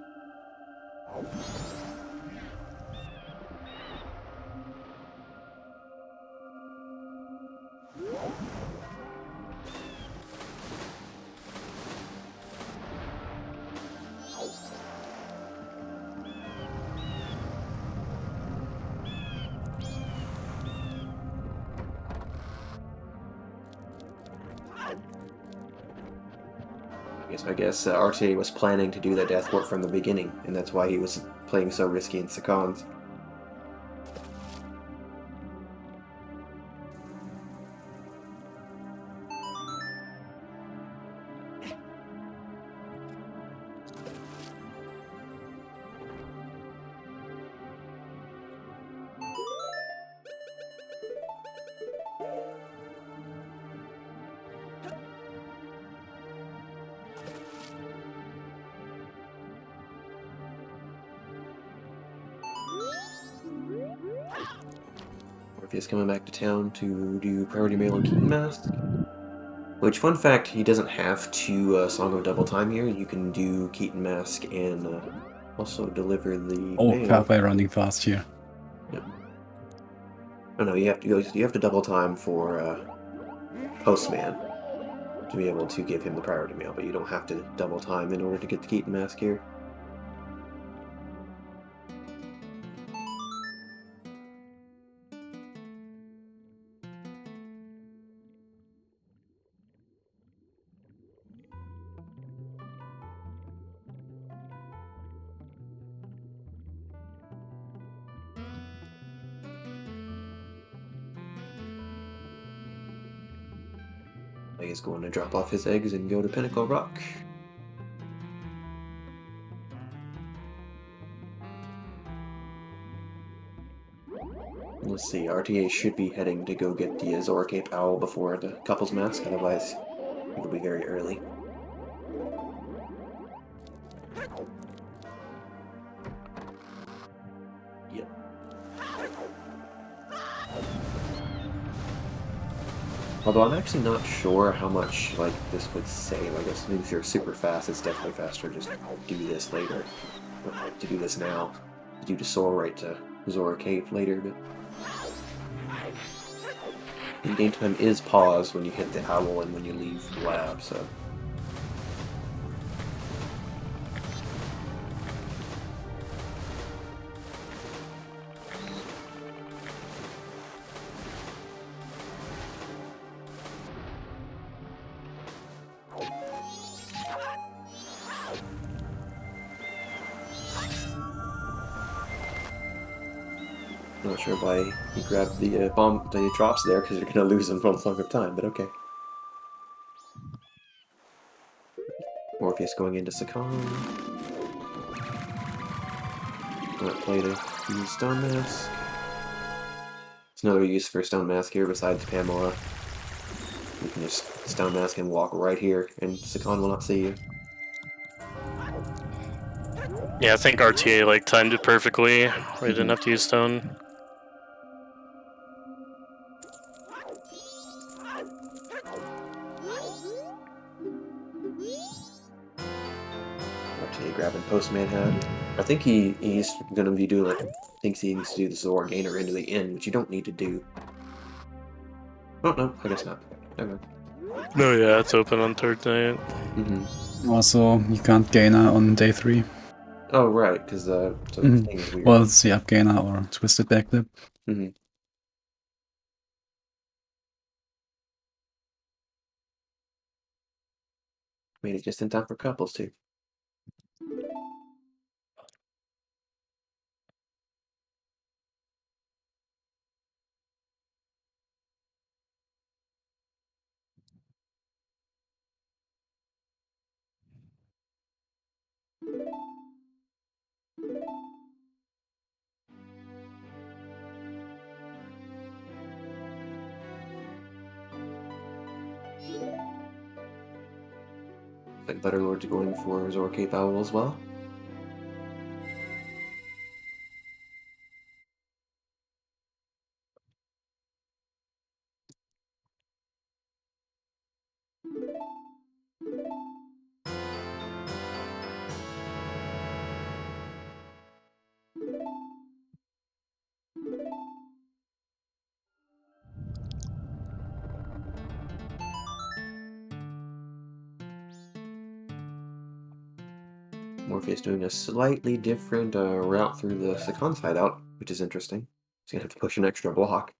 I guess RTA was planning to do that death warp from the beginning, and that's why he was playing so risky in Sakons. Morpheus coming back to town to do priority mail on Keaton Mask. Which, fun fact, he doesn't have to Song of Double Time here. You can do Keaton Mask and also deliver the mail. Pathway running fast here. Yep. Oh no, you have to double time for Postman to be able to give him the priority mail, but you don't have to double time in order to get the Keaton Mask here. He's going to drop off his eggs and go to Pinnacle Rock. Let's see, RTA should be heading to go get the Zora Cape Owl before the couple's mask, otherwise it'll be very early. Yep. Although I'm actually not sure how much like this would save. I guess if you're super fast, it's definitely faster to just do this later. Or to do this now. To do the soar right to Zora Cape later, but the game time is paused when you hit the owl and when you leave the lab, so. Not sure why he grabbed the the drops there, because you're gonna lose them for a longer time, but okay. Morpheus going into Sakan. Might play to use Stone Mask. There's another use for Stone Mask here besides Pamela. You can just Stone Mask and walk right here, and Sakan will not see you. Yeah, I think RTA like timed it perfectly. We didn't have to use stone. RTA grabbing Postman Head. I think he's gonna be doing like thinks he needs to do the Zora Gainer into the inn, which you don't need to do. Oh no, I guess not. Never mind. No, yeah, it's open on third night. Also, you can't gainer on day 3. Oh right, because the thing is weird. Well, it's the up gainer or twisted backflip. Made it just in time for couples too. Like Butterlord's going for Zora Cape Owl as well. Morpheus doing a slightly different route through the Sakan hideout, which is interesting. He's gonna have to push an extra block.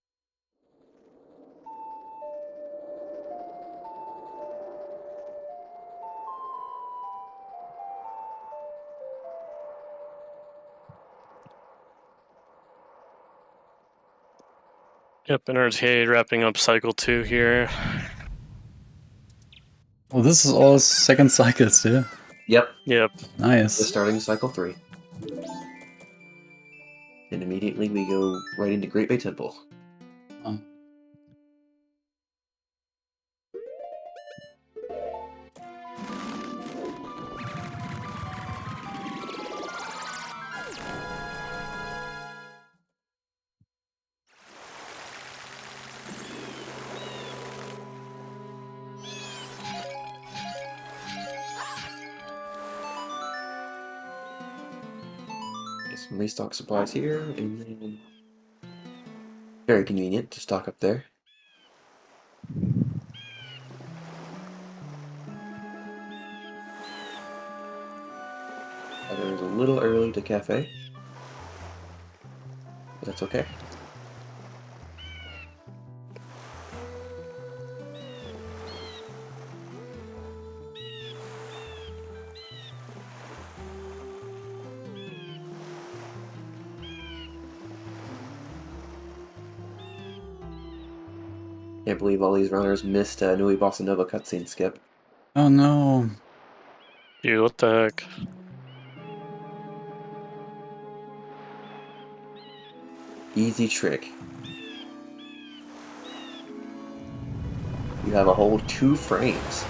Yep, and RTA wrapping up cycle 2 here. Oh, this is all second cycle still. Yep, Yep. Nice. just starting cycle 3. And immediately we go right into Great Bay Temple. Oh. restock supplies here, and then very convenient to stock up there. Butter is a little early to cafe, but that's okay. Can't believe all these runners missed Nui Bossa Nova cutscene skip. Oh no. Dude, what the heck? Easy trick. You have a whole 2 frames.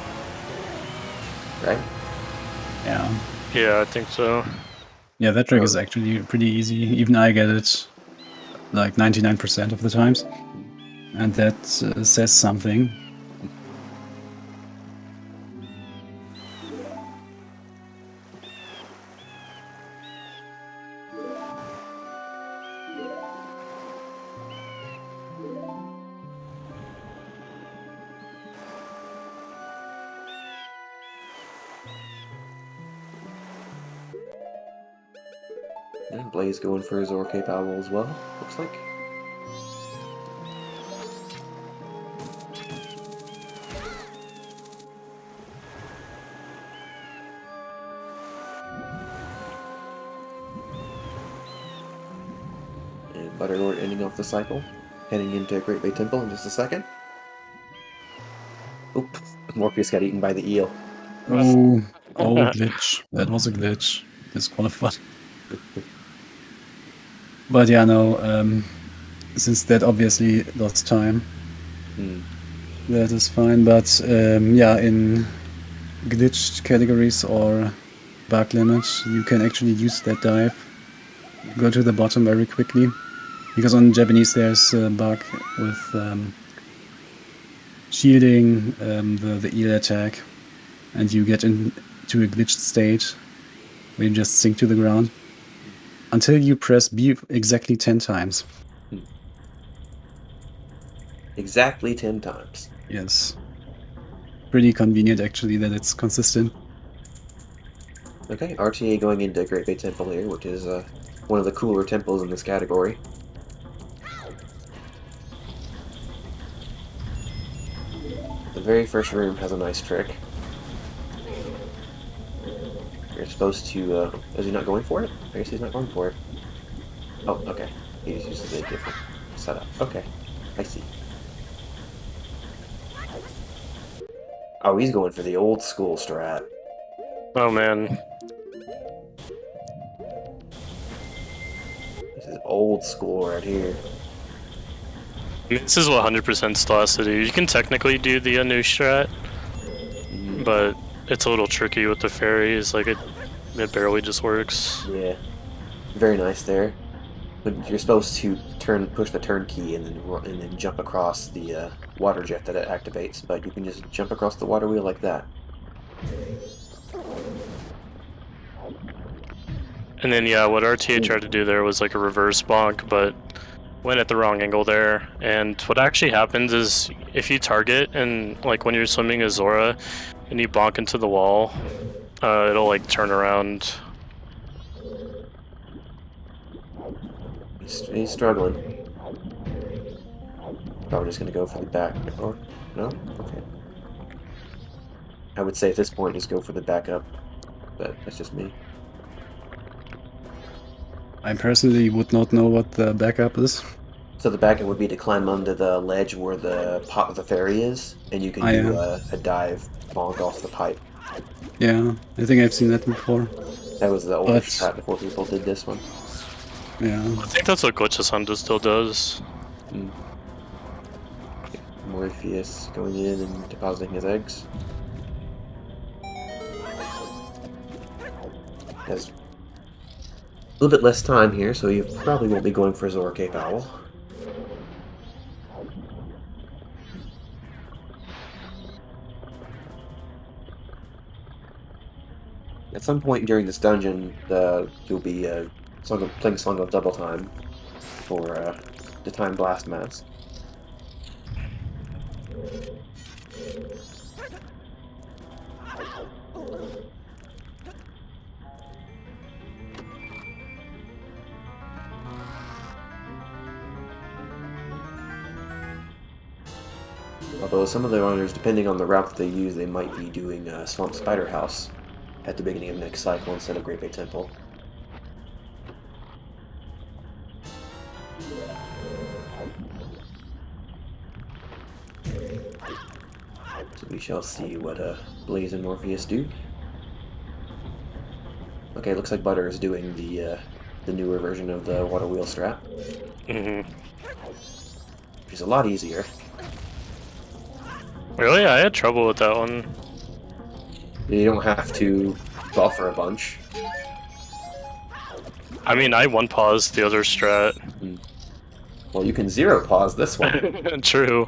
Right? Yeah. Yeah, I think so. Yeah, that trick is actually pretty easy. Even I get it like 99% of the times. And that says something. Yeah, Blaze going for his Orcape Owl as well, looks like. And Butterlord ending off the cycle, heading into Great Bay Temple in just a second. Oop, Morpheus got eaten by the eel. Oh, glitch. That was a glitch. Disqualified. But yeah, no, since that obviously lost time, that is fine. But yeah, in glitched categories or bug limits, you can actually use that dive. Go to the bottom very quickly. Because on Japanese there's a bug with shielding the eel attack, and you get into a glitched state where you just sink to the ground until you press B exactly 10 times. Exactly 10 times. Yes. Pretty convenient actually that it's consistent. Okay, RTA going into Great Bay Temple here, which is one of the cooler temples in this category. The very first room has a nice trick. You're supposed to, is he not going for it? I guess he's not going for it. Oh, okay. He just uses a different setup. Okay, I see. Oh, he's going for the old school strat. Oh man. This is old school right here. I mean, this is what 100% still has to do. You can technically do the new strat, but it's a little tricky with the fairies. Like it barely just works. Yeah, very nice there. But you're supposed to push the turn key and then jump across the water jet that it activates. But you can just jump across the water wheel like that. And then yeah, what RTA tried to do there was like a reverse bonk, but went at the wrong angle there. And what actually happens is if you target and like when you're swimming as Zora and you bonk into the wall, it'll like turn around. He's struggling. Probably just gonna go for the back. Or no? Okay. I would say at this point just go for the backup, but that's just me. I personally would not know what the backup is. So the backup would be to climb under the ledge where the pot with the fairy is, and you can do a dive bonk off the pipe. Yeah, I think I've seen that before. That was the older strat before people did this one. Yeah. I think that's what Glitchless still does. Morpheus going in and depositing his eggs. Has a little bit less time here, so you probably won't be going for Zora Cape Owl. At some point during this dungeon, you'll be playing Song of Double Time for the Time Blast Mask. Although some of the runners, depending on the route that they use, they might be doing Swamp Spider House at the beginning of next cycle instead of Great Bay Temple. So we shall see what Blaze and Morpheus do. Okay, looks like Butter is doing the newer version of the water wheel strat. Mm-hmm. Which is a lot easier. Really? I had trouble with that one. You don't have to buffer a bunch. I mean, I one paused the other strat. Well, you can zero pause this one. True.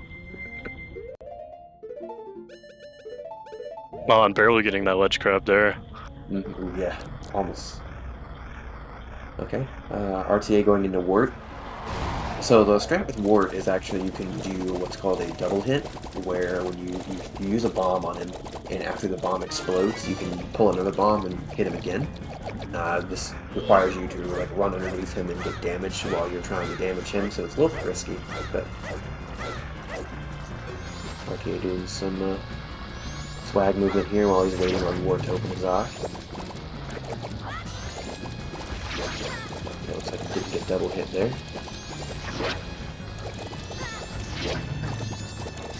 Oh, I'm barely getting that ledge grab there. Yeah, almost. Okay, RTA going into Wart. So the strat with Wart is actually you can do what's called a double hit, where when you use a bomb on him, and after the bomb explodes, you can pull another bomb and hit him again. This requires you to like run underneath him and get damage while you're trying to damage him, so it's a little risky. But RTA doing some swag movement here while he's waiting on Wart to open his eye. It looks like he didn't get double hit there.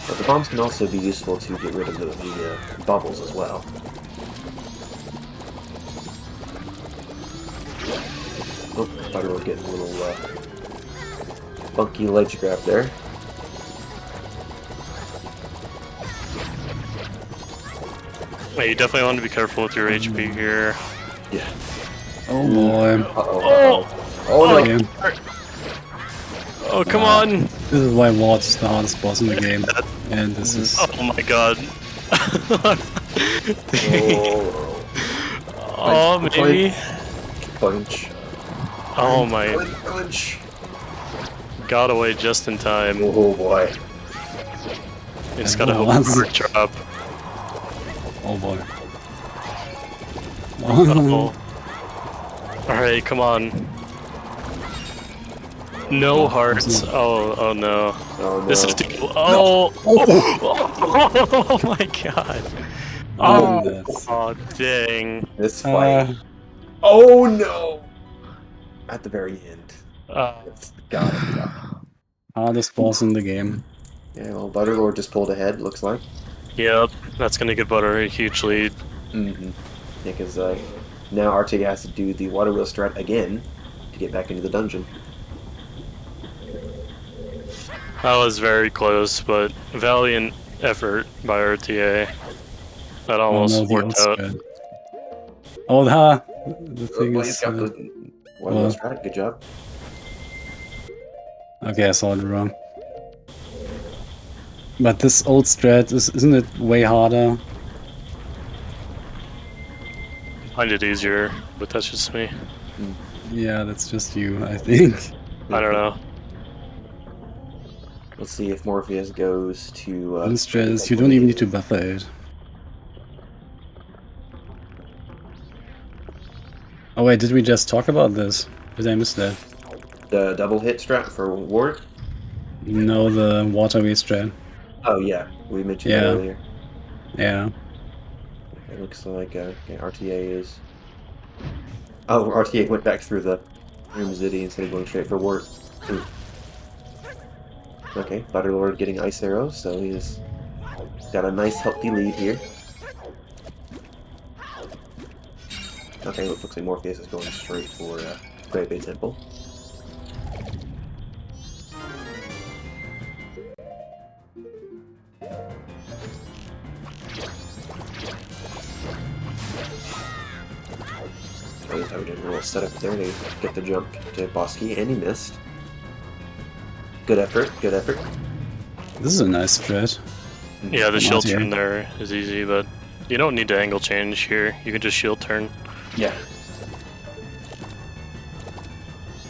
But the bombs can also be useful to get rid of the bubbles as well. Oh, thought we were getting a little funky ledge grab there. Wait, you definitely want to be careful with your HP here. Yeah. Oh boy. Uh-oh. Oh no. Man. Oh, come on! This is why Wart is the hardest boss in the game. And this is... Oh my god. Oh. Maybe? Punch. Oh my... Punch. Got away just in time. Oh boy. You just gotta hope for a drop. Oh boy. Uh-oh. Alright, come on. No hearts. Oh no. Oh no. This is too... Oh! Oh my god. Oh, dang. This fight. Oh no! At the very end. It's got it. Hardest boss in the game. Yeah, well, Butterlord just pulled ahead, looks like. Yep, that's gonna give Butter a huge lead. Mm-hmm. Yeah, because now RTA has to do the water wheel strat again to get back into the dungeon. That was very close, but valiant effort by RTA. That almost worked out. Oh, the thing Well, is... he's got the water wheel strat, good job. Okay, I saw it wrong. But this old strat, isn't it way harder? I find it easier, but that's just me. Yeah, that's just you, I think. I don't know. Let's see if Morpheus goes to... This strat is, you don't even need to buffer it. Oh wait, did we just talk about this? Did I miss that? The double hit strat for Wart? No, the waterway strat. Oh yeah, we mentioned that earlier. Yeah. It looks like okay, RTA is... Oh, RTA went back through the Room City instead of going straight for Wart. Okay, Butterlord getting ice arrows, so he's got a nice healthy lead here. Okay, looks like Morpheus is going straight for Great Bay Temple. I did a little setup there to get the jump to Bosky, and he missed. Good effort, good effort. This is a nice strat. Yeah, the shield here. turn there is easy, but you don't need to angle change here. You can just shield turn. Yeah.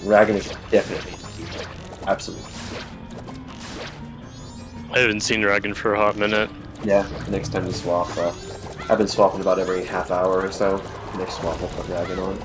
Ragan is definitely absolutely. I haven't seen Dragon for a hot minute. Yeah, next time you swap, I've been swapping about every half hour or so. Next swap, I'll put Ragan on.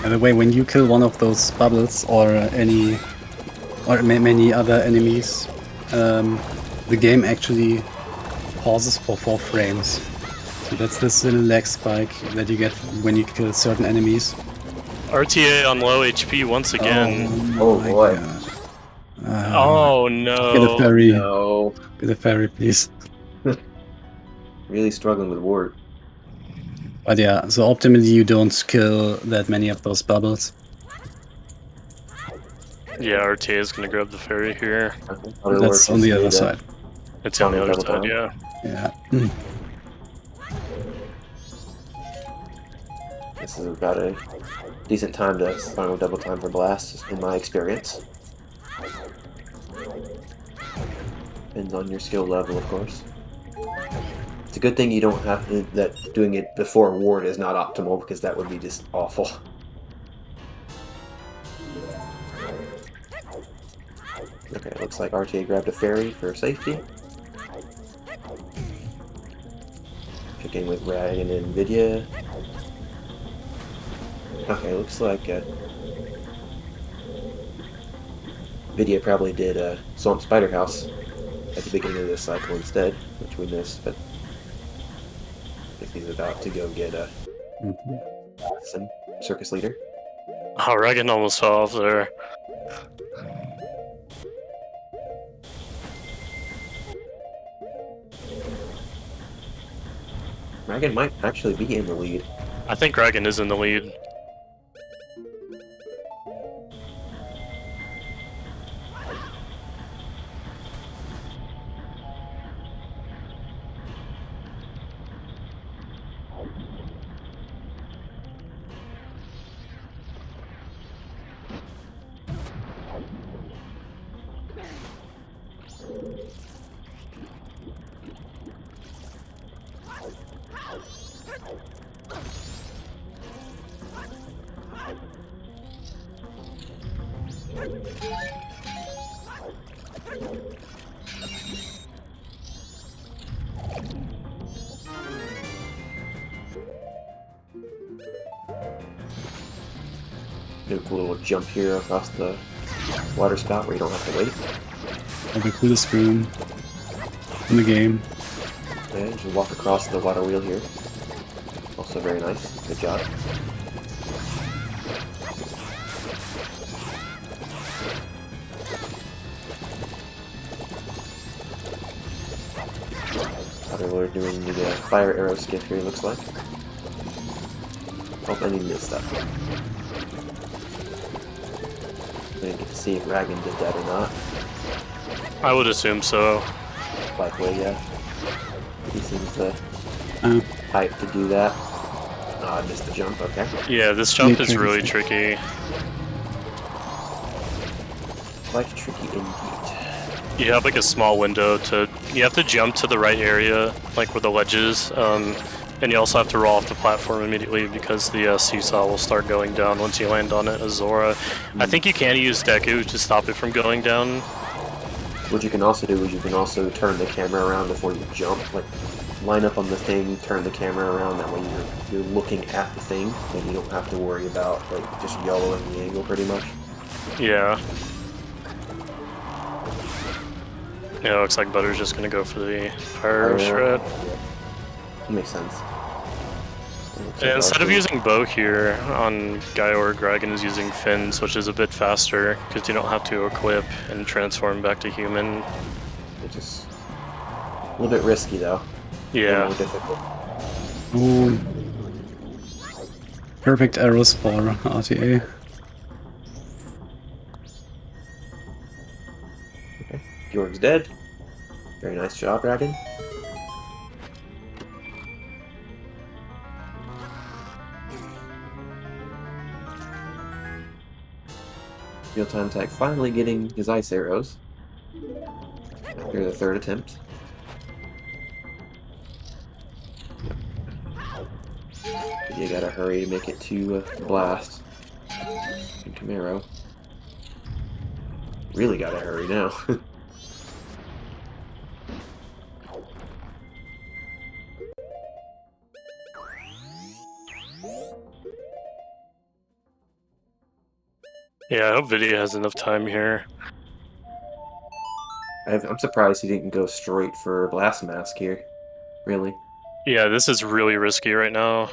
By the way, when you kill one of those bubbles or many other enemies, the game actually pauses for 4 frames. So that's this little lag spike that you get when you kill certain enemies. RTA on low HP once again. Oh my boy. God. Oh no. Get a ferry. No. Get a ferry, please. Really struggling with Ward. But yeah, so optimally you don't kill that many of those bubbles. Yeah, RTA is gonna grab the ferry here. That's on the other side. It's on the other double side, time. yeah. Yeah. This is about a decent time to final double time for Blast, in my experience. Depends on your skill level, of course. It's a good thing you don't have that doing it before Ward is not optimal, because that would be just awful. Okay, it looks like RTA grabbed a ferry for safety. Checking with Rag and Nvidia. Okay, looks like Nvidia probably did Swamp Spider House at the beginning of this cycle instead, which we missed, but I think he's about to go get some circus leader. Oh, Regan almost fell off there. Ragan might actually be in the lead. I think Regan is in the lead. Do a cool little jump here across the water spout where you don't have to wait. The coolest room in the game. And just walk across the water wheel here. Also very nice. Good job. Waterlord doing the fire arrow skip here, looks like. Hope I didn't miss that. Didn't get to see if Ragan did that or not. I would assume so. Likely, yeah. He seems to Uh, hype to do that. Oh, I missed the jump, okay. Yeah, this jump is tricky. really tricky. Quite tricky indeed. You have like a small window to... You have to jump to the right area, like where the ledge is, and you also have to roll off the platform immediately because the seesaw will start going down once you land on it as Zora. I think you can use Deku to stop it from going down. What you can also do is you can also turn the camera around before you jump. Like, line up on the thing, turn the camera around, that way you're looking at the thing, and you don't have to worry about, like, just YOLOing the angle pretty much. Yeah. Yeah, it looks like Butter's just gonna go for the fire shred. Makes sense. Yeah, instead of using bow here on Gaior, Dragon is using fins, which is a bit faster because you don't have to equip and transform back to human. It's just a little bit risky though. Yeah. More difficult. ooh. Perfect arrows for RTA. Okay. Georg's dead. Very nice job, Dragon. Real-time attack finally getting his ice arrows. After the third attempt. You gotta hurry to make it to Blast. And Camaro. Really gotta hurry now. Yeah, I hope Vidya has enough time here. I'm surprised he didn't go straight for Blast Mask here. Really. Yeah, this is really risky right now.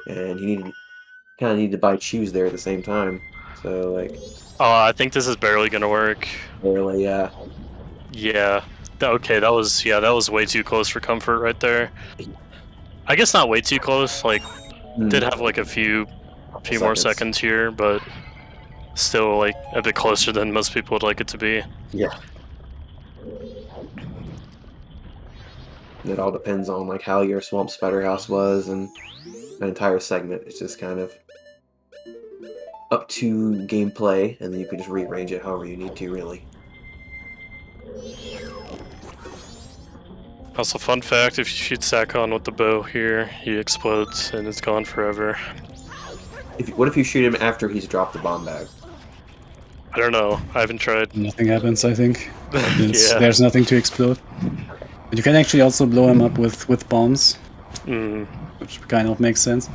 And he kind of needed to buy shoes there at the same time. So, like... Oh, I think this is barely gonna work. Barely, yeah. Yeah. Okay, that was way too close for comfort right there. I guess not way too close, like, did have like a few more seconds here, but still like a bit closer than most people would like it to be. Yeah. It all depends on like how your Swamp Spider House was, and an entire segment is just kind of up to gameplay, and then you can just rearrange it however you need to, really. Also, fun fact, if you shoot Sakon with the bow here, he explodes and it's gone forever. What if you shoot him after he's dropped the bomb bag? I don't know, I haven't tried. Nothing happens, I think. Yeah. There's nothing to explode. But you can actually also blow him up with bombs, which kind of makes sense.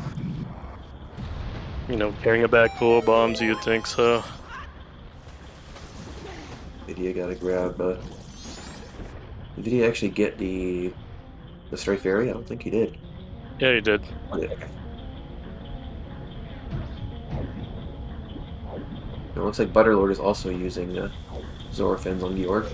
You know, carrying a bag full of bombs, you'd think so. Did he gotta grab... Did he actually get the Stray Fairy? I don't think he did. Yeah, he did. Oh, yeah, okay. It looks like Butterlord is also using Zora Fins on Georg.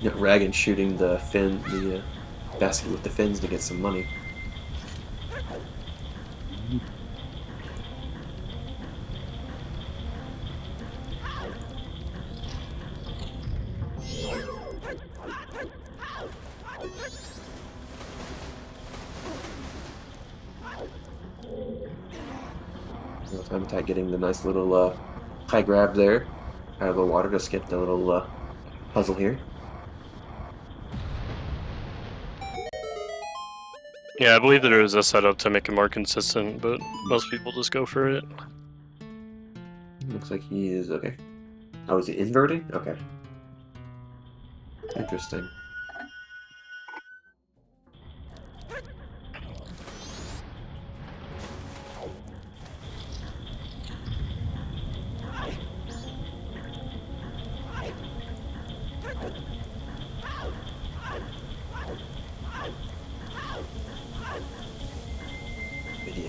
Yeah, Ragan shooting the basket with the fins to get some money. Time attack getting the nice little high grab there out of the water to skip the little puzzle here. Yeah, I believe there is a setup to make it more consistent, but most people just go for it. Looks like he is okay. Oh, is he inverting? Okay. Interesting.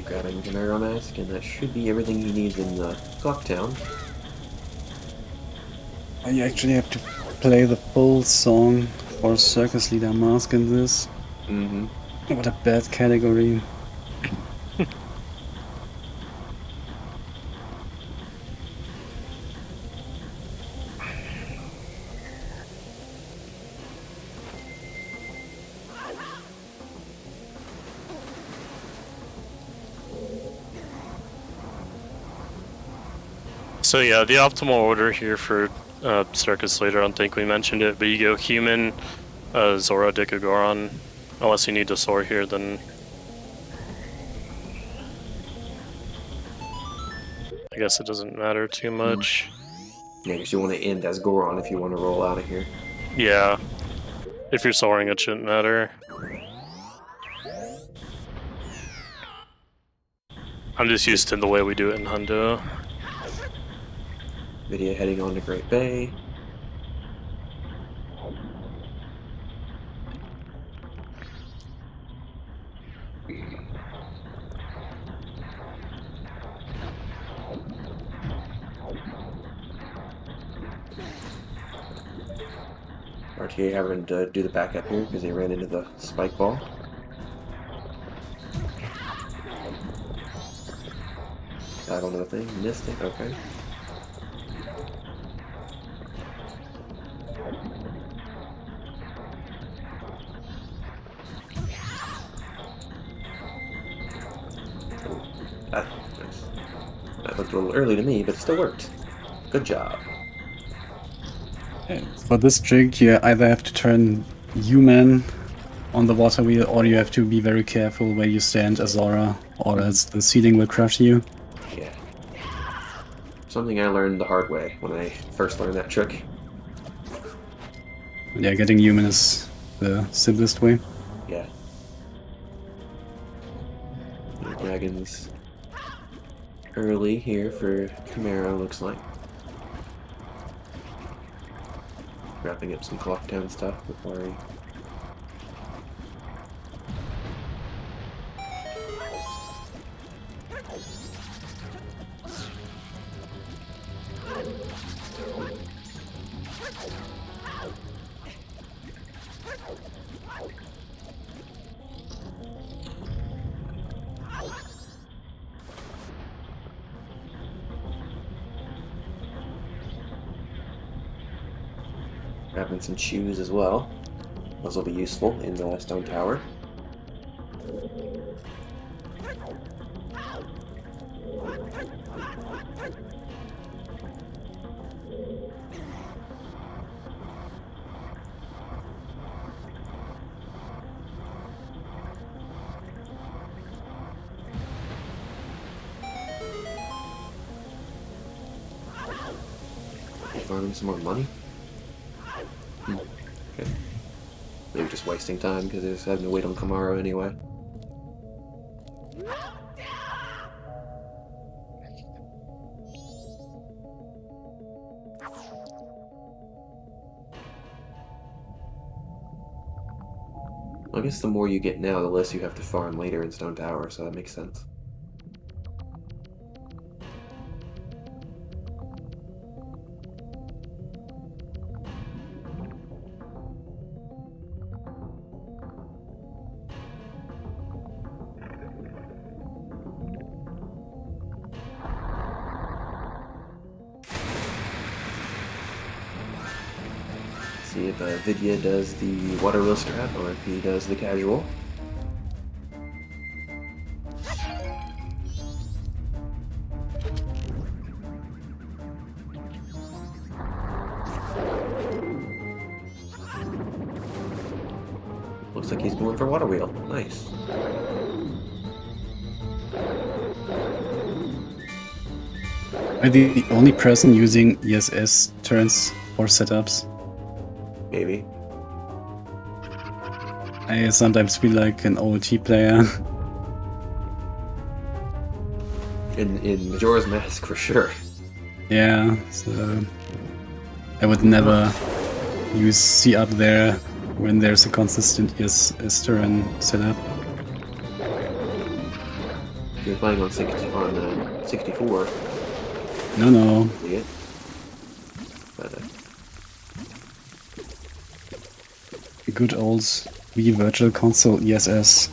Grabbing Majora Mask, and that should be everything he needs in Clock Town. You actually have to play the full song for Circus Leader Mask in this. Mm-hmm. What a bad category. So yeah, the optimal order here for Circus Leader, I don't think we mentioned it, but you go Human, Zora, Dikagoron. Unless you need to soar here, then I guess it doesn't matter too much. Yeah, because you want to end as Goron if you want to roll out of here. Yeah. If you're soaring, it shouldn't matter. I'm just used to the way we do it in Hundo. Vidya heading on to Great Bay. RTA having to do the backup here because he ran into the spike ball. Dive onto the thing, missed it, okay. That looked a little early to me, but it still worked. Good job. For this trick, you either have to turn human on the water wheel, or you have to be very careful where you stand, Azora, or else the ceiling will crush you. Yeah. Something I learned the hard way when I first learned that trick. Yeah, getting human is the simplest way. Yeah. The dragon's early here for Camaro, looks like. Wrapping up some Clocktown stuff before he... Grabbing some shoes as well. Those will be useful in the stone tower. Farming some more money. Okay. Maybe just wasting time because I just having to wait on Camaro anyway. I guess the more you get now, the less you have to farm later in Stone Tower, so that makes sense. See if Vidya does the water wheel strap or if he does the casual. Looks like he's going for water wheel. Nice. Are they the only person using ESS turns for setups? Maybe. I sometimes feel like an OOT player. In Majora's Mask, for sure. Yeah, so I would never use C up there when there's a consistent ESS turn setup. If you're playing on 64. No. See it? But, Good old Wii Virtual Console ESS.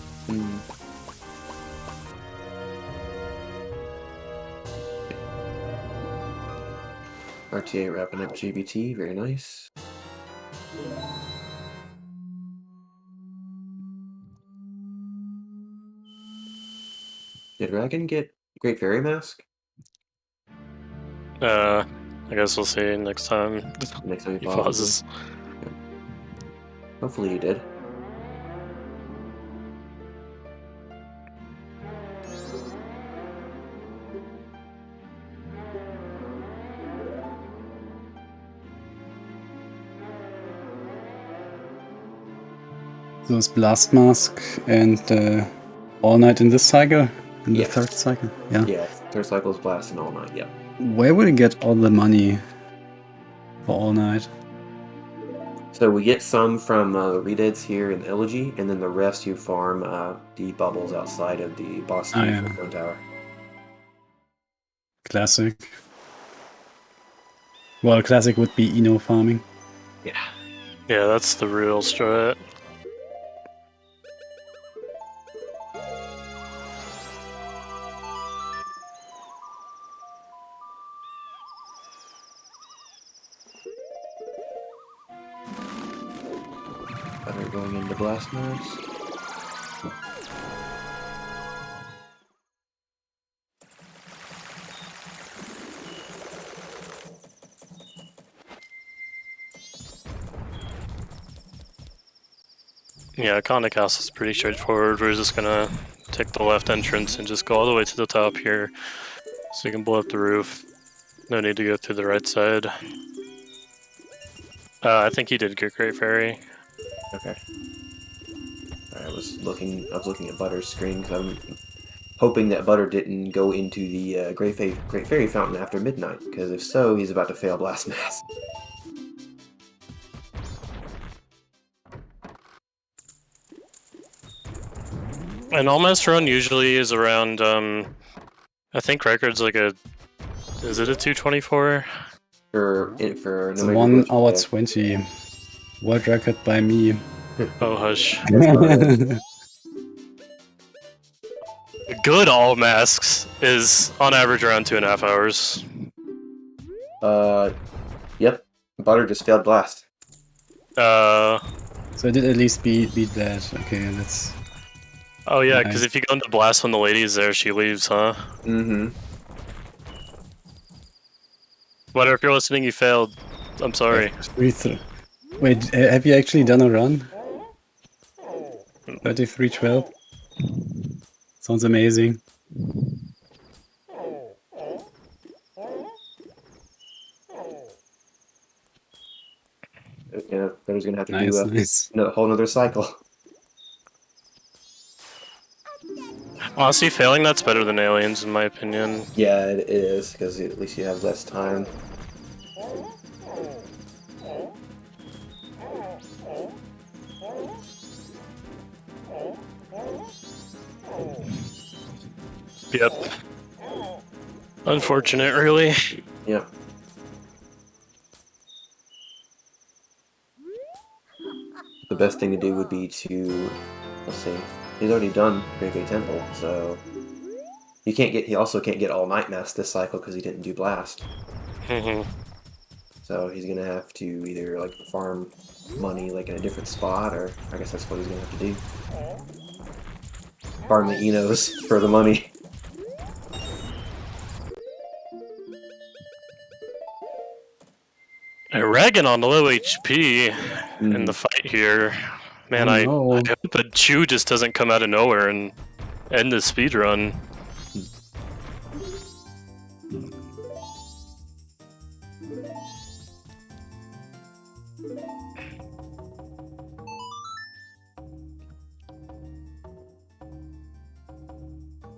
RTA wrapping up GBT, very nice. Did Dragon get Great Fairy Mask? I guess we'll see next time. Next time He pauses. Yeah. Hopefully he did. So is Blast Mask and All Night in this cycle? In the Yes. third cycle? Yeah. Yeah, third cycle's blasting all night, yep. Where would you get all the money for All Night? So we get some from the redeads here in Elegy, and then the rest you farm the bubbles outside of the boss Oh, for yeah. Stone Tower. Classic. Well, classic would be Eno farming. Yeah. Yeah, that's the real strat. Butter going into Blast Mask. Yeah, Conda Castle is pretty straightforward. We're just gonna take the left entrance and just go all the way to the top here, so you can blow up the roof. No need to go through the right side. I think he did get Great Fairy. Okay. I was looking at Butter's screen because I'm hoping that Butter didn't go into the Great Fairy Fountain after midnight, because if so, he's about to fail Blast Mask. An all-mass run usually is around, I think record's like a... Is it a 224? For no It's major 1 glitch, hour yeah. 20. World record by me. Oh, hush. That's not it. Good all-masks is, on average, around 2.5 hours. Yep. Butter just failed Blast. Uh... So I did at least beat that. Okay, that's... Oh yeah, Nice. because if you go into Blast when the lady's there, she leaves, huh? Mm-hmm. But if you're listening, you failed. I'm sorry. Wait, have you actually done a run? 3312? Sounds amazing. Yeah, Butter's gonna have to Nice, do nice. a whole nother cycle. Honestly, failing that's better than aliens, in my opinion. Yeah, it is, because at least you have less time. Yep. Unfortunate, really. Yeah. The best thing to do would be to, let's see, he's already done Great Temple, so he also can't get All Night Mask this cycle because he didn't do Blast. So he's gonna have to either like farm money like in a different spot, or I guess that's what he's gonna have to do. Farm the Enos for the money. Regan on low HP in the fight here. Man, I hope a Chew just doesn't come out of nowhere and end the speedrun.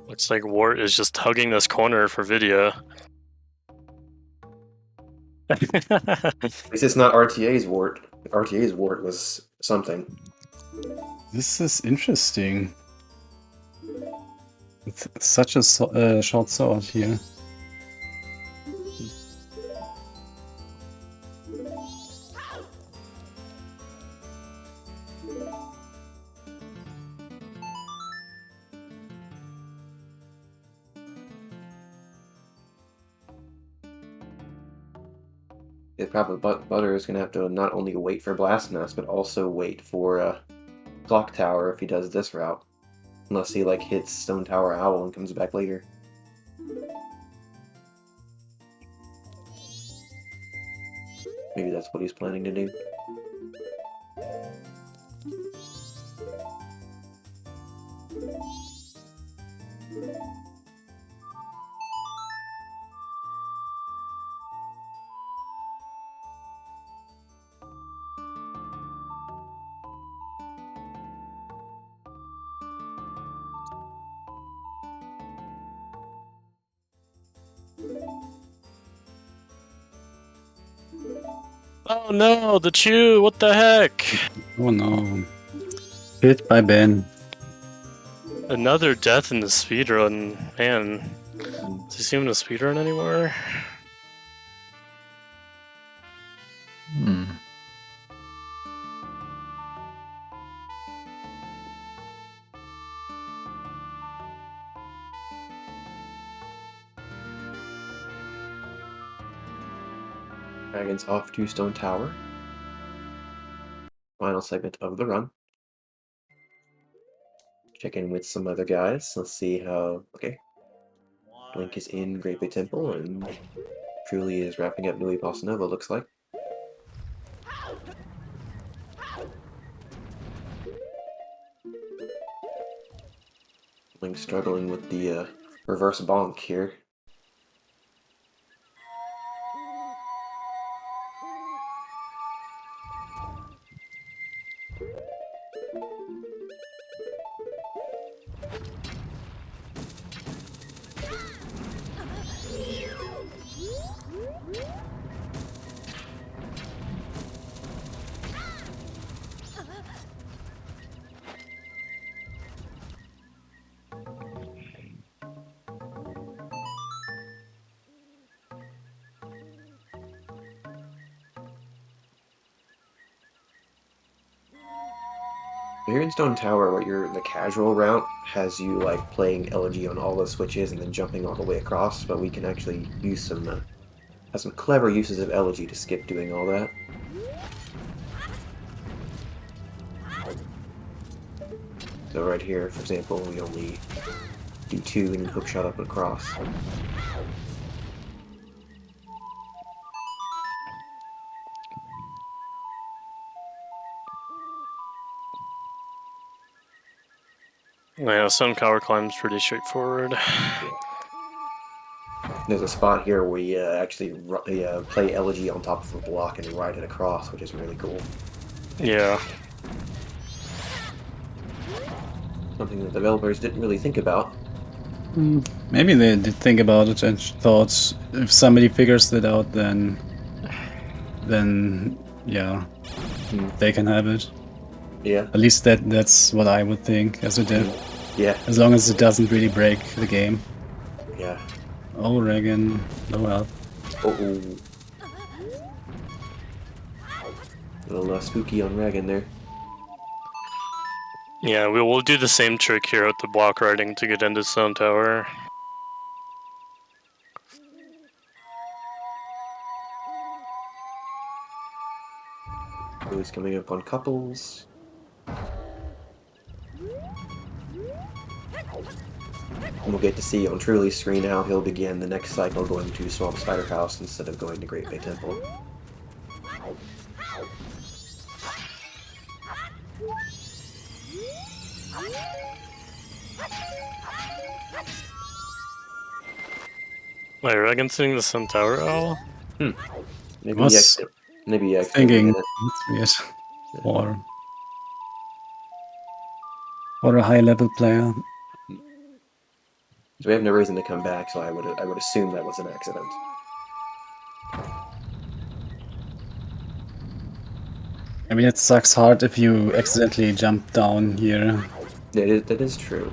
Looks like Wart is just hugging this corner for video. At least it's not RTA's Wart. RTA's Wart was something. This is interesting. It's such a short sword here. It probably Butter is gonna have to not only wait for Blast Mask, but also wait for Clock Tower if he does this route. Unless he like hits Stone Tower Owl and comes back later. Maybe that's what he's planning to do. Oh no, the Chew! What the heck? Oh no. Hit by Ben. Another death in the speedrun. Man, is he even a speedrun anymore? Dragon's off to Stone Tower. Final segment of the run. Check in with some other guys. Let's see how... Okay. Link is in Great Bay Temple, and Truly is wrapping up Nui Bossa Nova, looks like. Link struggling with the reverse bonk here. Here in Stone Tower, where you're the casual route, has you like playing elegy on all the switches and then jumping all the way across, but we can actually use some have some clever uses of elegy to skip doing all that. So right here, for example, we only do 2 and hook shot up and across. Yeah, some tower climb's pretty straightforward. There's a spot here where you actually play elegy on top of a block and ride it across, which is really cool. Yeah. Something that developers didn't really think about. Maybe they did think about it and thought if somebody figures that out, then yeah, they can have it. Yeah. At least that's what I would think, as it did. Yeah. As long as it doesn't really break the game. Yeah. Oh, Regan, no help. Uh-oh. A little spooky on Regan there. Yeah, we'll do the same trick here with the block riding to get into Stone Tower. Always coming up on couples. And we'll get to see on Truly's screen how he'll begin the next cycle going to Swamp Spider House instead of going to Great Bay Temple. Wait, Regan sitting the Stone Tower owl? Maybe Was maybe thinking accidentally that's weird. For a high level player. So we have no reason to come back, so I would assume that was an accident. I mean, it sucks hard if you accidentally jump down here. That is true.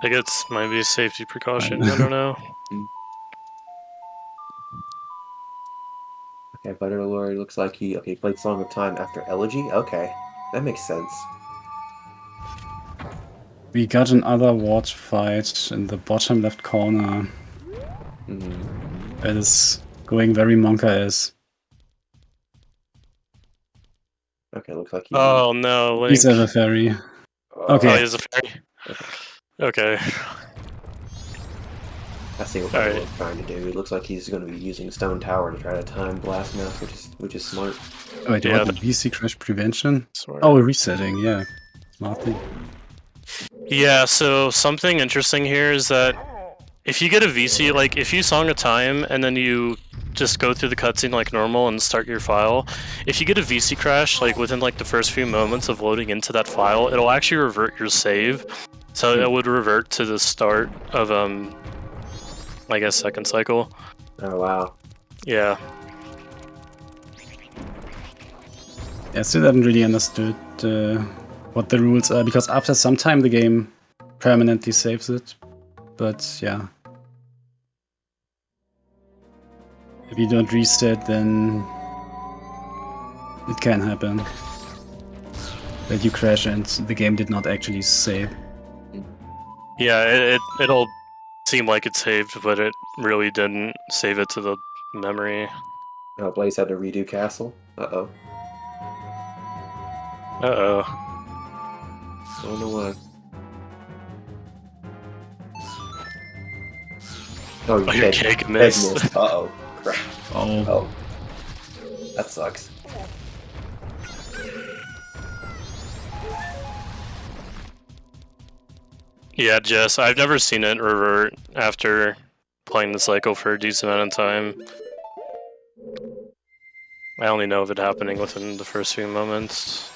I guess might be a safety precaution, I don't know. Okay, Butterlord looks like he played Song of Time after Elegy. Okay, that makes sense. We got another ward fight in the bottom left corner. That is going very Monka-esque. Okay, looks like Oh no, Link. He's at a ferry. Oh, Okay. he's a fairy. Okay. I see what Alright. Butterlord's trying to do. It looks like he's going to be using Stone Tower to try to time Blast Mask, which is smart. Oh, wait, Yeah, what? VC crash prevention? Smart. Oh, resetting, yeah. Smart thing. Yeah, so something interesting here is that if you get a VC, like if you Song of Time and then you just go through the cutscene like normal and start your file, if you get a VC crash like within like the first few moments of loading into that file, it'll actually revert your save. So it would revert to the start of I guess second cycle. Oh wow. Yeah. I still haven't really understood what the rules are, because after some time the game permanently saves it. But yeah. If you don't reset, then it can happen that you crash and the game did not actually save. Yeah, it'll seem like it saved, but it really didn't save it to the memory. Oh, Blaze had to redo castle. Uh-oh. Uh-oh. I don't know why. Oh, Oh, your keg missed. Uh-oh. Crap. Oh. Oh. That sucks. Yeah, Jess, I've never seen it revert after playing the cycle for a decent amount of time. I only know of it happening within the first few moments.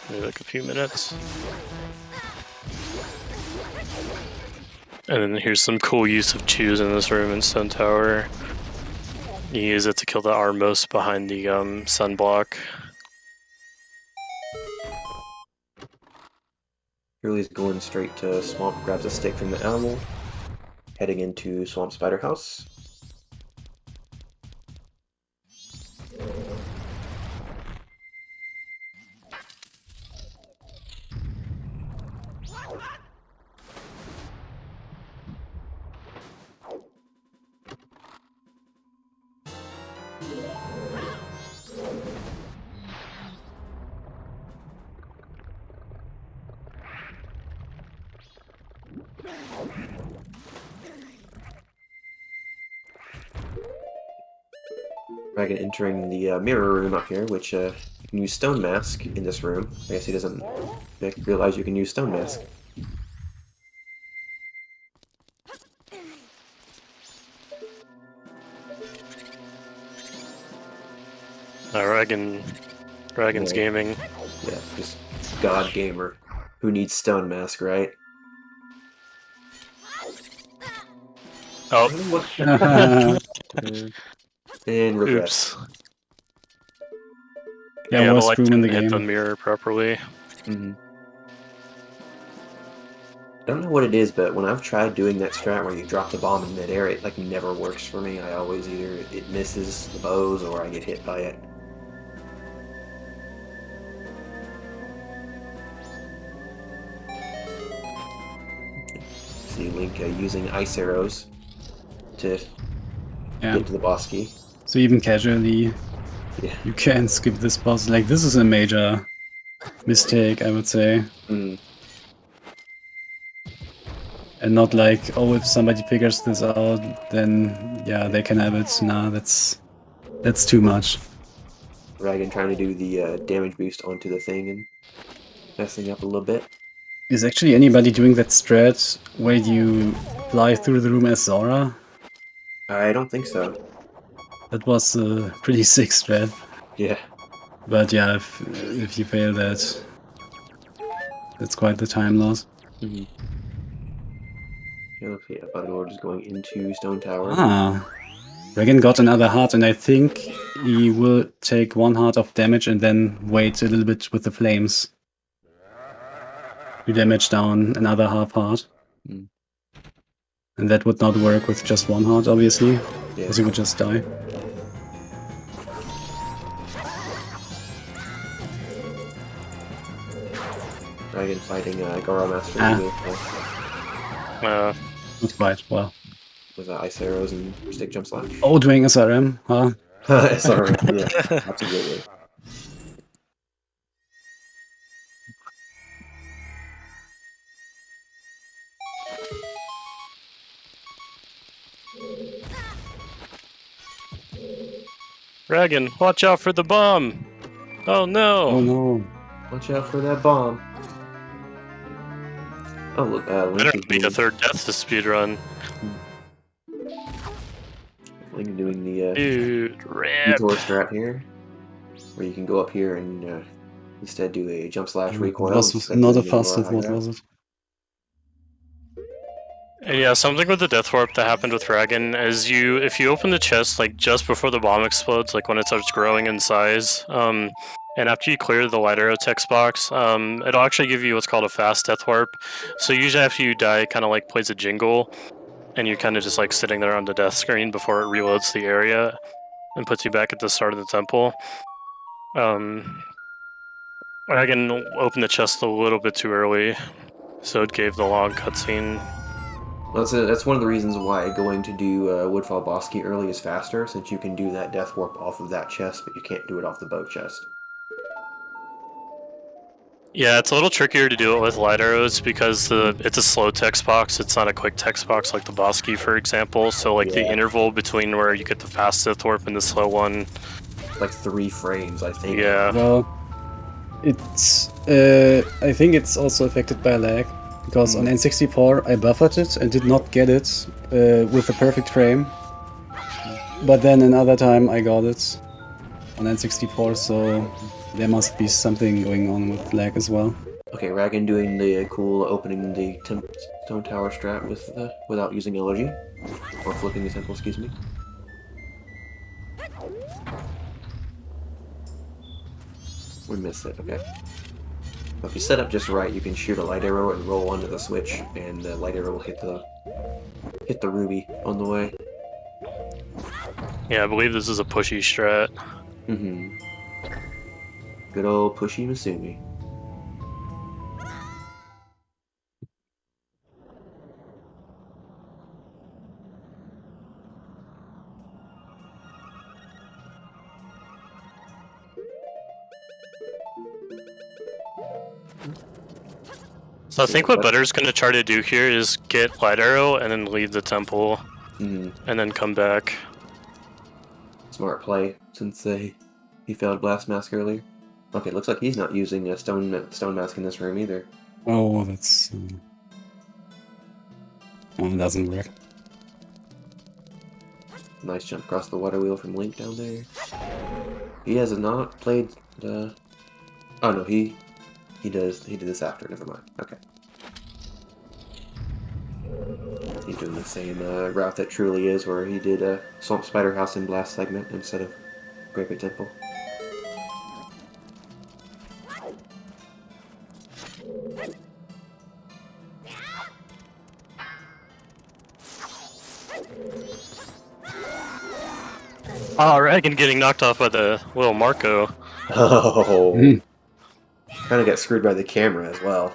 Maybe like a few minutes. And then here's some cool use of choose in this room in Stone Tower. You use it to kill the Armos behind the sun block. Hurley's going straight to Swamp, grabs a stick from the owl, heading into Swamp Spider House. Dragon entering the mirror room up here, which you can use Stone Mask in this room. I guess he doesn't realize you can use Stone Mask. Dragon's Yeah. gaming. Yeah, just God Gamer. Who needs Stone Mask, right? Oh, And regret. oops. Yeah, the worst light room in the didn't hit the game. mirror properly. I don't know what it is, but when I've tried doing that strat where you drop the bomb in midair, it like never works for me. I always either it misses the bows or I get hit by it. See Link using ice arrows to Yeah. get to the boss key. So even casually, Yeah. you can skip this boss. Like, this is a major mistake, I would say. Mm. And not like, oh, if somebody figures this out, then yeah, they can have it. Nah, that's too much. Dragon trying to do the damage boost onto the thing and messing up a little bit. Is actually anybody doing that strat where you fly through the room as Zora? I don't think so. That was a pretty sick strat. Yeah. But yeah, if you fail that, that's quite the time loss. Mm-hmm. Yeah, let's see. Lord is going into Stone Tower. Ah, Regan got another heart, and I think he will take 1 heart of damage and then wait a little bit with the flames. You damage down another half heart. Mm. And that would not work with just 1 heart, obviously, Yeah. because he would just die. Dragon fighting Garbo Mask Not quite, well. with ice arrows and stick jump slash. Oh, doing SRM, huh? Sorry, yeah, absolutely. Dragon, watch out for the bomb! Oh no! Oh no. Watch out for that bomb. Oh, look, Better Link be the third death to speedrun. Link doing the Dude, rip! detour strat here, where you can go up here and instead do a jump slash recoil. It was instead of not a doing fast Majora hit, what high was it? And yeah, something with the death warp that happened with Dragon is if you open the chest like just before the bomb explodes, like when it starts growing in size, and after you clear the light arrow text box, it'll actually give you what's called a fast death warp. So usually after you die, it kind of like plays a jingle, and you're kind of just like sitting there on the death screen before it reloads the area and puts you back at the start of the temple. Dragon opened the chest a little bit too early, so it gave the long cutscene. Well, that's one of the reasons why going to do Woodfall Boss Key early is faster, since you can do that Death Warp off of that chest, but you can't do it off the bow chest. Yeah, it's a little trickier to do it with light arrows because it's a slow text box. It's not a quick text box like the boss key, for example. So like the interval between where you get the fast Death Warp and the slow one, Like 3 frames, I think. yeah. Well, it's I think it's also affected by lag, because on N64 I buffered it and did not get it with the perfect frame. But then another time I got it on N64, so there must be something going on with lag as well. Okay, Ragan doing the cool opening the stone tower strat with without using elegy, or flipping the temple. Excuse me. We missed it. Okay. Well, if you set up just right, you can shoot a light arrow and roll onto the switch, and the light arrow will hit the ruby on the way. Yeah, I believe this is a pushy strat. Mm-hmm. Good old pushy Masumi. So I think what Butter's going to try to do here is get light arrow and then leave the temple, and then come back. Smart play, since he failed Blast Mask earlier. Okay, looks like he's not using a stone mask in this room either. Oh, that's... it doesn't work. Nice jump across the water wheel from Link down there. He has not played the... Oh no, he did this after, never mind. Okay. He's doing the same route that Truly is, where he did a Swamp Spider House and Blast segment instead of Garbo Temple. Oh, Reagan getting knocked off by the little Marco. Oh. Kind of got screwed by the camera as well.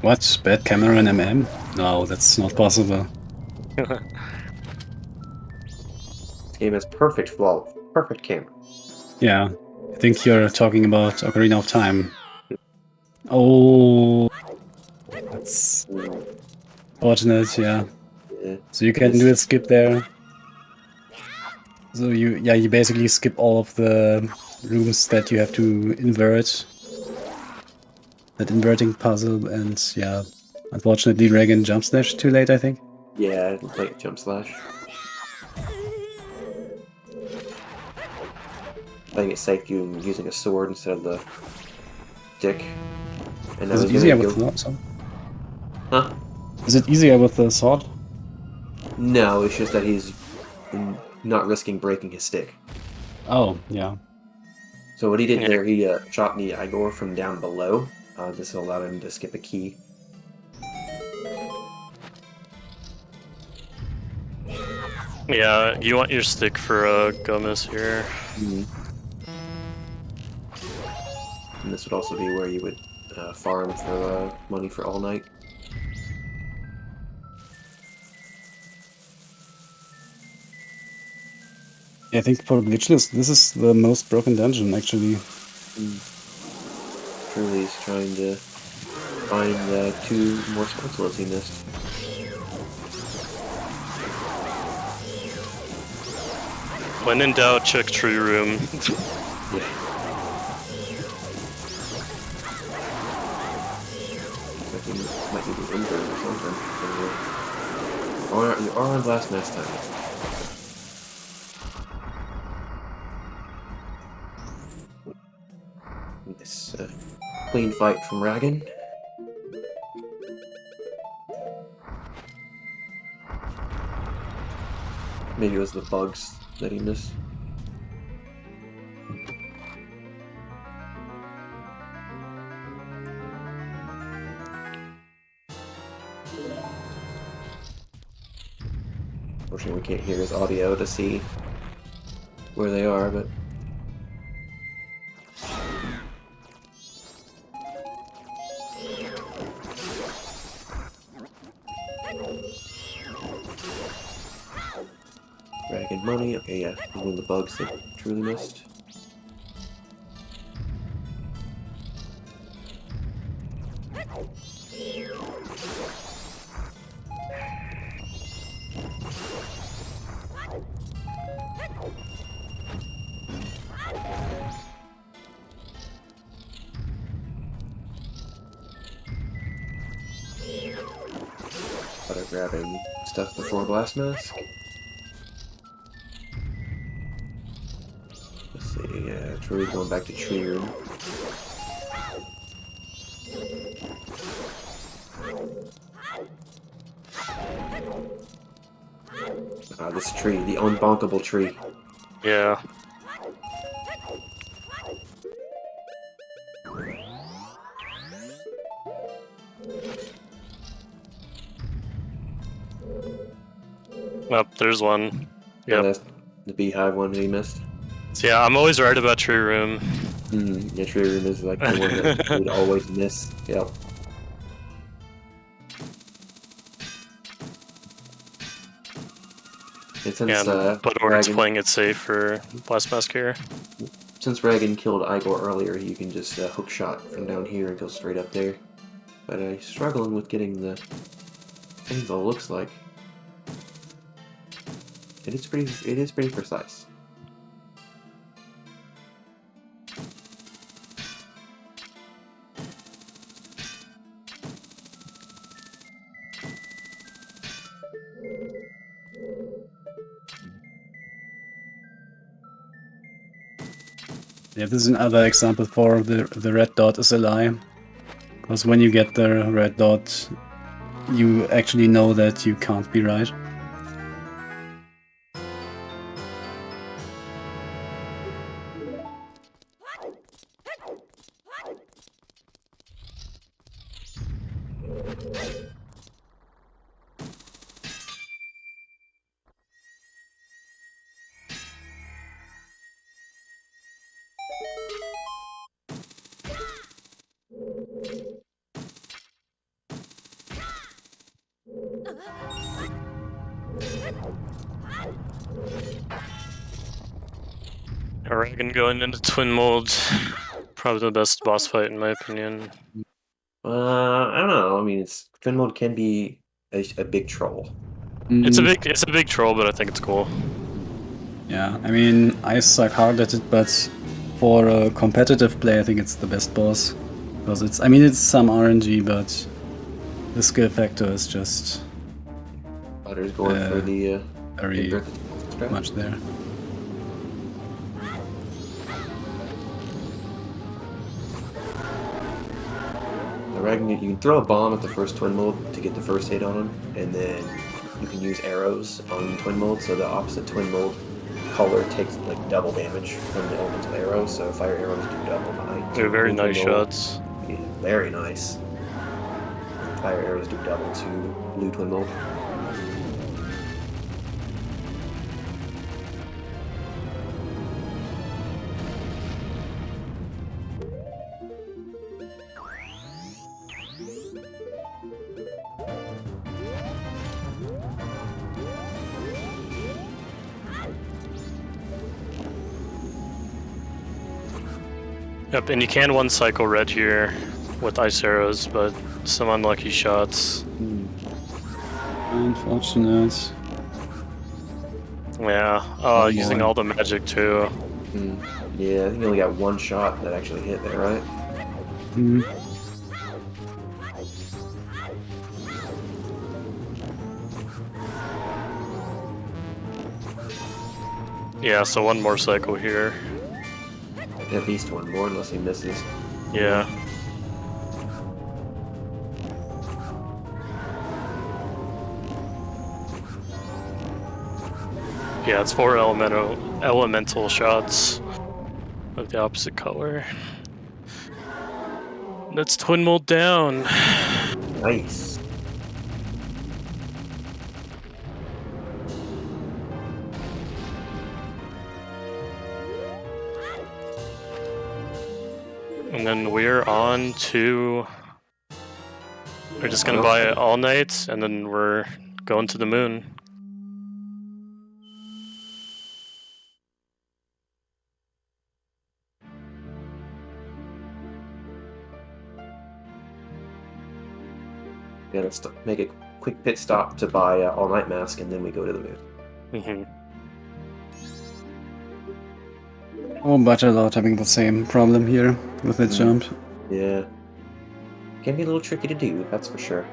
What? Bad camera in MM? No, that's not possible. This game has perfect camera. Yeah, I think you're talking about Ocarina of Time. Oh, that's fortunate, yeah. So you can do a skip there. So you basically skip all of the rooms that you have to invert. That inverting puzzle, and yeah, unfortunately Reagan jump slash too late, I think. Yeah, late jump slash. Playing it safe, using a sword instead of the stick. And Is it easier with the sword? Huh? Is it easier with the sword? No, it's just that he's not risking breaking his stick. Oh, yeah. So what he did there, he shot the Igor from down below. This will allow him to skip a key. Yeah, you want your stick for Gomez here. And this would also be where you would farm for money for all night. Yeah, I think for Glitchless, this is the most broken dungeon, actually. Truly is trying to find 2 more spots he missed. When in doubt, check true room. Yeah. Might be the invert or something. You are on Blast Mask time. This clean fight from Ragan. Maybe it was the bugs that he missed. Unfortunately, we can't hear his audio to see where they are, but... gain money. Okay, yeah, this is one of the bugs that truly missed. Gotta grabbing stuff before Blast Mask. Let's see, yeah, it's really going back to tree room. This tree, the unbonkable tree. Yeah. Oh, there's one. Yeah, Yep. that's the beehive one that he missed. So yeah, I'm always right about Tree Room. Yeah, tree room is like the one that we'd always miss. Yep. And since But Ort's Dragon- playing it safe for Blast Mask here. Since Reagan killed Igor earlier, you can just hook shot from down here and go straight up there. But he's struggling with getting the angle. Looks like it is pretty precise. Yeah, this is another example for the red dot is a lie. Because when you get the red dot, you actually know that you can't be right. Reagan going into Twin Mold. Probably the best boss fight in my opinion. I don't know. I mean, Twin Mode can be a big troll. It's a big troll, but I think it's cool. Yeah, I mean, I suck hard at it, but for a competitive play, I think it's the best boss. Because it's some RNG, but the skill factor is just Butter's going for the very much there. Reagan, you can throw a bomb at the first Twin Mode to get the first hit on him, and then you can use arrows on Twin Mode, so the opposite Twin Mode color takes like double damage from the elemental arrows, so fire arrows do double. They're very nice shots. Yeah, very nice. Fire arrows do double to blue Twin Mode. Yep, and you can one cycle red here with ice arrows, but some unlucky shots. Unfortunate. Yeah, using all the magic too. Yeah, I think you only got one shot that actually hit there, right? Yeah, so one more cycle here. At least one more, unless he misses. Yeah. Yeah, it's 4 elemental shots of the opposite color. That's Twin Mold down. Nice. And then we're on to... We're just gonna buy it all night, and then we're going to the moon. gotta make a quick pit stop to buy All Night Mask, and then we go to the moon. Mm-hmm. Oh, Bachelor having the same problem here with its jump. Yeah. Can be a little tricky to do, that's for sure.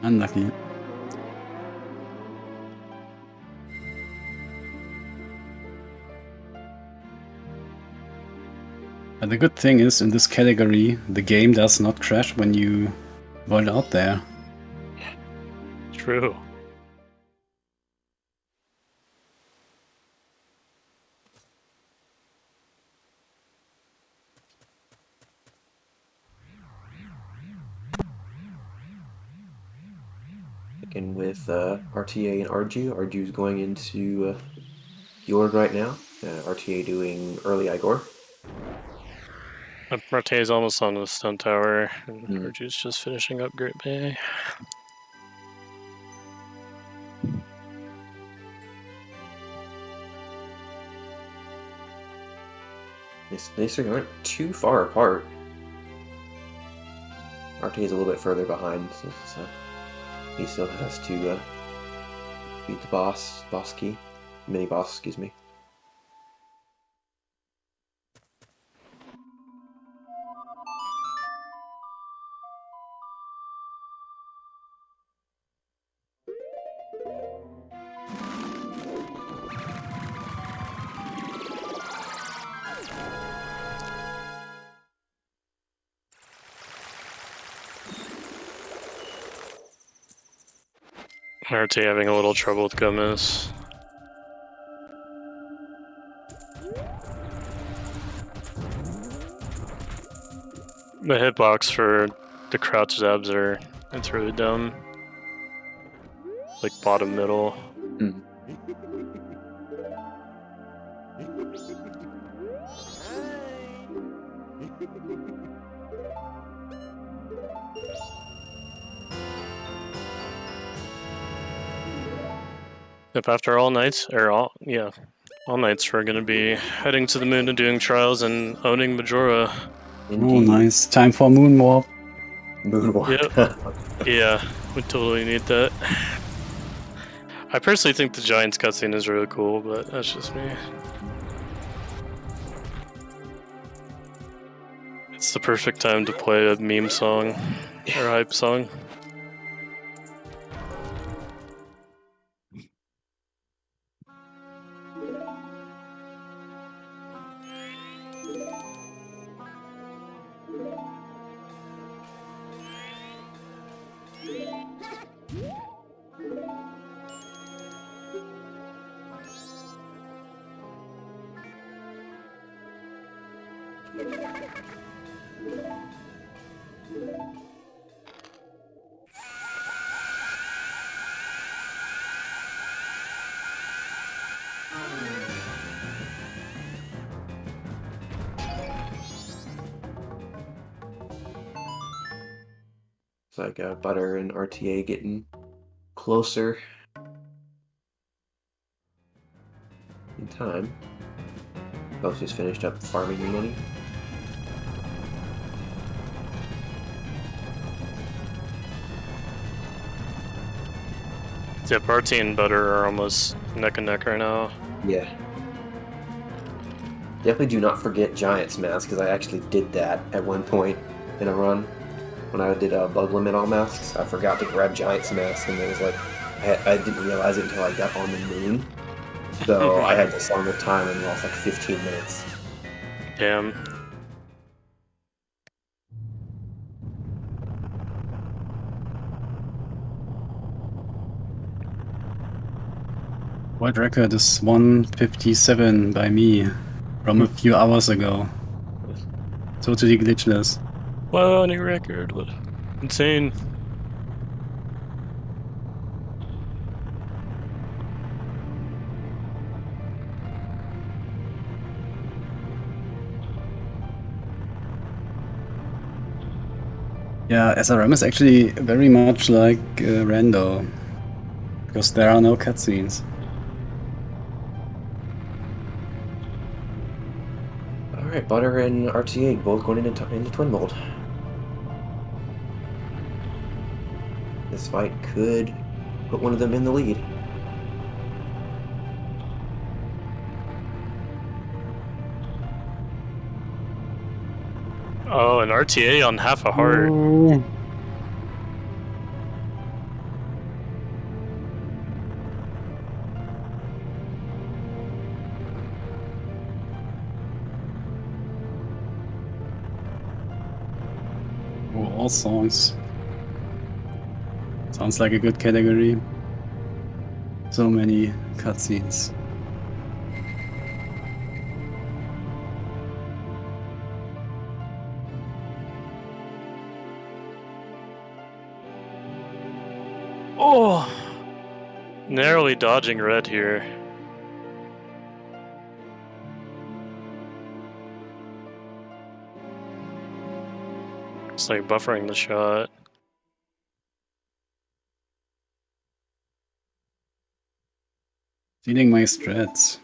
Unlucky. But the good thing is, in this category, the game does not crash when you void out there. True. Again with RTA and Arju. Arju's going into the org right now. RTA doing early Igor. Marte's almost on the stun tower, and Urju's just finishing up Great Bay. They certainly aren't too far apart. RTA's a little bit further behind, so he still has to beat the mini boss, excuse me. RT having a little trouble with Gomez. The hitbox for the crouch zabs it's really dumb. Like bottom middle. Yep, after all nights, all nights, we're gonna be heading to the moon and doing trials and owning Majora. Indeed. Oh, nice. Time for Moonwarp. Moonwarp. Yep. Yeah, we totally need that. I personally think the Giants cutscene is really cool, but that's just me. It's the perfect time to play a meme song or a hype song. It's like Butter and RTA getting closer in time. Both just finished up farming the money. Yeah, RT and Butter are almost neck and neck right now. Yeah. Definitely do not forget Giant's Mask, because I actually did that at one point in a run. When I did bug limit all masks, I forgot to grab Giant's Mask, and it was like, I didn't realize it until I got on the moon. So I had this on the time and lost like 15 minutes. Damn. World record is 1:57 by me from a few hours ago. Totally glitchless. Wow, new record. What? Insane. Yeah, SRM is actually very much like Rando, because there are no cutscenes. Alright, Butter and RTA both going into Twin Mold. This fight could put one of them in the lead. Oh, an RTA on half a heart. Ooh. Oh, all songs. Sounds like a good category. So many cutscenes. Oh! Narrowly dodging red here. It's like buffering the shot. Feeling my strats.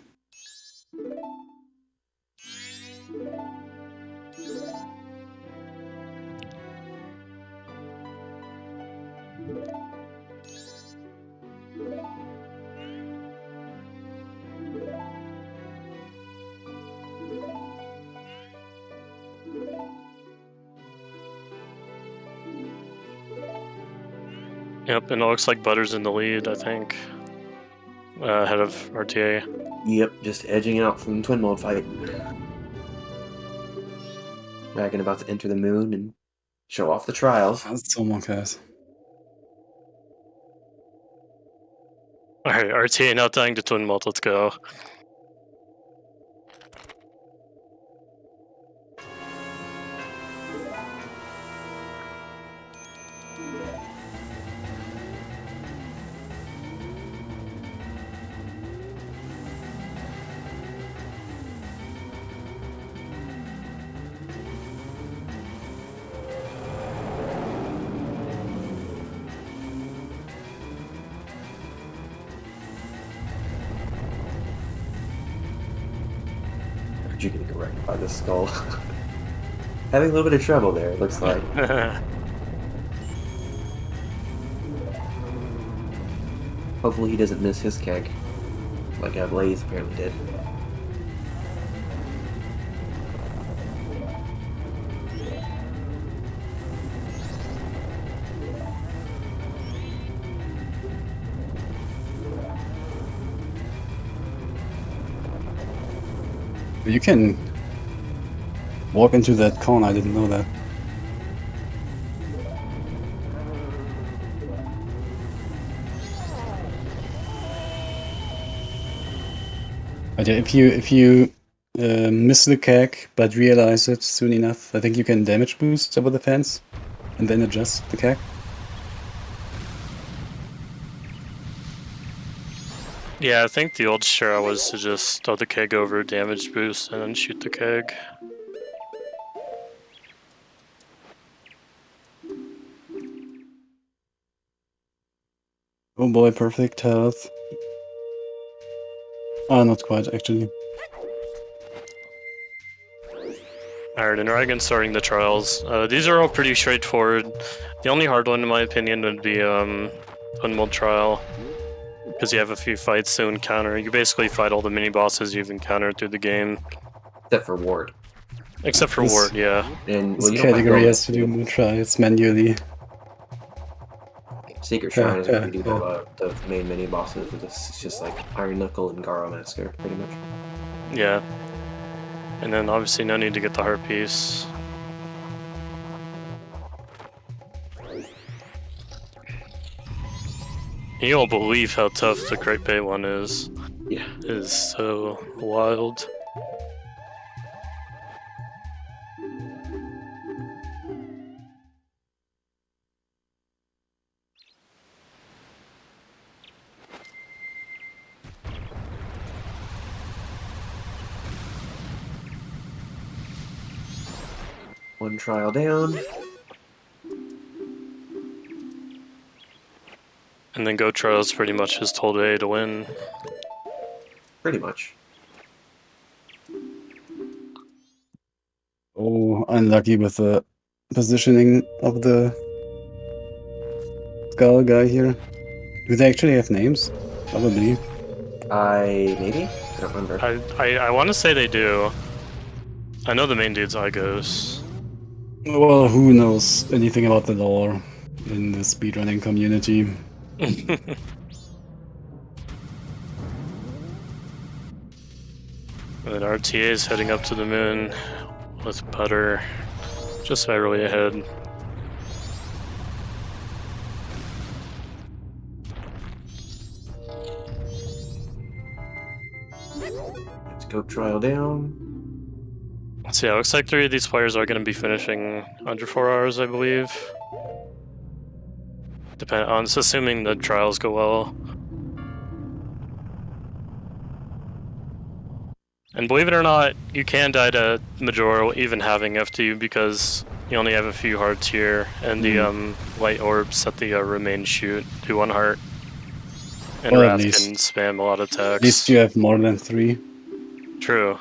Yep, and it looks like Butter's in the lead, I think. Ahead of RTA. Yep, just edging out from the Twin Mold fight. Dragon about to enter the moon and show off the trials. That's so much guys. Alright, RTA now dying to Twin Mold, let's go. You're gonna go right by the skull. Having a little bit of trouble there, it looks like. Hopefully he doesn't miss his keg, like Blaze apparently did. You can walk into that corner, I didn't know that. But yeah, if you miss the keg but realize it soon enough, I think you can damage boost over the fence and then adjust the keg. Yeah, I think the old strat was to just throw the keg over, damage boost, and then shoot the keg. Oh boy, perfect health. Oh, not quite, actually. Alright, and Dragon starting the trials. These are all pretty straightforward. The only hard one, in my opinion, would be Twin Mold Trial. Because you have a few fights to encounter. You basically fight all the mini-bosses you've encountered through the game. Except for Ward. Except for Ward, yeah. And This category has to do more trials manually. Secret Shrine is where you do the main mini bosses. It's just like Iron Knuckle and Garbo Mask, pretty much. Yeah. And then obviously no need to get the heart piece. You won't believe how tough the Great Bay one is. Yeah. It is so wild. One trial down. And then Go Trial's pretty much his told A to win. Pretty much. Oh, unlucky with the positioning of the skull guy here. Do they actually have names? Probably. Maybe? I don't remember. I want to say they do. I know the main dude's Igos. Well, who knows anything about the lore in the speedrunning community? And RTA is heading up to the moon with Butter just barely ahead. Let's go trial down. So yeah, looks like 3 of these players are going to be finishing under 4 hours, I believe. Assuming the trials go well. And believe it or not, you can die to Majora even having FT because you only have a few hearts here, and the light orbs set the remain shoot to 1 heart. And Well, Wrath can spam a lot of attacks. At least you have more than 3. True.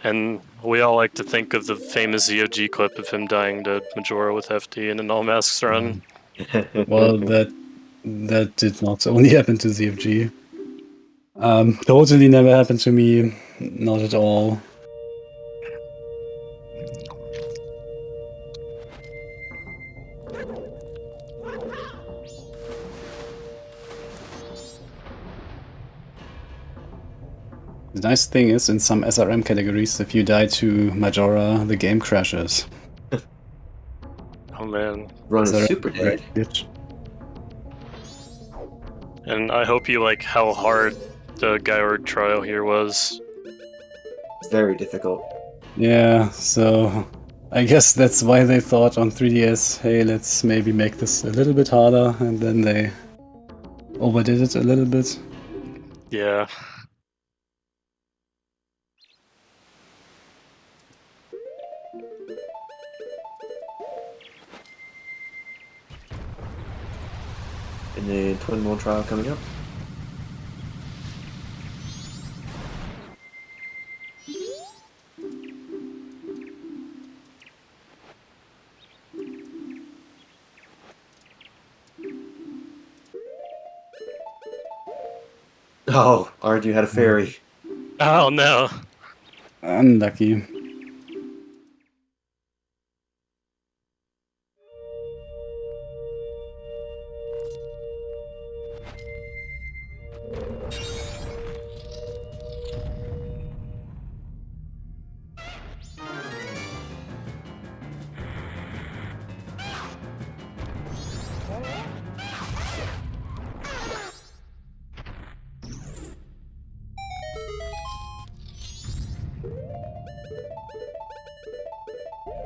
And we all like to think of the famous ZOG clip of him dying to Majora with FT in an all masks run. Well, that did not only happen to ZFG. Totally never happened to me. Not at all. The nice thing is, in some SRM categories, if you die to Majora, the game crashes. Oh man. Run is SRM super dead. glitch. And I hope you like how hard the Gyord trial here was. It's very difficult. Yeah, so I guess that's why they thought on 3DS, hey, let's maybe make this a little bit harder, and then they overdid it a little bit. Yeah. And then twin mode trial coming up. Oh, Ardu had a fairy. Oh no. Unlucky.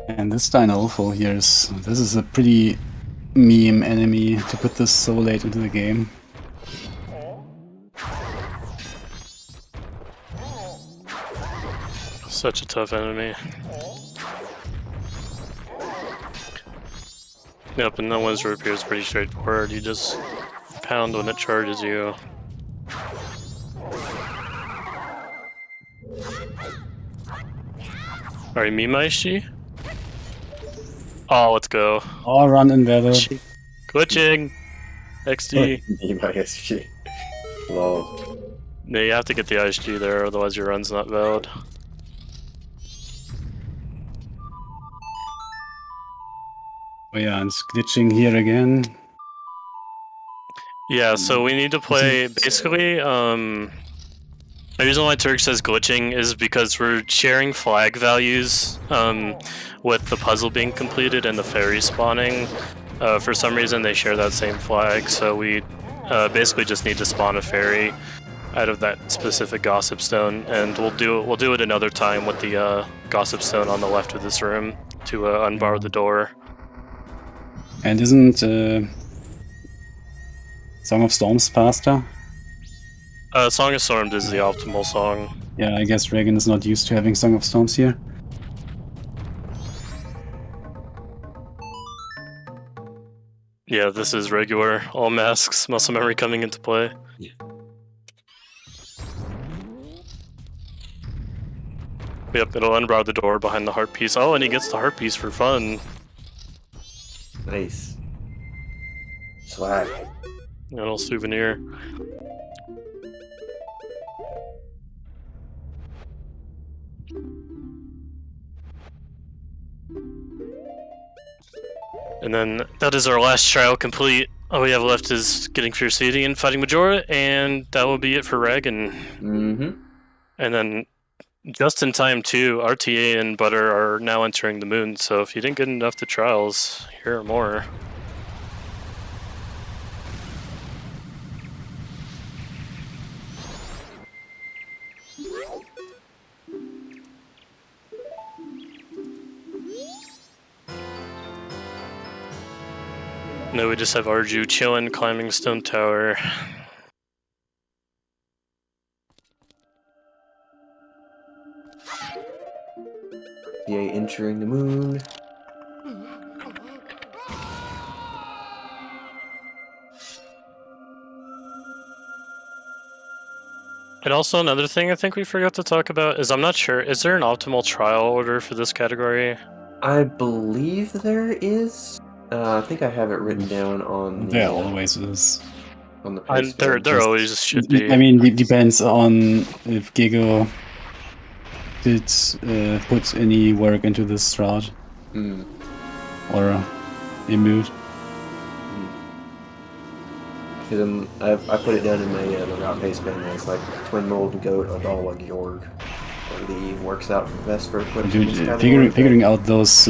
And this Dynolfo here this is a pretty meme enemy to put this so late into the game. Such a tough enemy. Yep, and that one's repair is pretty straightforward. You just pound when it charges you. Alright, Mimaishi? Oh, let's go. Oh, run invalid. Glitching! XD. ISG. Lol. No, you have to get the ISG there, otherwise your run's not valid. Oh yeah, and it's glitching here again. Yeah, so we need to play, basically, the reason why Turk says glitching is because we're sharing flag values with the puzzle being completed and the fairy spawning. For some reason they share that same flag, so we basically just need to spawn a fairy out of that specific gossip stone, and we'll do it another time with the gossip stone on the left of this room to unbar the door. And isn't Song of Storms faster? Song of Storms is the optimal song. Yeah, I guess Reagan is not used to having Song of Storms here. Yeah, this is regular. All masks, muscle memory coming into play. Yeah. Yep, it'll unbar the door behind the heart piece. Oh, and he gets the heart piece for fun. Nice. Swag. A little souvenir. And then that is our last trial complete. All we have left is getting Fierce City and fighting Majora, and that will be it for Ragan. Mm-hmm. And then just in time too, RTA and Butter are now entering the moon, so if you didn't get enough to trials, here are more. No, we just have Arju chilling, climbing Stone Tower. Yay, entering the moon. And also another thing I think we forgot to talk about is I'm not sure, is there an optimal trial order for this category? I believe there is. I think I have it written down on the. There always is. On the And pace there page. always should be. I mean, it depends on if Gigo did put any work into this route Mm. or Imbued. Because I put it down in my the route pace bin. It's like twin mold goat or Dalwa Georg. Or the works out best for equipping Dude, this category. figuring out those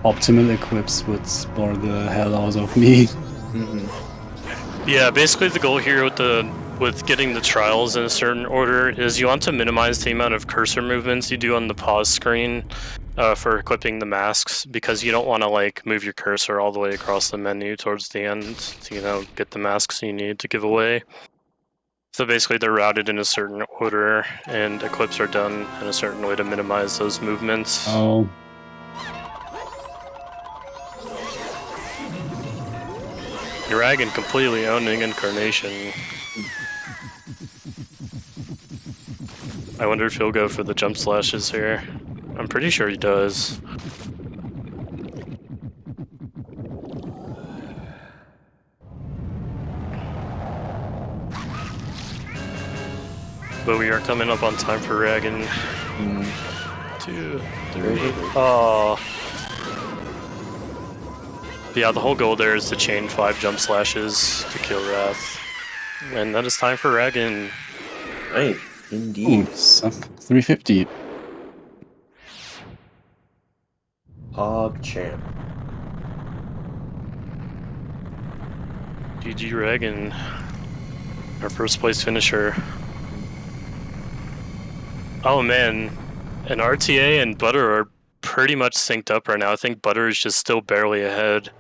optimal equips would bore the hell out of me. Mm-hmm. Yeah, basically the goal here with getting the trials in a certain order is you want to minimize the amount of cursor movements you do on the pause screen for equipping the masks, because you don't want to like move your cursor all the way across the menu towards the end to get the masks you need to give away. So basically they're routed in a certain order and equips are done in a certain way to minimize those movements. Oh. Dragon completely owning Incarnation. I wonder if he'll go for the jump slashes here. I'm pretty sure he does. But we are coming up on time for Dragon. 2, 3. Oh. Yeah, the whole goal there is to chain 5 jump slashes to kill Wrath. And that is time for Dragon. Right, indeed. Ooh, so 350. Hog champ. GG Dragon. Our first place finisher. Oh man, and RTA and Butter are pretty much synced up right now. I think Butter is just still barely ahead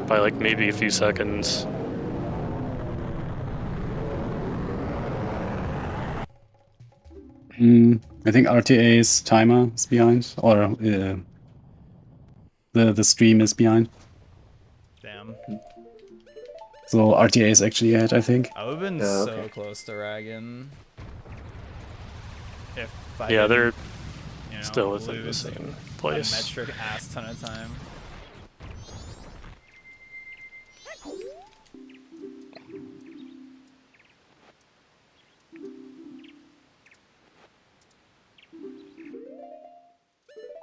by like maybe a few seconds. I think RTA's timer is behind, or the stream is behind. Damn. So RTA is actually ahead, I think. I would have been Oh, so okay. close to Ragan. If I Yeah, they're didn't, you know, still within the lose same a place. metric ass ton of time.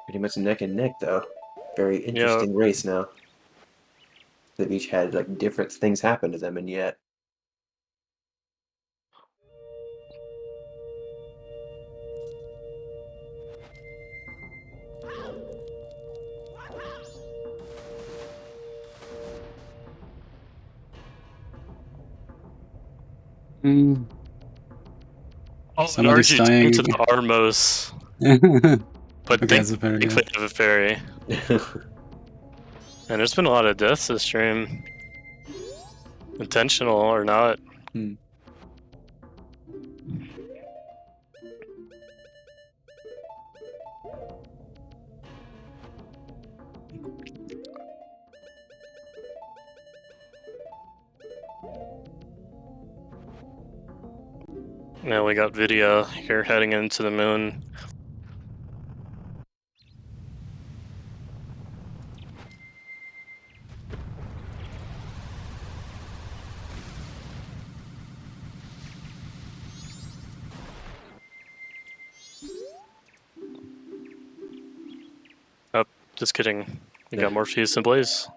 Pretty much neck and neck, though. Very interesting race now. They've each had like different things happen to them, and yet. Mm. Oh, and Somebody's RG dying. into the Armos. But Okay, that's a fairy, yeah. thankfully have a fairy. And there's been a lot of deaths this stream. Intentional or not. Now we got Vidya here heading into the moon. Oh, just kidding. We got Morpheus and Blaze.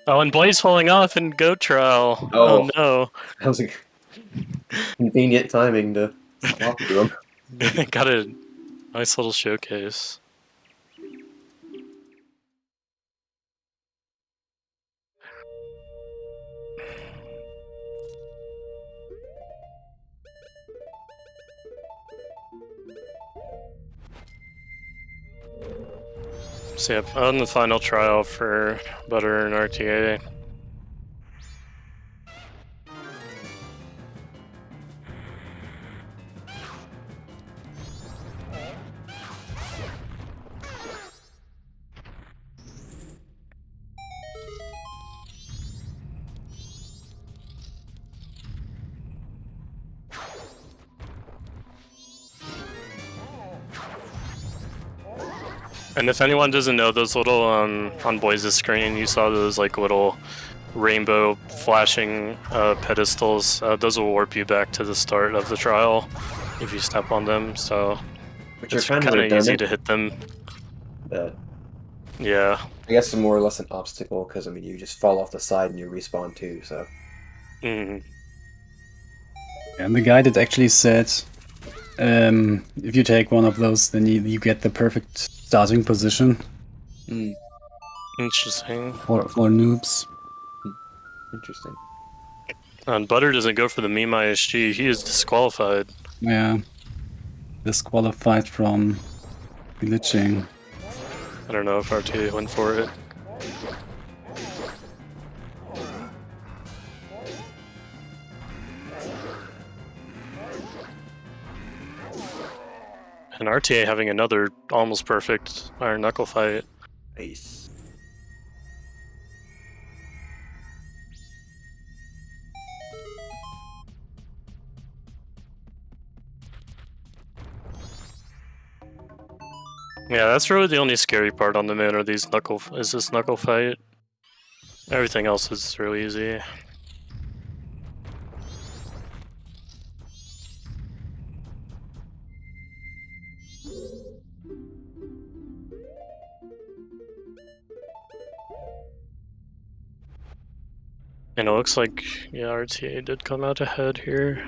Oh, and Blaze falling off in Goat Trial. Oh. Oh no. That was a convenient timing to swap to him. Got a nice little showcase. So yep, on the final trial for Butter and RTA. And if anyone doesn't know, those little on Boys' screen, you saw those like little rainbow flashing pedestals. Those will warp you back to the start of the trial if you step on them. So Which are it's kind kind of of easy redundant, to hit them. but Yeah. I guess it's more or less an obstacle because I mean you just fall off the side and you respawn too. So Hmm. And the guy that actually said, if you take one of those, then you get the perfect starting position Interesting. for noobs. interesting. And Butter doesn't go for the meme ISG. He is disqualified. Yeah. Disqualified from glitching. I don't know if RTA went for it. And RTA having another almost perfect Iron Knuckle fight. Nice. Yeah, that's really the only scary part on the moon are these this knuckle fight. Everything else is really easy. And it looks like, yeah, RTA did come out ahead here.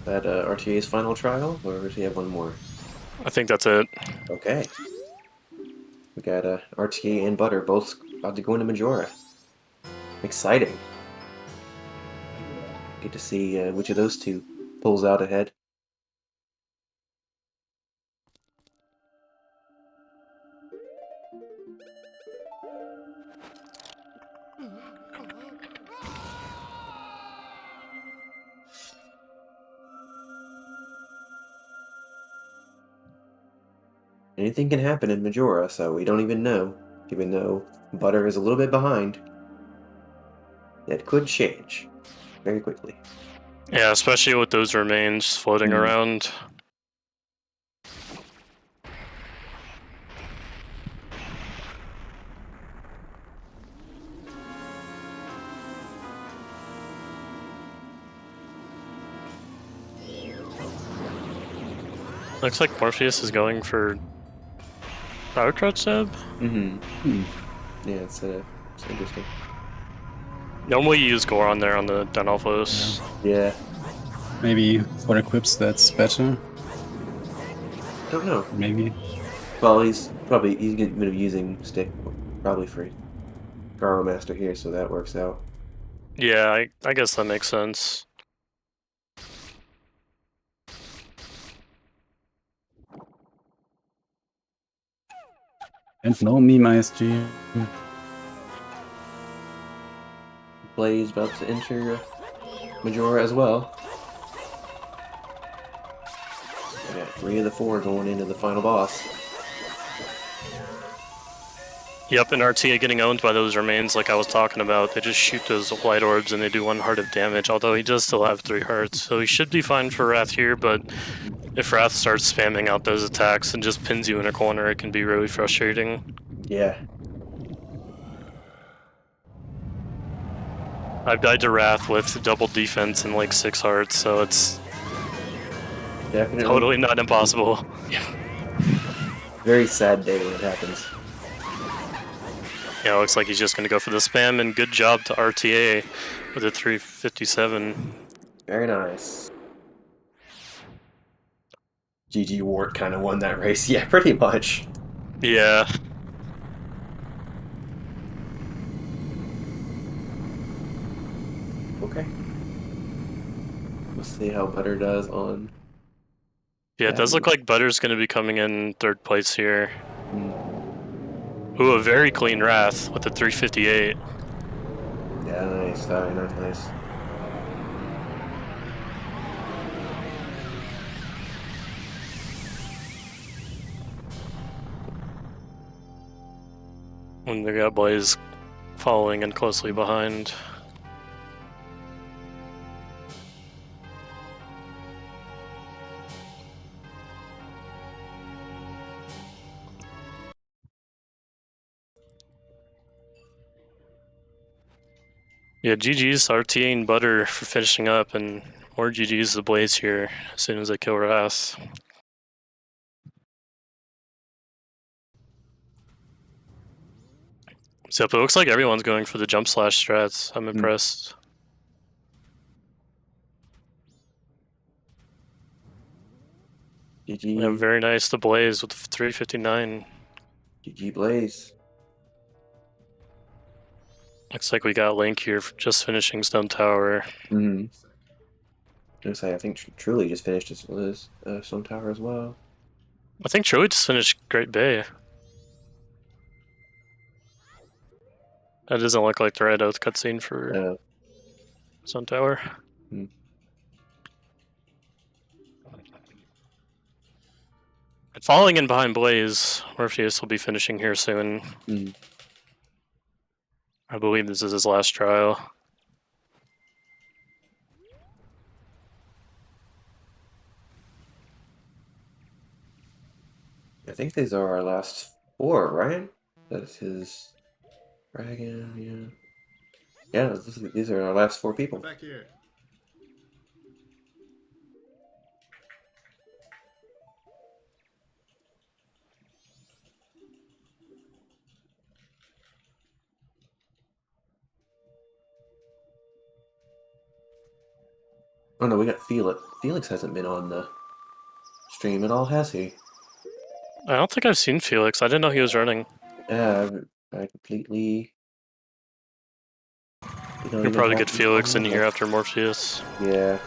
That RTA's final trial, or does he have one more? I think that's it. Okay. We got RTA and Butter both about to go into Majora. Exciting. Get to see which of those two pulls out ahead. Anything can happen in Majora, so we don't even know. Even though Butter is a little bit behind, it could change very quickly. Yeah, especially with those remains floating around. Looks like Morpheus is going for Power Crutch Seb? Yeah, it's interesting. Normally you use Goron there on the Denalphos. Yeah. Maybe for equips that's better. Don't know. Maybe. Well, he's going to be using stick probably for Garbo Master here, so that works out. Yeah, I guess that makes sense. And no meme ISG. Blaze about to enter Majora as well. I got 3 of the 4 going into the final boss. Yep, and RTA getting owned by those remains like I was talking about. They just shoot those light orbs and they do 1 heart of damage, although he does still have 3 hearts. So he should be fine for Wrath here, but if Wrath starts spamming out those attacks and just pins you in a corner, it can be really frustrating. Yeah. I've died to Wrath with double defense and like 6 hearts, so it's Definitely. totally not impossible. Very sad day when it happens. Yeah, looks like he's just going to go for the spam, and good job to RTA with a 357. Very nice. GG Wart kind of won that race. Yeah, pretty much. Yeah. Okay. We'll see how Butter does on... Yeah, it does look like Butter's going to be coming in 3rd place here. Ooh, a very clean Wrath with a 358. Yeah, nice. Nice. And they got Blaze following in closely behind. Yeah, GG's RTA and Butter for finishing up, and more GG's the Blaze here as soon as I kill Wrath. So it looks like everyone's going for the jump slash strats. I'm impressed. GG. Yeah, very nice to Blaze with 359. GG Blaze. Looks like we got Link here for just finishing Stone Tower. I think Truly just finished his Stone Tower as well. I think Troy just finished Great Bay. That doesn't look like the Red Oath cutscene for Stone Tower. Falling in behind Blaze, Morpheus will be finishing here soon. I believe this is his last trial. I think these are our last 4, right? That's his dragon, yeah. Yeah, these are our last 4 people. Back here. Oh no, we got Felix. Felix hasn't been on the stream at all, has he? I don't think I've seen Felix. I didn't know he was running. Yeah, I completely... You'll probably get Felix in here after Morpheus. Yeah.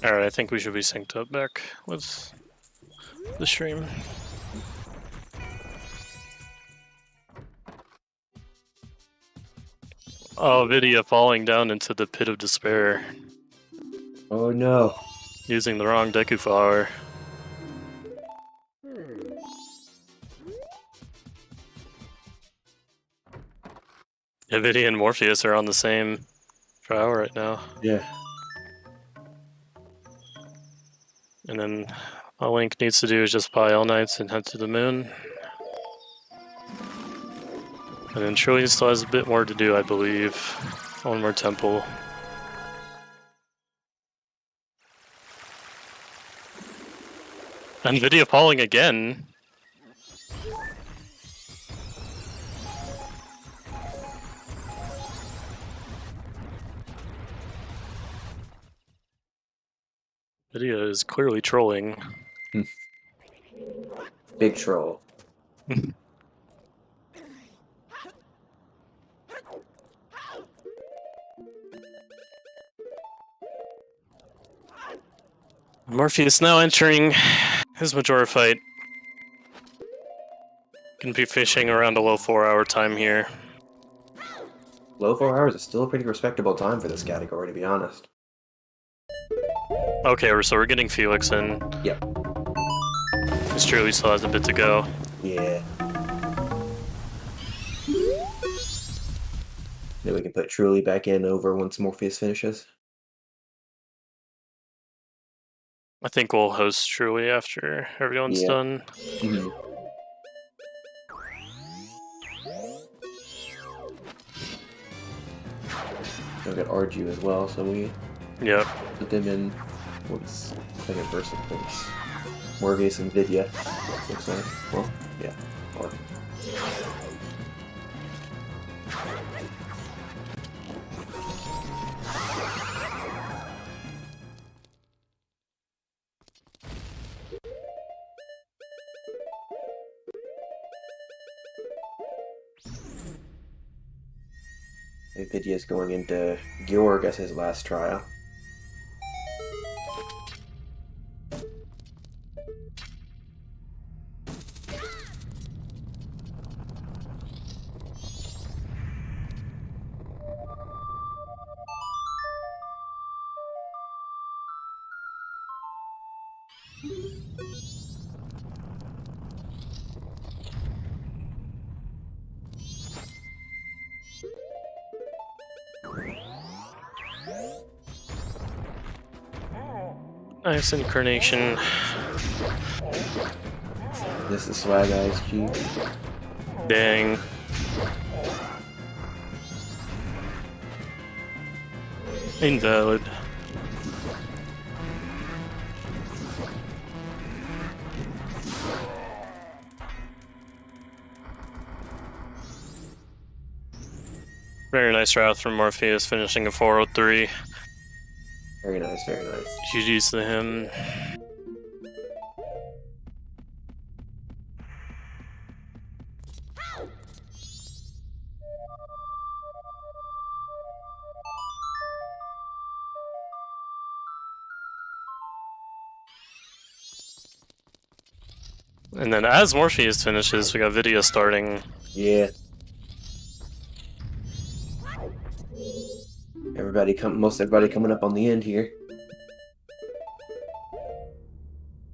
Alright, I think we should be synced up back with the stream. Oh, Vidya falling down into the pit of despair. Oh no. Using the wrong Deku Flower. Yeah, Vidya and Morpheus are on the same flower right now. Yeah. And then all Link needs to do is just buy All Knights and head to the moon. And then Trillian still has a bit more to do, I believe. 1 more temple. And Vidya falling again. Vidya is clearly trolling. Big troll. Morpheus now entering his Majora fight. Can be fishing around a low 4-hour time here. Low 4 hours is still a pretty respectable time for this category, to be honest. Okay, so we're getting Felix in. Yep. This truly still has a bit to go. Yeah. Then we can put Truly back in over once Morpheus finishes. I think we'll host Truly after everyone's done. Mm-hmm. I've got Arju as well, so we put them in what's second person place. Morpheus and Vidya. Looks like. Well, yeah. Or Vidya's going into Georg as his last trial. Nice incarnation. This is Swag Eyes G. Dang. Invalid. Very nice route from Morpheus, finishing a 403. Very nice, very nice. GG's to him. And then as Morpheus finishes, we got video starting. Yeah. Most everybody coming up on the end here.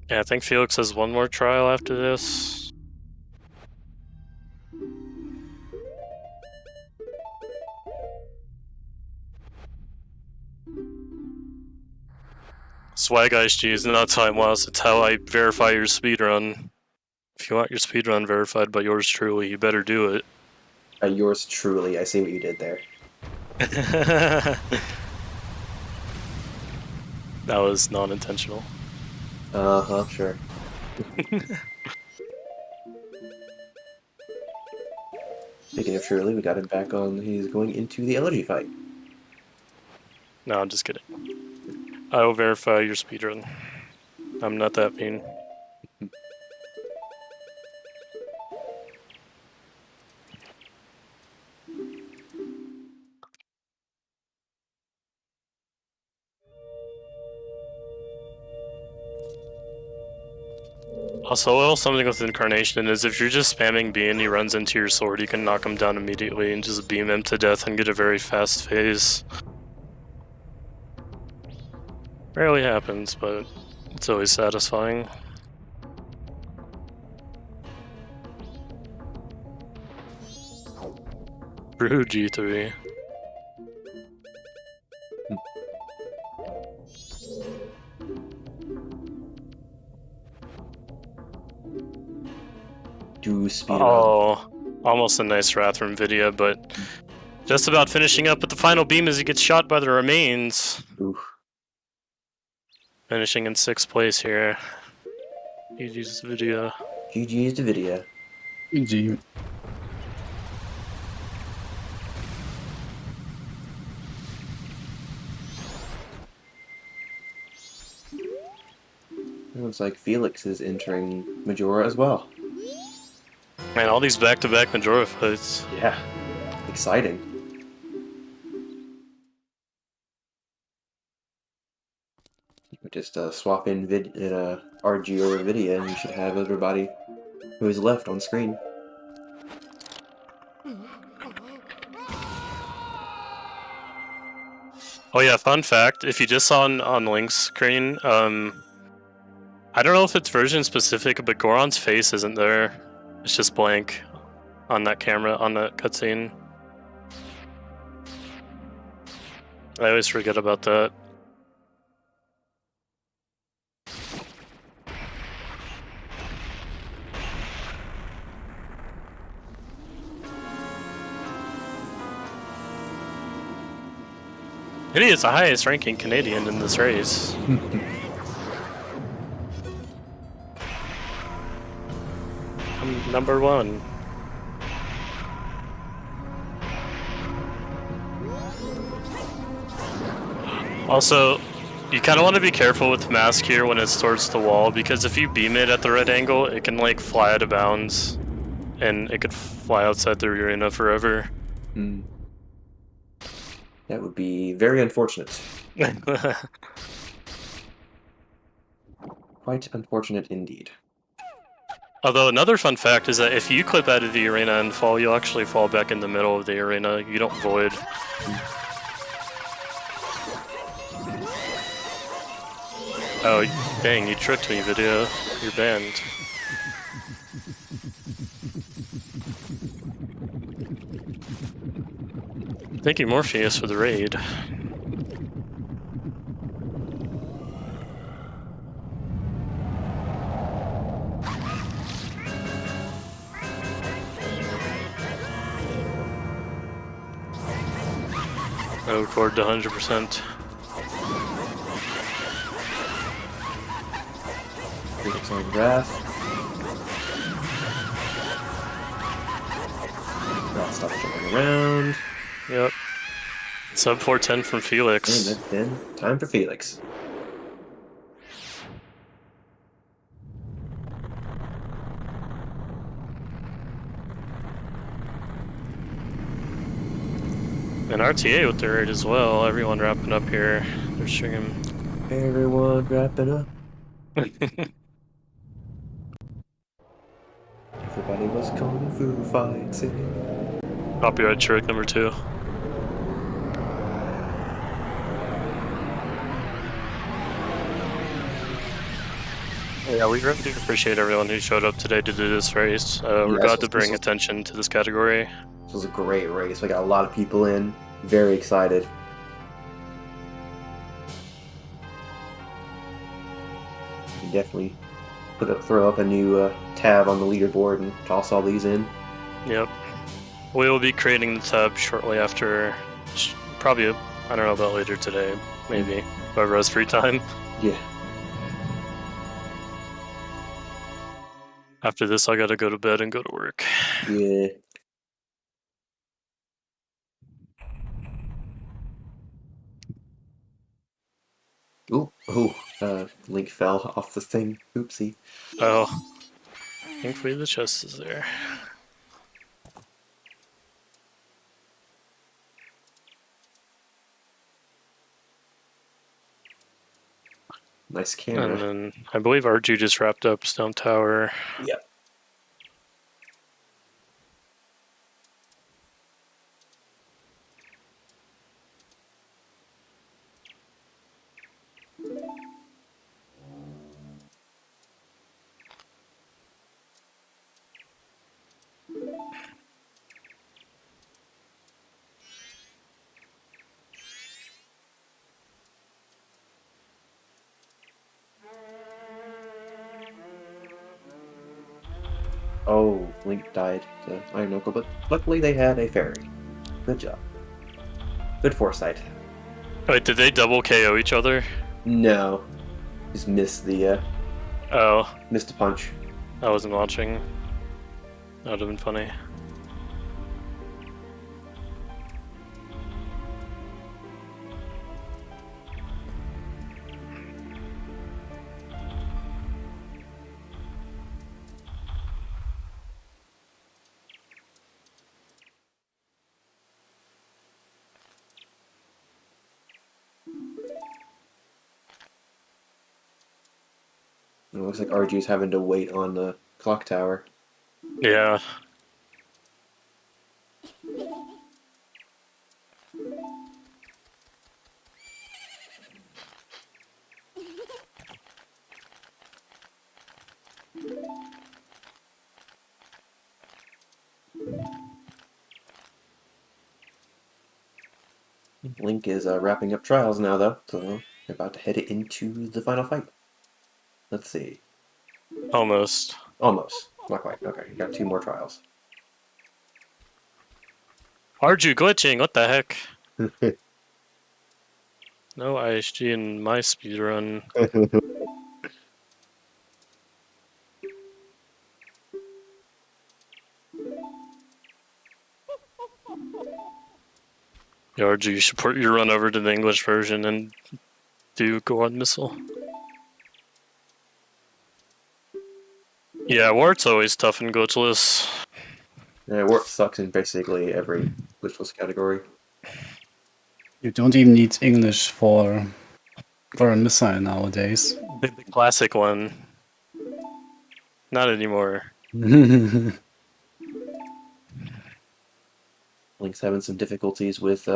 Yeah, I think Felix has one more trial after this. Swag ISG is not time loss, it's how I verify your speedrun. If you want your speedrun verified by yours truly, you better do it. Yours truly, I see what you did there. That was non-intentional. Uh-huh, sure. Speaking of truly, we got him back on. He's going into the elegy fight. No, I'm just kidding. I will verify your speedrun. I'm not that mean. Also, something with Incarnation is if you're just spamming B and he runs into your sword, you can knock him down immediately and just beam him to death and get a very fast phase. Rarely happens, but it's always satisfying. Brew G3. Do speed Oh, almost a nice wrath from Vidya, but just about finishing up with the final beam as he gets shot by the remains. Oof. Finishing in 6th place here. GG's Vidya. GG's to Vidya. GG. It looks like Felix is entering Majora as well. Man, all these back-to-back Majora fights. Yeah. Exciting. Just swap in RG or Nvidia, and you should have everybody who is left on screen. Oh yeah, fun fact, if you just saw on Link's screen, I don't know if it's version specific, but Goron's face isn't there. It's just blank on that camera, on that cutscene. I always forget about that. He is the highest ranking Canadian in this race. I'm number 1. Also, you kind of want to be careful with Mask here when it's towards the wall, because if you beam it at the right angle, it can like fly out of bounds, and it could fly outside the arena forever. That would be very unfortunate. Quite unfortunate indeed. Although another fun fact is that if you clip out of the arena and fall, you'll actually fall back in the middle of the arena. You don't void. Oh, dang, you tricked me, video. You're banned. Thank you, Morpheus, for the raid. I record to 100%. Felix on Wrath. I'll stop jumping around. Yep. Sub 410 from Felix. And then time for Felix. And RTA with the raid as well. Everyone wrapping up here. They're streaming. Everyone wrapping up. Everybody was kung fu fighting. Copyright trick number 2. Yeah, we really do appreciate everyone who showed up today to do this race. We're glad to bring attention to this category. This was a great race. We got a lot of people in. Very excited. You definitely throw up a new tab on the leaderboard and toss all these in. Yep. We will be creating the tab shortly after, probably, I don't know about later today, maybe, whoever has free time. Yeah. After this, I gotta go to bed and go to work. Yeah. Link fell off the thing. Oopsie. Oh. Thankfully the chest is there. Nice camera. And then I believe RG just wrapped up Stone Tower. Yep. Oh, Link died to Iron Knuckle, but luckily they had a fairy. Good job. Good foresight. Wait, did they double KO each other? No. Just missed the, Oh, missed a punch. I wasn't watching. That would have been funny. It looks like RG's having to wait on the clock tower. Yeah. Link is wrapping up trials now, though, so they're about to head into the final fight. Let's see. Almost. Almost. Not quite. Okay, got 2 more trials. Arju glitching, what the heck? No ISG in my speedrun. Yeah, Arju, you should port your run over to the English version and do Goron Missile. Yeah, Wart's always tough in Glitchless. Yeah, Warp sucks in basically every glitchless category. You don't even need English for a missile nowadays. The classic one. Not anymore. Link's having some difficulties with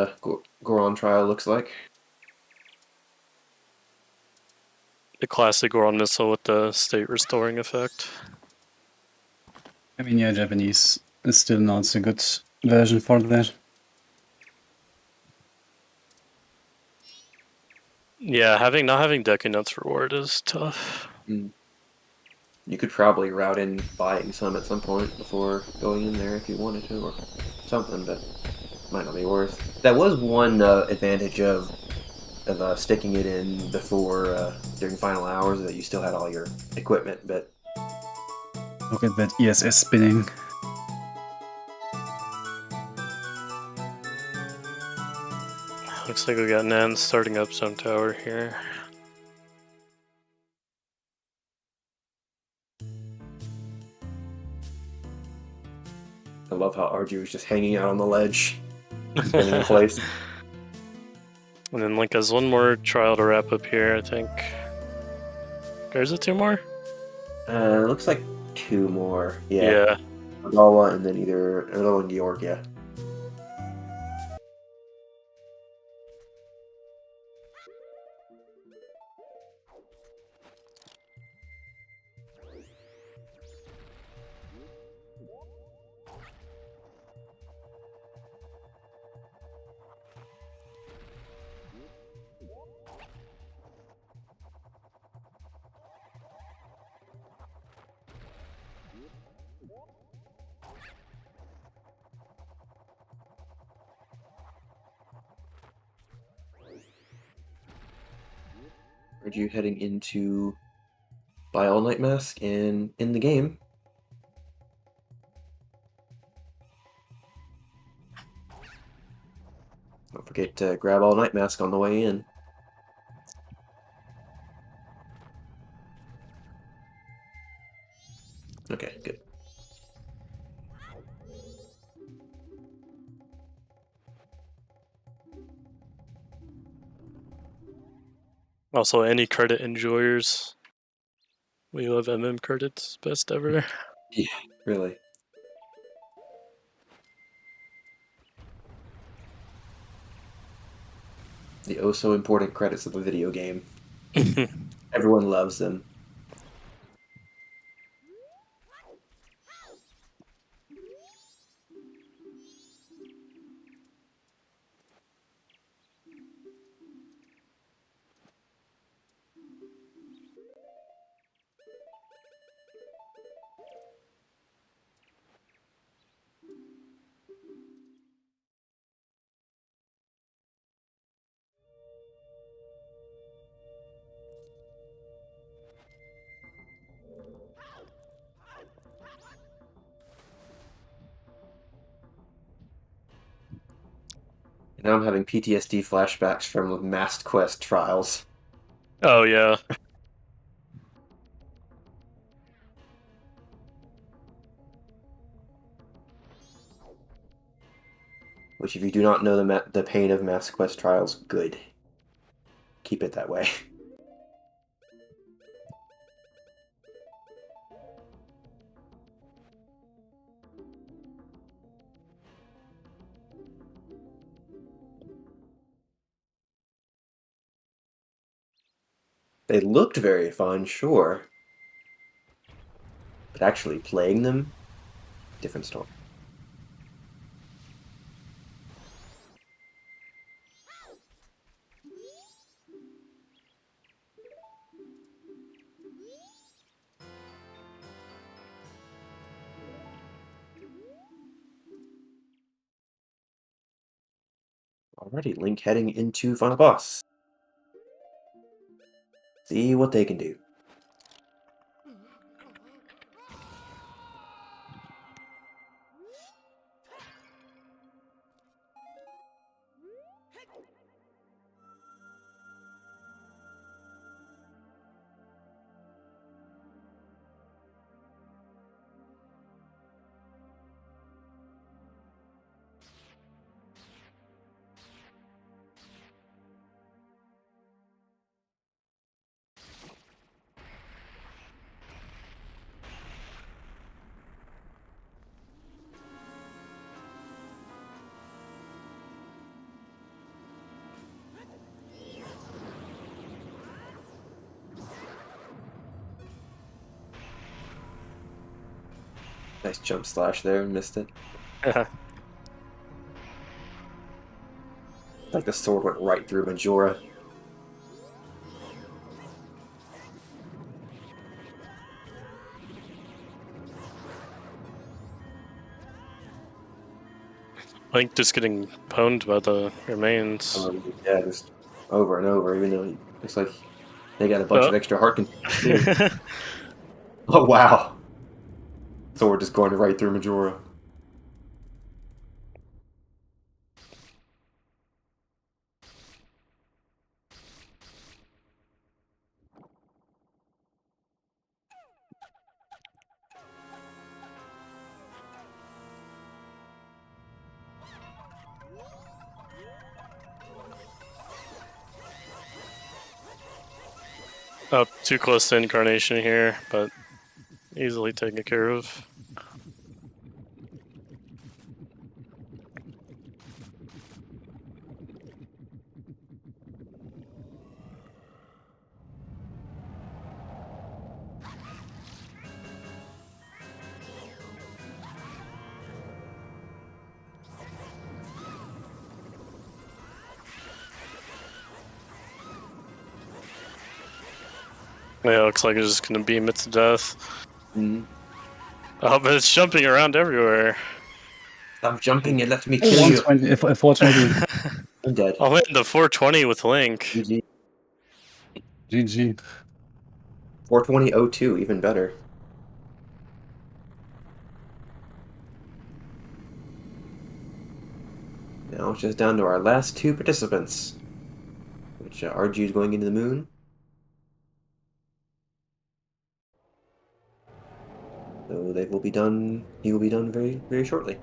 Goron trial, looks like. The classic Goron Missile with the state restoring effect. I mean, yeah, Japanese is still not a good version for that. Yeah, not having Deku Nuts reward is tough. You could probably route in buying some at some point before going in there if you wanted to, or something, but might not be worth. That was one advantage of sticking it in before during final hours, that you still had all your equipment, but Look at that ESS spinning. Looks like we got Nan starting up some tower here. I love how Arju is just hanging out on the ledge, spinning in place. And then Link has one more trial to wrap up here, I think. There's 2 more? Looks like 2 more. Yeah. Yeah. Ogawa and then either Erlo and Georgia. Arju heading into buy All Night Mask and in the game. Don't forget to grab All Night Mask on the way in. Okay, good. Also, any credit enjoyers. We love credits, best ever. Yeah, really. The oh so important credits of the video game. Everyone loves them. And now I'm having PTSD flashbacks from the Masked Quest trials. Oh, yeah. Which, if you do not know the pain of Masked Quest trials, good. Keep it that way. They looked very fun, sure. But actually playing them, different story. Alrighty, Link heading into Final Boss. See what they can do. Nice jump slash there, missed it. Like the sword went right through Majora. Link just getting pwned by the remains. Yeah, just over and over, even though it looks like they got a bunch of extra heart containers too. Oh wow! Sword just going right through Majora. Up too close to incarnation here, but easily taken care of. Yeah, looks like it's just gonna beam it to death. Mm. Oh, but it's jumping around everywhere. Stop jumping and let me kill you. 420. I'm dead. Oh man, the 420 with Link. GG. GG. 420.02, even better. Now it's just down to our last two participants, which RG is going into the moon. So they will be done. He will be done very, very shortly.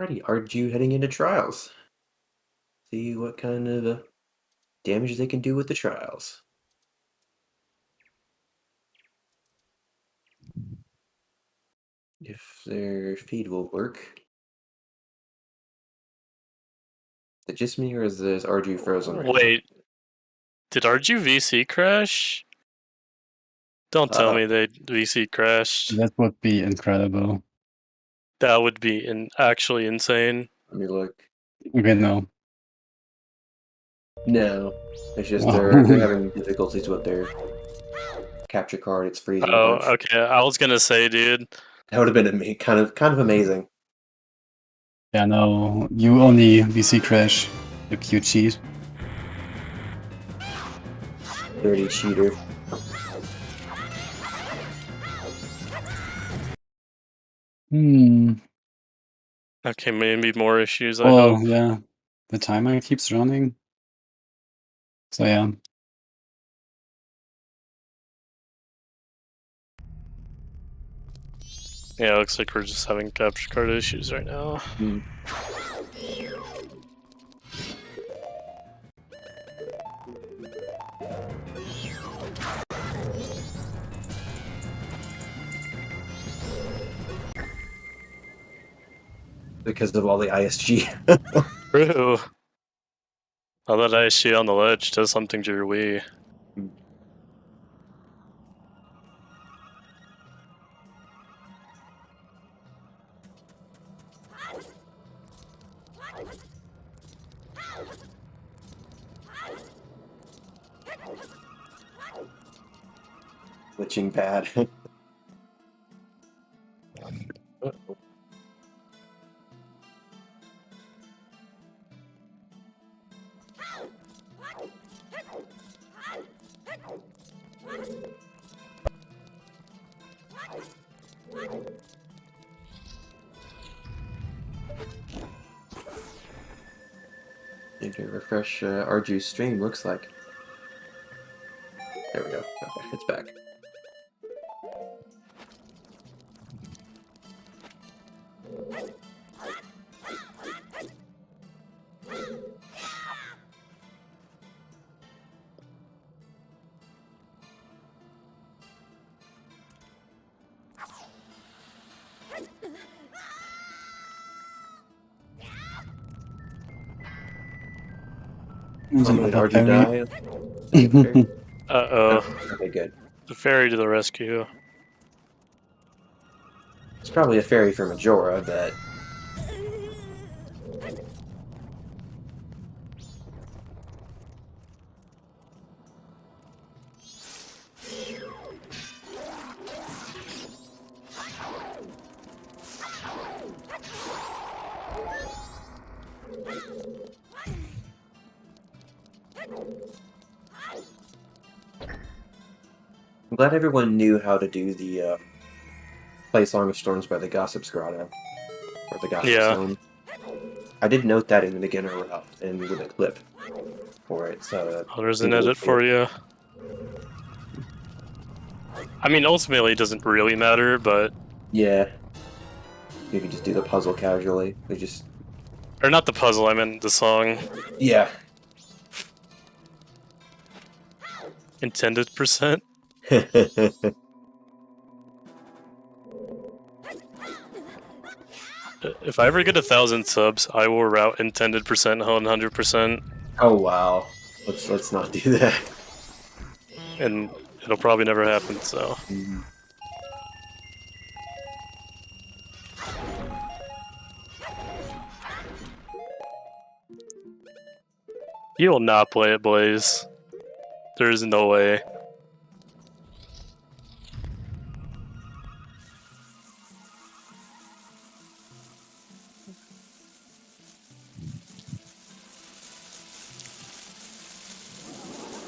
Alrighty, RG heading into trials. See what kind of damage they can do with the trials. If their feed will work. Is it just me or is this RG frozen? Wait, did RGVC crash? Don't tell me they VC crashed. That would be incredible. That would be actually insane. Let me look. Okay, no. No, it's just Oh. they're having difficulties with their capture card. It's freezing a Oh, bunch. okay. I was gonna say, dude. That would have been kind of amazing. Yeah, no. You only VC crash if you cheat. Dirty cheater. Hmm. Okay, maybe more issues. I Well, hope. yeah. The timer keeps running. So yeah. Yeah, it looks like we're just having capture card issues right now. Hmm. Because of all the ISG. True. All that ISG on the ledge does something to your Wii. Glitching bad. Need to refresh Arju's stream, looks like. There we go. Okay, it's back. There's Oh, did another Arju fairy. die? Uh-oh. Okay, good. The fairy to the rescue. It's probably a fairy for Majora, but... I'm glad everyone knew how to do the Play Song of Storms by the Gossip's Grotto. Or the Gossip Yeah. Stone. I did note that in the beginner route and with a clip for it, so... Oh, there's an people would edit see for it. you. I mean, ultimately, it doesn't really matter, but... Yeah. You can just do the puzzle casually. They just... Or not the puzzle, I meant the song. Yeah. Intended percent? If I ever get 1,000 subs, I will route intended percent 100%. Oh wow. Let's not do that. And it'll probably never happen, so... You will not play it, Blaze. There is no way.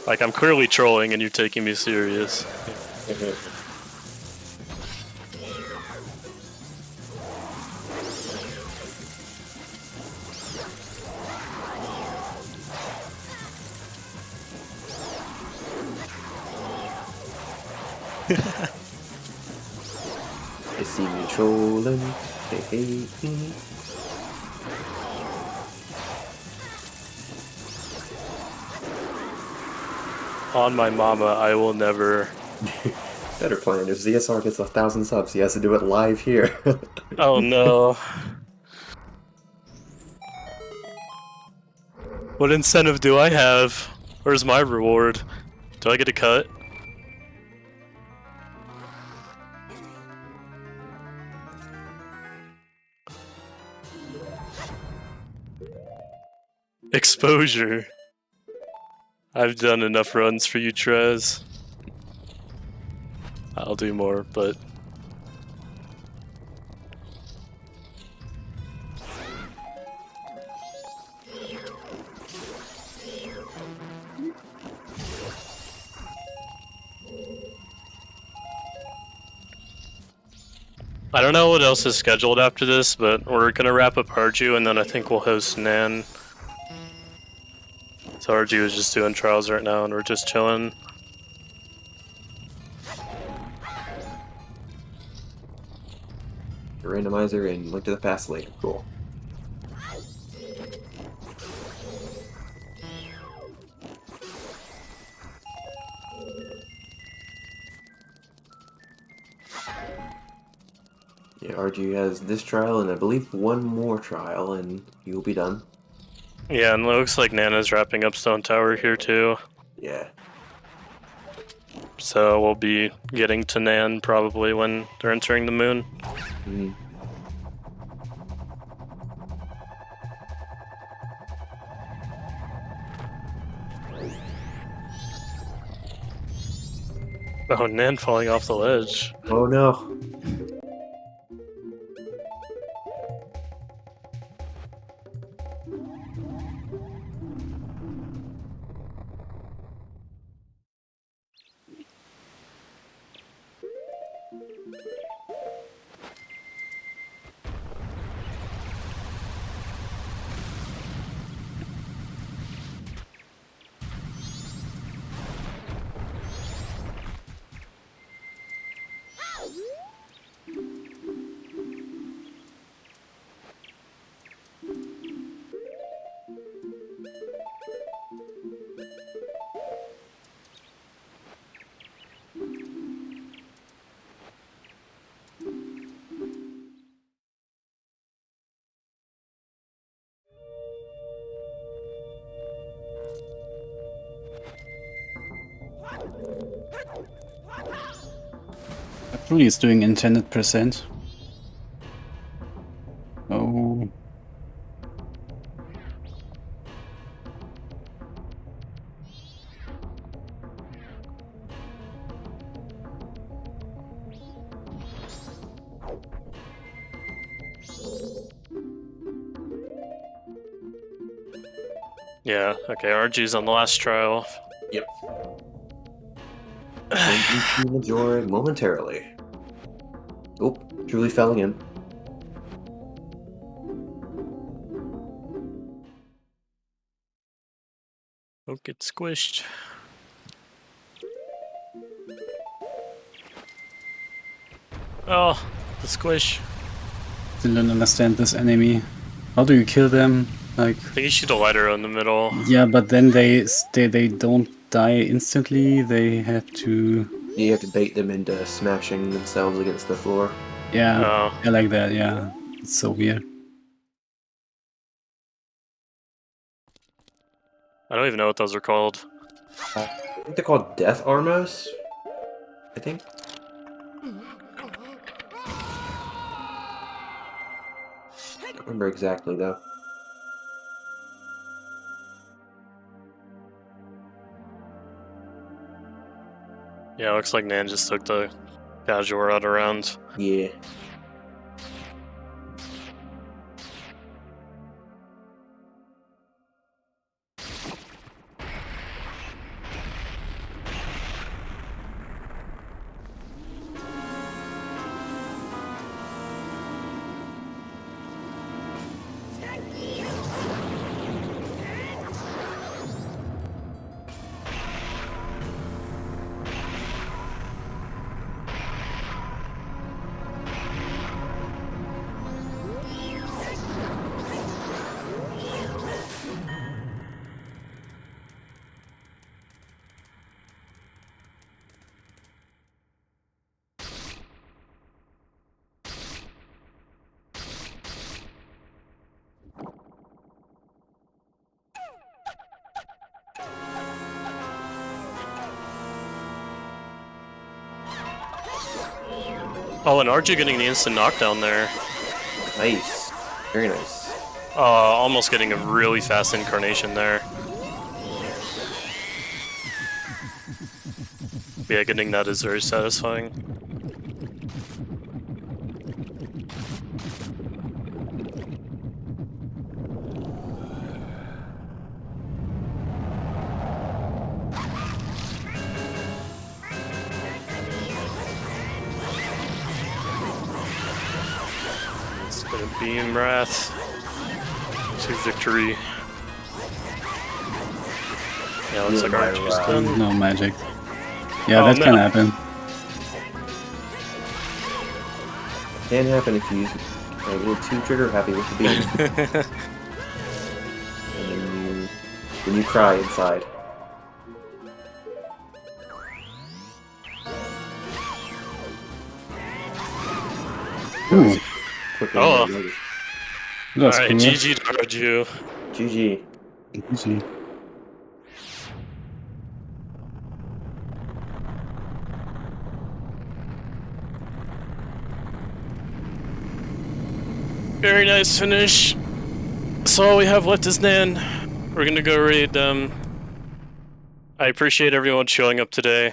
Like, I'm clearly trolling and you're taking me serious. They see me trolling, they hate me. On my mama, I will never... Better plan. If ZSR gets 1,000 subs, he has to do it live here. Oh no. What incentive do I have? Where's my reward? Do I get a cut? Exposure. I've done enough runs for you, Trez. I'll do more, but... I don't know what else is scheduled after this, but we're gonna wrap up Arju, and then I think we'll host Nan. So Arju is just doing trials right now, and we're just chilling. Randomizer and Link to the Past later. Cool. Yeah, RG has this trial and I believe one more trial and he will be done. Yeah, and it looks like Nana's wrapping up Stone Tower here too. Yeah. So we'll be getting to Nan probably when they're entering the moon. Mhm. Oh, Nan falling off the ledge. Oh no. Truly is doing intended percent. Oh. Yeah, okay, RG's on the last trial. Yep. And Majora momentarily. Oh, truly fell again. Don't get squished. Oh, the squish. Still don't understand this enemy. How do you kill them? Like, I think you shoot a lighter in the middle. yeah, but then they don't die instantly. They have to, You have to bait them into smashing themselves against the floor. yeah, Oh. I like that. Yeah, it's so weird. I don't even know what those are called. I think they're called Death Armos. I think. I don't remember exactly though. Yeah, looks like Nan just took the Majora out around. Yeah. Oh, and RG getting the instant knockdown there. Nice. Very nice. Almost getting a really fast incarnation there. Yeah, getting that is very satisfying. It's gonna beam Wrath to victory. Yeah, looks like Archie's done. No magic. Yeah, Oh, that no. can happen. Can happen if you use a little too trigger happy with the beam. And then you cry inside. Ooh, Quick Oh. that's Alright, cool. GG to Arju. GG. Easy. Very nice finish. So all we have left is Nan. We're gonna go raid them. I appreciate everyone showing up today.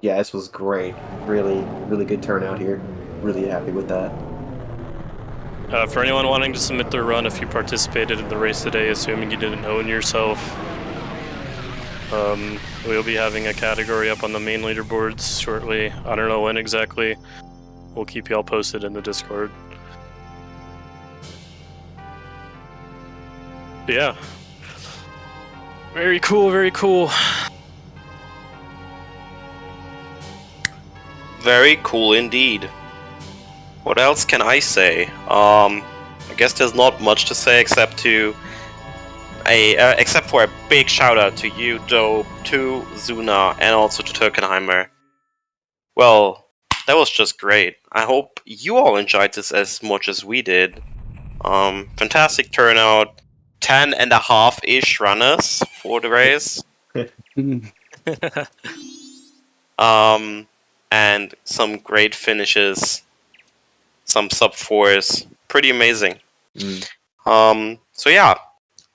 Yeah, this was great. Really, really good turnout here. Really happy with that. For anyone wanting to submit their run, if you participated in the race today, assuming you didn't own yourself, we'll be having a category up on the main leaderboards shortly. I don't know when exactly. We'll keep y'all posted in the Discord. But yeah. Very cool, very cool. Very cool indeed. What else can I say? I guess there's not much to say except for a big shout out to you, Dope, to Zuna, and also to Turkenheimer. Well, that was just great. I hope you all enjoyed this as much as we did. Fantastic turnout. 10.5-ish runners for the race. And some great finishes. Some sub 4s. Pretty amazing. So yeah.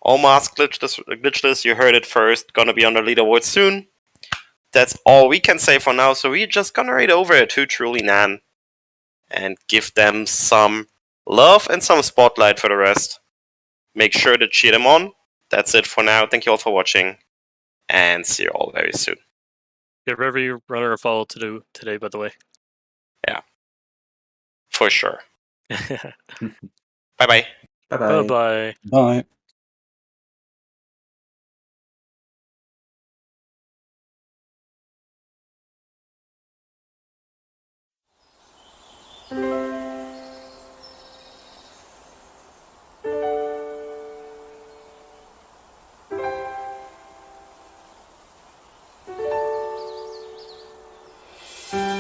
All Mask Glitchless, you heard it first. Gonna be on the leaderboard soon. That's all we can say for now, so we're just gonna raid over to Truly Nan and give them some love and some spotlight for the rest. Make sure to cheer them on. That's it for now. Thank you all for watching, and see you all very soon. Give every runner a follow to do today, by the way. Yeah. For sure. Bye Bye-bye. Bye-bye. bye. Bye.